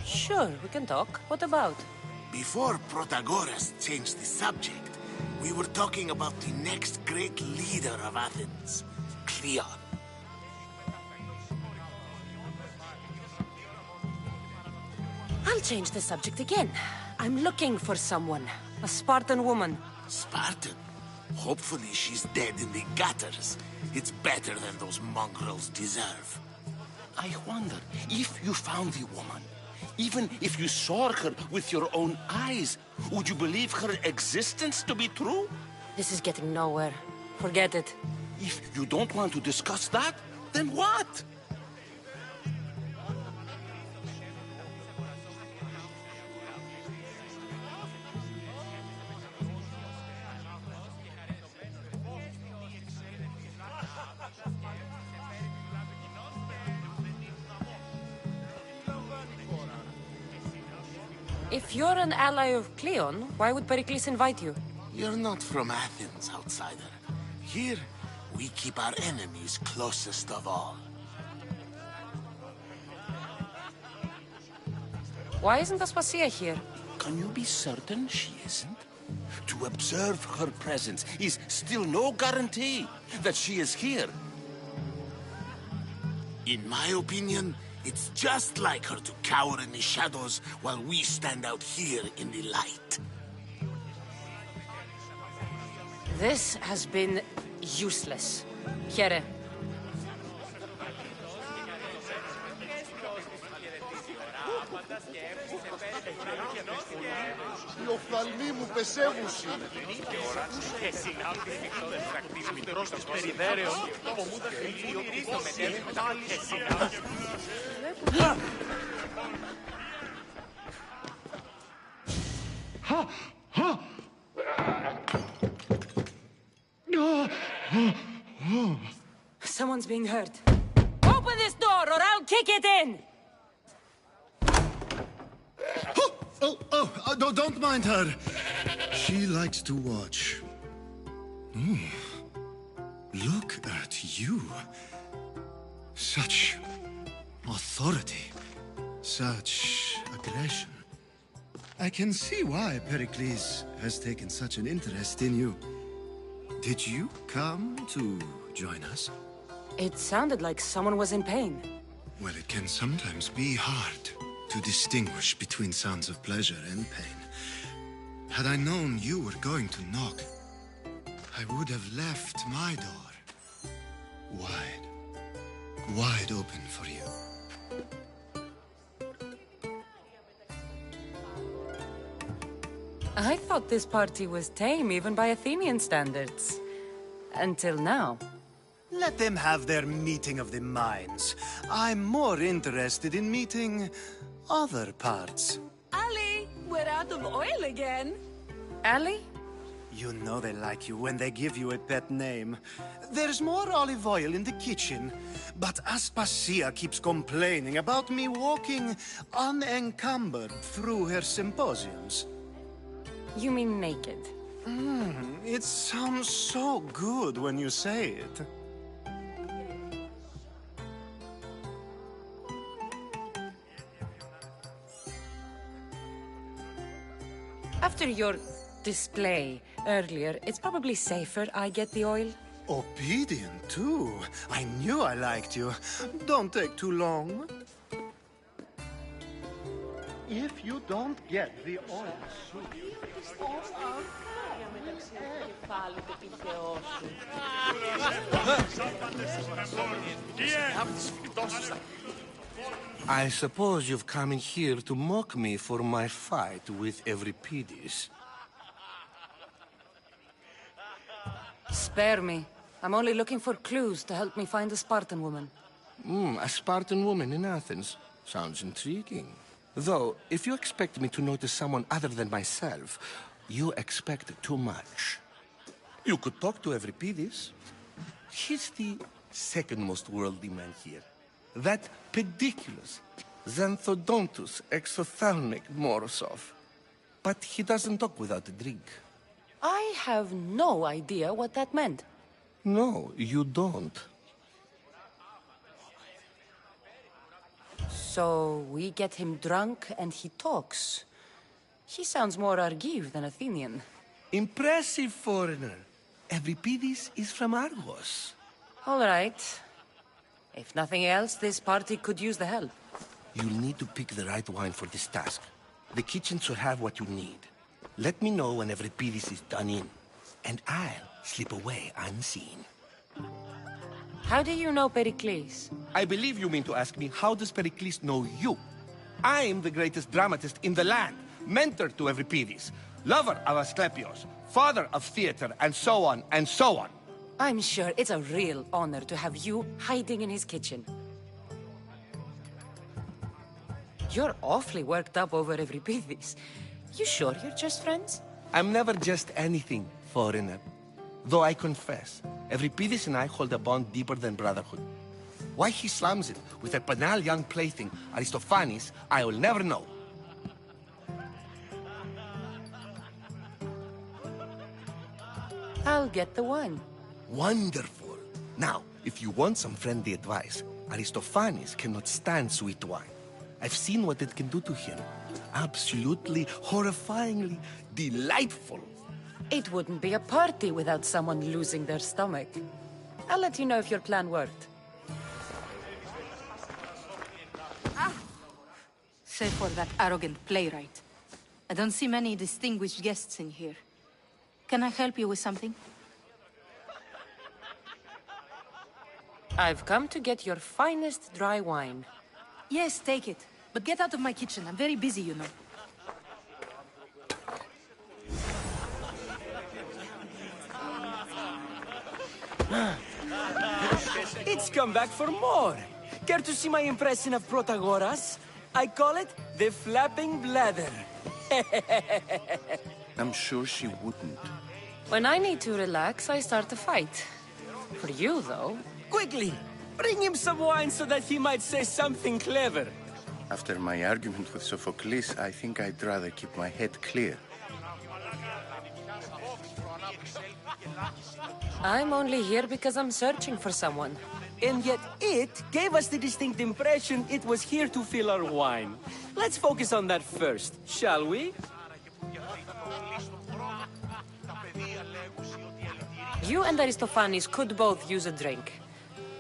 Sure, we can talk. What about? Before Protagoras changed the subject, we were talking about the next great leader of Athens, Cleon. I'll change the subject again. I'm looking for someone. A Spartan woman. Spartan? Hopefully she's dead in the gutters. It's better than those mongrels deserve. I wonder, if you found the woman, even if you saw her with your own eyes, would you believe her existence to be true? This is getting nowhere. Forget it. If you don't want to discuss that, then what? If you're an ally of Cleon, why would Pericles invite you? You're not from Athens, outsider. Here, we keep our enemies closest of all. Why isn't Aspasia here? Can you be certain she isn't? To observe her presence is still no guarantee that she is here. In my opinion, it's just like her to cower in the shadows while we stand out here in the light. This has been useless. Here. Οι οφθαλμοί μου πεσεύουσι. Someone's being hurt. Open this door or I'll kick it in! Don't mind her. She likes to watch. Look at you. Such authority. Such aggression. I can see why Pericles has taken such an interest in you. Did you come to join us? It sounded like someone was in pain. Well, it can sometimes be hard to distinguish between sounds of pleasure and pain. Had I known you were going to knock, I would have left my door wide open for you. I thought this party was tame even by Athenian standards. Until now. Let them have their meeting of the minds. I'm more interested in meeting other parts. Ali, we're out of oil again. Ali? You know they like you when they give you a pet name. There's more olive oil in the kitchen, but Aspasia keeps complaining about me walking unencumbered through her symposiums. You mean naked? It sounds so good when you say it. After your display earlier, it's probably safer I get the oil. Obedient, too. I knew I liked you. Don't take too long. If you don't get the oil soon... I suppose you've come in here to mock me for my fight with Euripides. Spare me. I'm only looking for clues to help me find a Spartan woman. A Spartan woman in Athens. Sounds intriguing. Though, if you expect me to notice someone other than myself, you expect too much. You could talk to Euripides. He's the second most worldly man here. That pediculous Xanthodontus exophthalmic Morosov. But he doesn't talk without a drink. I have no idea what that meant. No, you don't. So we get him drunk and he talks. He sounds more Argive than Athenian. Impressive, foreigner. Euripides is from Argos. All right. If nothing else, this party could use the help. You'll need to pick the right wine for this task. The kitchen should have what you need. Let me know when Euripides is done in, and I'll slip away unseen. How do you know Pericles? I believe you mean to ask me, how does Pericles know you? I'm the greatest dramatist in the land, mentor to Euripides, lover of Asclepios, father of theater, and so on, and so on. I'm sure it's a real honor to have you hiding in his kitchen. You're awfully worked up over Euripides. You sure you're just friends? I'm never just anything, foreigner. Though I confess, Euripides and I hold a bond deeper than brotherhood. Why he slams it with a banal young plaything, Aristophanes, I will never know. I'll get the wine. Wonderful. Now, if you want some friendly advice, Aristophanes cannot stand sweet wine. I've seen what it can do to him. Absolutely, horrifyingly delightful. It wouldn't be a party without someone losing their stomach. I'll let you know if your plan worked. Save for that arrogant playwright. I don't see many distinguished guests in here. Can I help you with something? I've come to get your finest dry wine. Yes, take it. But get out of my kitchen. I'm very busy, you know. It's come back for more. Care to see my impression of Protagoras? I call it the flapping bladder. I'm sure she wouldn't. When I need to relax, I start a fight. For you, though... Quickly! Bring him some wine so that he might say something clever. After my argument with Sophocles, I think I'd rather keep my head clear. I'm only here because I'm searching for someone. And yet it gave us the distinct impression it was here to fill our wine. Let's focus on that first, shall we? You and Aristophanes could both use a drink.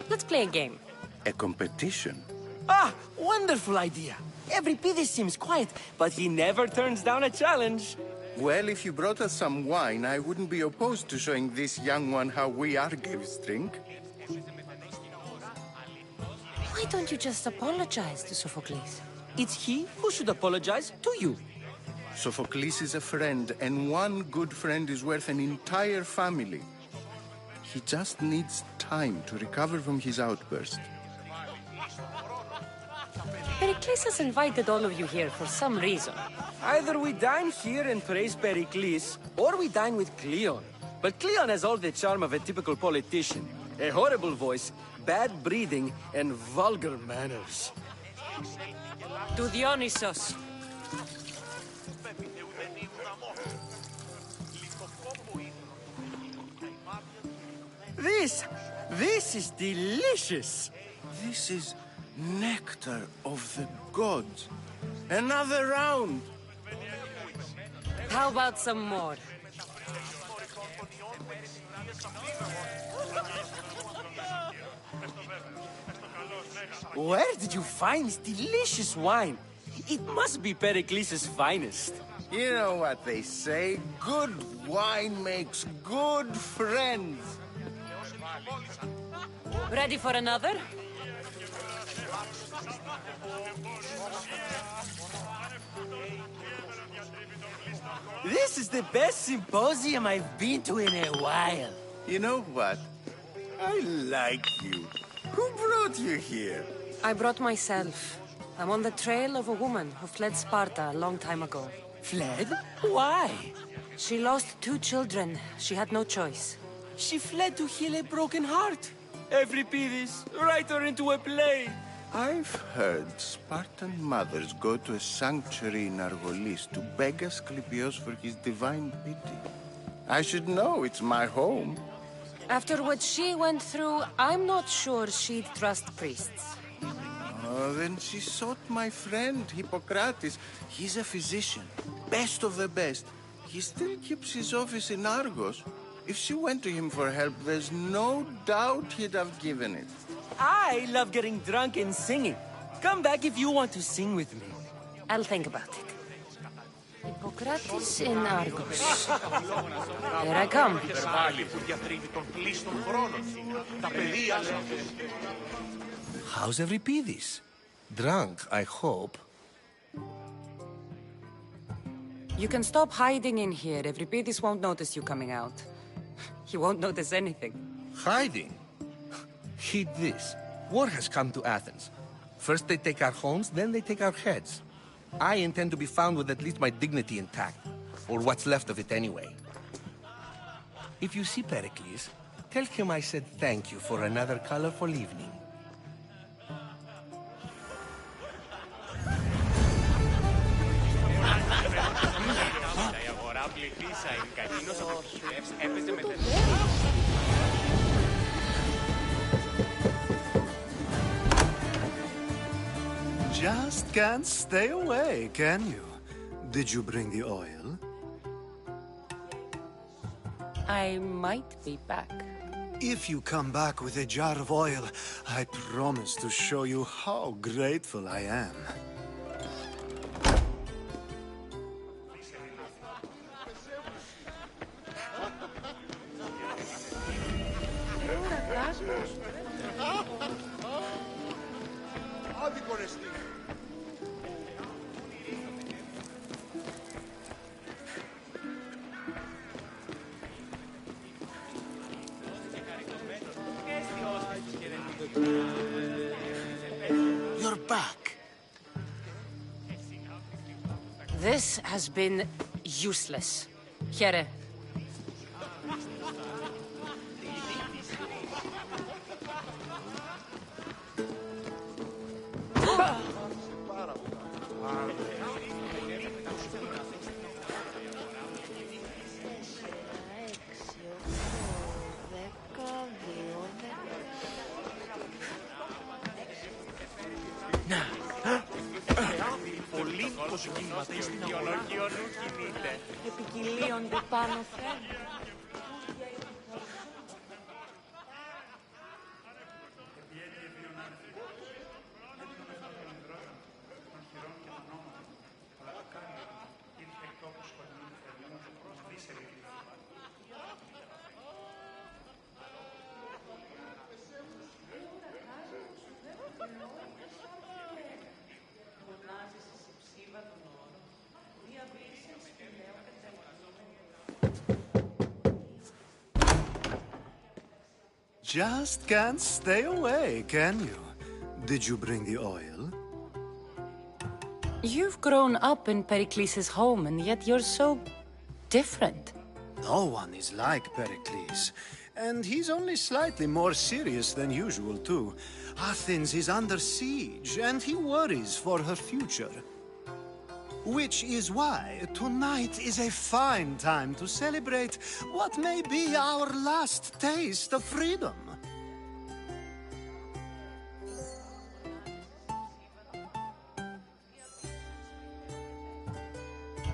Let's play a game. A competition? Ah, wonderful idea. Euripides seems quiet, but he never turns down a challenge. Well, if you brought us some wine, I wouldn't be opposed to showing this young one how we Argives drink. Why don't you just apologize to Sophocles? It's he who should apologize to you. Sophocles is a friend, and one good friend is worth an entire family. He just needs time to recover from his outburst. Pericles has invited all of you here for some reason. Either we dine here and praise Pericles, or we dine with Cleon. But Cleon has all the charm of a typical politician. A horrible voice, bad breeding, and vulgar manners. To Dionysos. This is delicious. This is nectar of the gods. Another round. How about some more? Where did you find this delicious wine? It must be Pericles' finest. You know what they say, good wine makes good friends. Ready for another? This is the best symposium I've been to in a while. You know what? I like you. Who brought you here? I brought myself. I'm on the trail of a woman who fled Sparta a long time ago. Fled? Why? She lost 2 children. She had no choice. She fled to heal a broken heart. Euripides, write her into a play. I've heard Spartan mothers go to a sanctuary in Argolis to beg Asclepios for his divine pity. I should know, it's my home. After what she went through, I'm not sure she'd trust priests. Oh, then she sought my friend, Hippocrates. He's a physician, best of the best. He still keeps his office in Argos. If she went to him for help, there's no doubt he'd have given it. I love getting drunk and singing. Come back if you want to sing with me. I'll think about it. Hippocrates in Argos. Here I come. How's Euripides? Drunk, I hope. You can stop hiding in here. Euripides won't notice you coming out. He won't notice anything. Hiding? Heed this. War has come to Athens. First they take our homes, then they take our heads. I intend to be found with at least my dignity intact. Or what's left of it anyway. If you see Pericles, tell him I said thank you for another colorful evening. Just can't stay away, can you? Did you bring the oil? I might be back. If you come back with a jar of oil, I promise to show you how grateful I am. You're back. This has been useless. Here. Επικυλίονται πάνω φέρνουν. Just can't stay away, can you? Did you bring the oil? You've grown up in Pericles' home, and yet you're so different. No one is like Pericles. And he's only slightly more serious than usual, too. Athens is under siege, and he worries for her future. Which is why tonight is a fine time to celebrate what may be our last taste of freedom.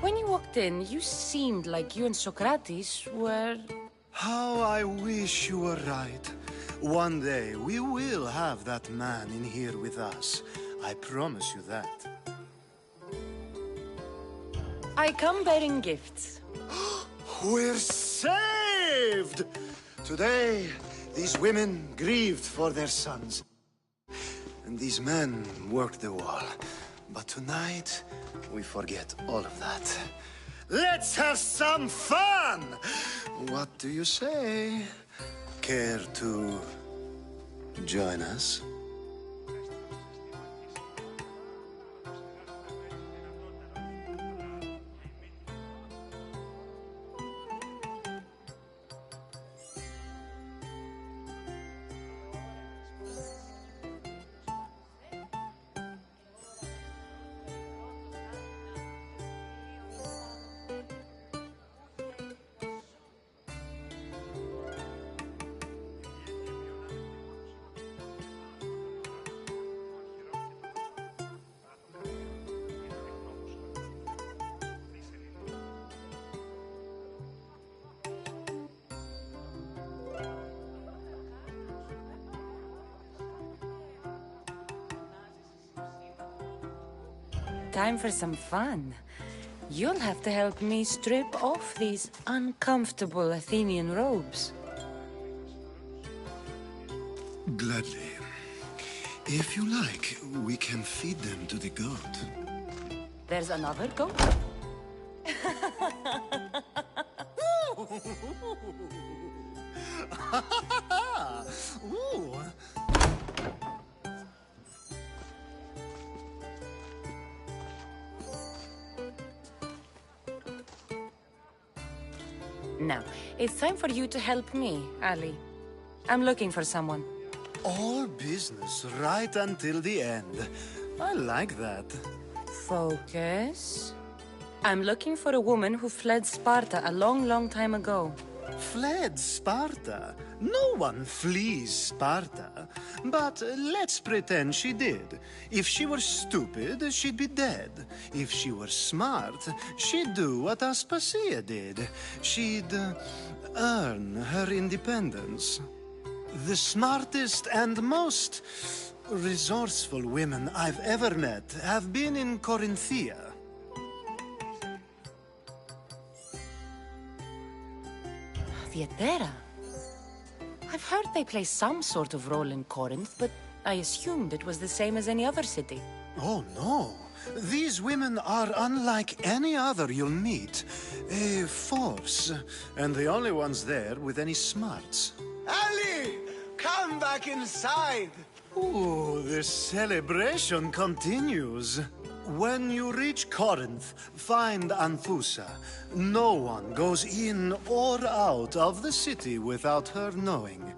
When you walked in, you seemed like you and Socrates were... How I wish you were right. One day we will have that man in here with us. I promise you that. I come bearing gifts. We're saved! Today, these women grieved for their sons. And these men worked the wall. But tonight, we forget all of that. Let's have some fun! What do you say? Care to join us? Time for some fun. You'll have to help me strip off these uncomfortable Athenian robes. Gladly. If you like, we can feed them to the goat. There's another goat? Ooh. Now, it's time for you to help me, Ali. I'm looking for someone. All business right until the end. I like that. Focus. I'm looking for a woman who fled Sparta a long, long time ago. Fled Sparta? No one flees Sparta. But let's pretend she did. If she were stupid, she'd be dead. If she were smart, she'd do what Aspasia did. She'd earn her independence. The smartest and most resourceful women I've ever met have been in Corinthia. Vietera. I've heard they play some sort of role in Corinth, but I assumed it was the same as any other city. Oh, no. These women are unlike any other you'll meet. A force, and the only ones there with any smarts. Ali! Come back inside! Ooh, the celebration continues. When you reach Corinth, find Anthusa. No one goes in or out of the city without her knowing.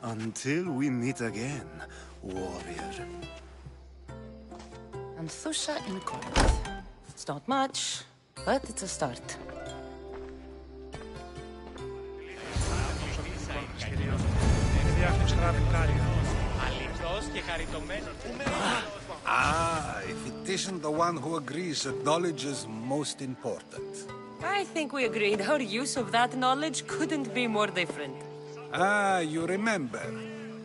Until we meet again, warrior. Anthusa in Corinth. It's not much, but it's a start. If it isn't the one who agrees that knowledge is most important. I think we agreed our use of that knowledge couldn't be more different. You remember.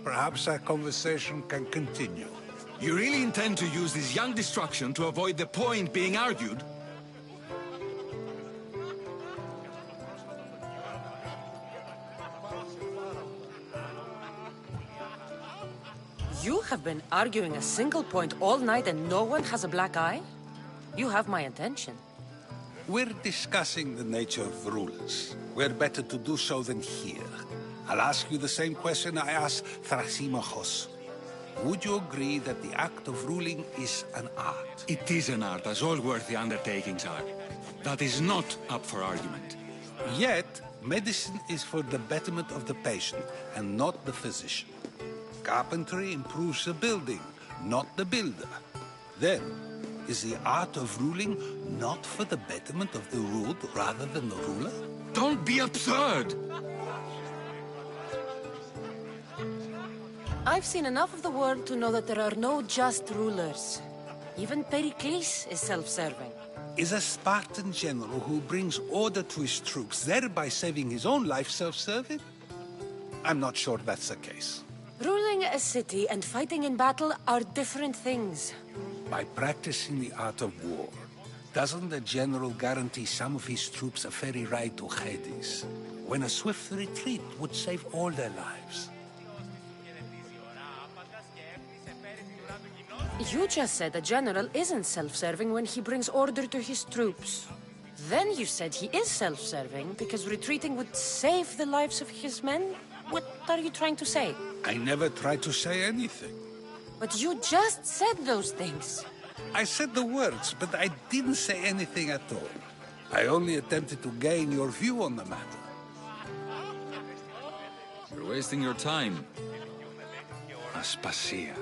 Perhaps our conversation can continue. You really intend to use this young destruction to avoid the point being argued? You have been arguing a single point all night and no one has a black eye? You have my attention. We're discussing the nature of rulers. Where better to do so than here? I'll ask you the same question I asked Thrasymachos. Would you agree that the act of ruling is an art? It is an art, as all worthy undertakings are. That is not up for argument. Yet, medicine is for the betterment of the patient, and not the physician. Carpentry improves the building, not the builder. Then, is the art of ruling not for the betterment of the ruled rather than the ruler? Don't be absurd! I've seen enough of the world to know that there are no just rulers. Even Pericles is self-serving. Is a Spartan general who brings order to his troops, thereby saving his own life, self-serving? I'm not sure that's the case. Ruling a city and fighting in battle are different things. By practicing the art of war, doesn't the general guarantee some of his troops a ferry ride to Hades, when a swift retreat would save all their lives? You just said a general isn't self-serving when he brings order to his troops. Then you said he is self-serving because retreating would save the lives of his men? What are you trying to say? I never tried to say anything. But you just said those things. I said the words, but I didn't say anything at all. I only attempted to gain your view on the matter. You're wasting your time. Aspasia.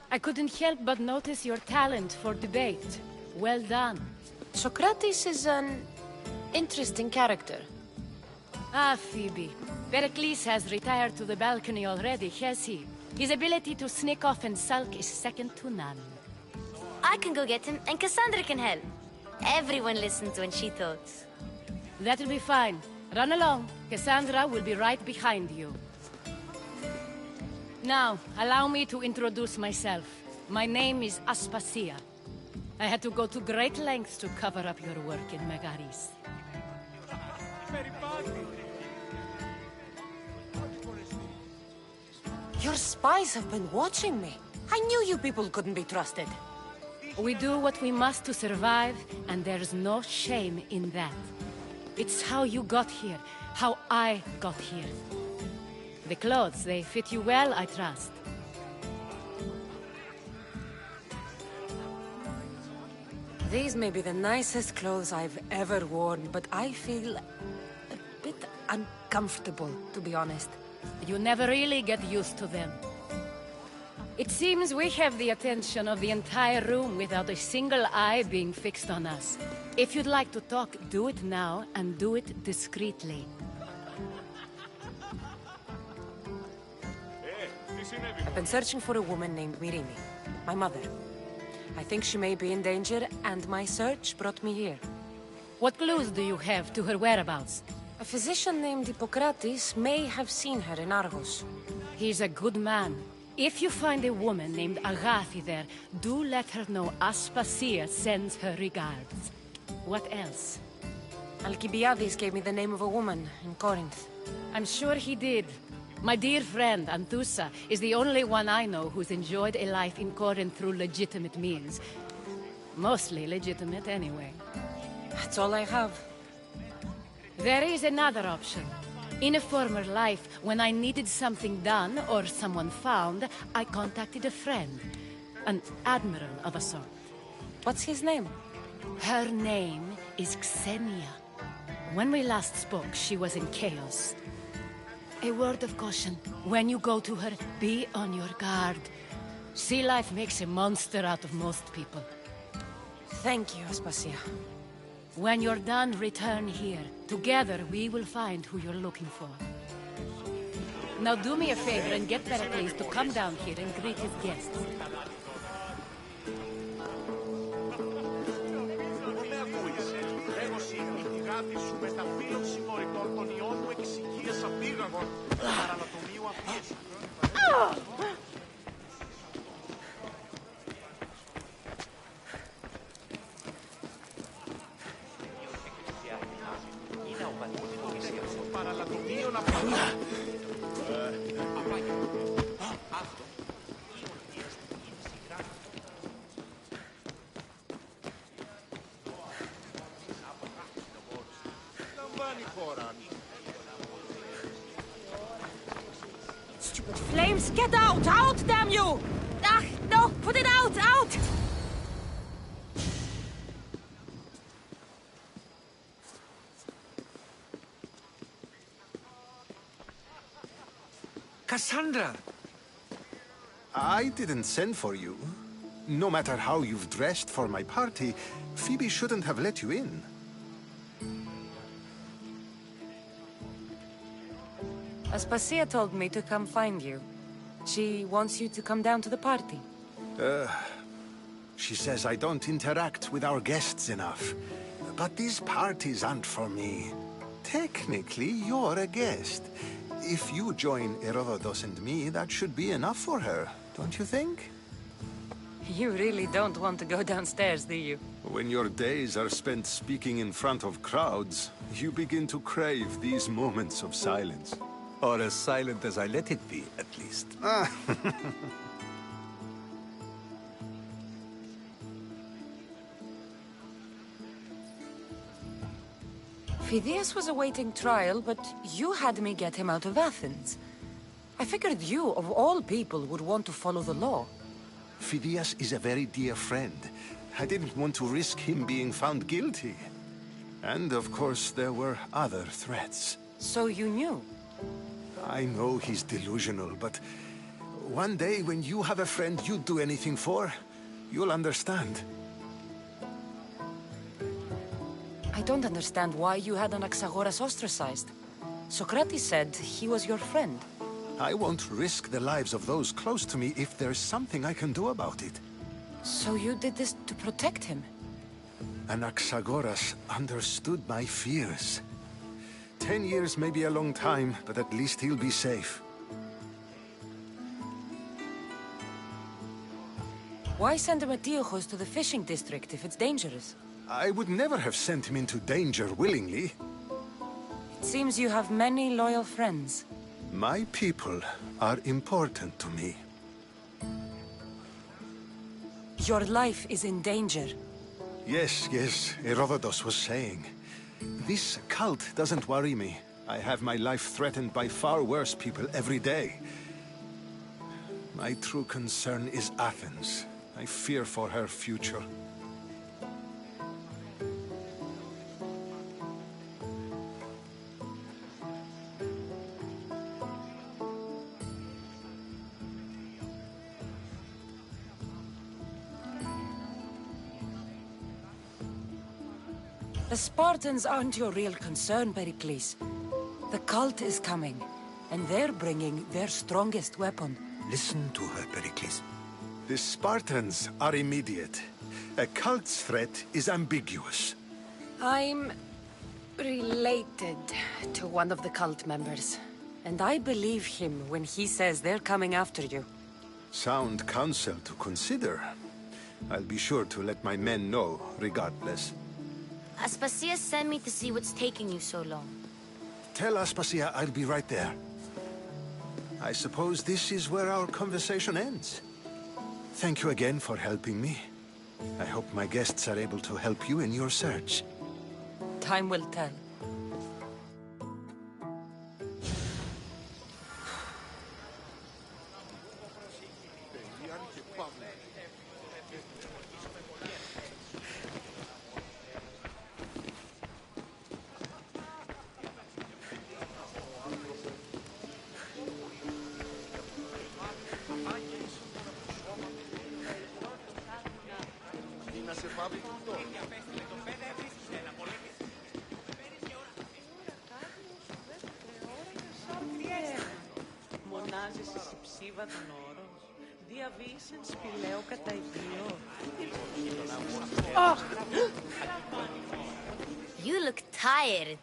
I couldn't help but notice your talent for debate. Well done. Socrates is an interesting character. Ah, Phoebe. Pericles has retired to the balcony already, has he? His ability to sneak off and sulk is second to none. I can go get him, and Cassandra can help. Everyone listens when she talks. That'll be fine. Run along. Cassandra will be right behind you. Now, allow me to introduce myself. My name is Aspasia. I had to go to great lengths to cover up your work in Megaris. Your spies have been watching me. I knew you people couldn't be trusted. We do what we must to survive, and there's no shame in that. It's how you got here, how I got here. The clothes, they fit you well, I trust. These may be the nicest clothes I've ever worn, but I feel a bit uncomfortable, to be honest. You never really get used to them. It seems we have the attention of the entire room without a single eye being fixed on us. If you'd like to talk, do it now, and do it discreetly. I've been searching for a woman named Mirimi, my mother. I think she may be in danger, and my search brought me here. What clues do you have to her whereabouts? A physician named Hippocrates may have seen her in Argos. He's a good man. If you find a woman named Agathi there, do let her know Aspasia sends her regards. What else? Alcibiades gave me the name of a woman in Corinth. I'm sure he did. My dear friend, Anthusa, is the only one I know who's enjoyed a life in Corinth through legitimate means. Mostly legitimate, anyway. That's all I have. There is another option. In a former life, when I needed something done or someone found, I contacted a friend. An admiral of a sort. What's his name? Her name is Xenia. When we last spoke, she was in chaos. A word of caution. When you go to her, be on your guard. Sea life makes a monster out of most people. Thank you, Aspasia. When you're done, return here. Together, we will find who you're looking for. Now do me a favor and get Pericles to come down here and greet his guests. Stupid flames, get out! Out, damn you! Ah, no! Put it out! Out! Cassandra! I didn't send for you. No matter how you've dressed for my party, Phoebe shouldn't have let you in. Aspasia told me to come find you. She wants you to come down to the party. She says I don't interact with our guests enough. But these parties aren't for me. Technically, you're a guest. If you join Herodotus and me, that should be enough for her, don't you think? You really don't want to go downstairs, do you? When your days are spent speaking in front of crowds, you begin to crave these moments of silence. Or as silent as I let it be, at least. Phidias was awaiting trial, but you had me get him out of Athens. I figured you, of all people, would want to follow the law. Phidias is a very dear friend. I didn't want to risk him being found guilty. And of course, there were other threats. So you knew? I know he's delusional, but one day when you have a friend you'd do anything for, you'll understand. I don't understand why you had Anaxagoras ostracized. Socrates said he was your friend. I won't risk the lives of those close to me if there's something I can do about it. So you did this to protect him? Anaxagoras understood my fears. 10 years may be a long time, but at least he'll be safe. Why send Emetiochos to the fishing district if it's dangerous? I would never have sent him into danger willingly. It seems you have many loyal friends. My people are important to me. Your life is in danger. Yes, Herodotus was saying. This cult doesn't worry me. I have my life threatened by far worse people every day. My true concern is Athens. I fear for her future. The Spartans aren't your real concern, Pericles. The cult is coming, and they're bringing their strongest weapon. Listen to her, Pericles. The Spartans are immediate. A cult's threat is ambiguous. I'm related to one of the cult members, and I believe him when he says they're coming after you. Sound counsel to consider. I'll be sure to let my men know, regardless. Aspasia sent me to see what's taking you so long. Tell Aspasia I'll be right there. I suppose this is where our conversation ends. Thank you again for helping me. I hope my guests are able to help you in your search. Time will tell. You look tired.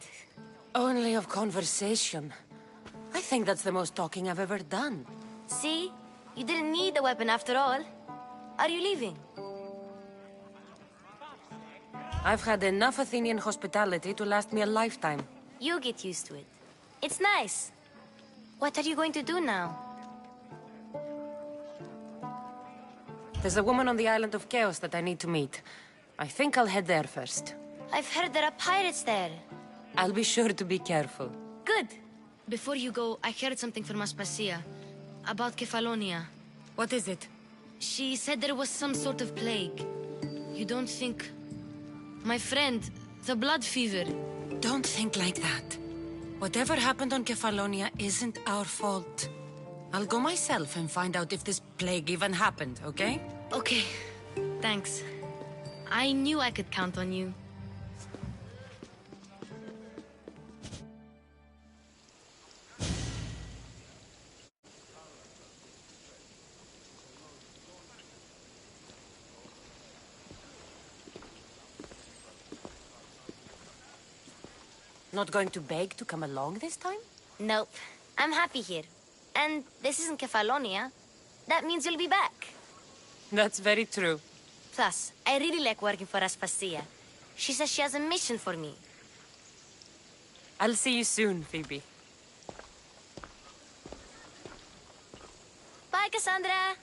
Only of conversation. I think that's the most talking I've ever done. See? You didn't need the weapon after all. Are you leaving? I've had enough Athenian hospitality to last me a lifetime. You get used to it. It's nice. What are you going to do now? There's a woman on the island of Chaos that I need to meet. I think I'll head there first. I've heard there are pirates there. I'll be sure to be careful. Good. Before you go, I heard something from Aspasia. About Kefalonia. What is it? She said there was some sort of plague. You don't think... My friend, the blood fever. Don't think like that. Whatever happened on Kefalonia isn't our fault. I'll go myself and find out if this plague even happened, okay? Okay. Thanks. I knew I could count on you. Not going to beg to come along this time? Nope. I'm happy here. And this isn't Kefalonia. That means you'll be back. That's very true. Plus, I really like working for Aspasia. She says she has a mission for me. I'll see you soon, Phoebe. Bye, Cassandra!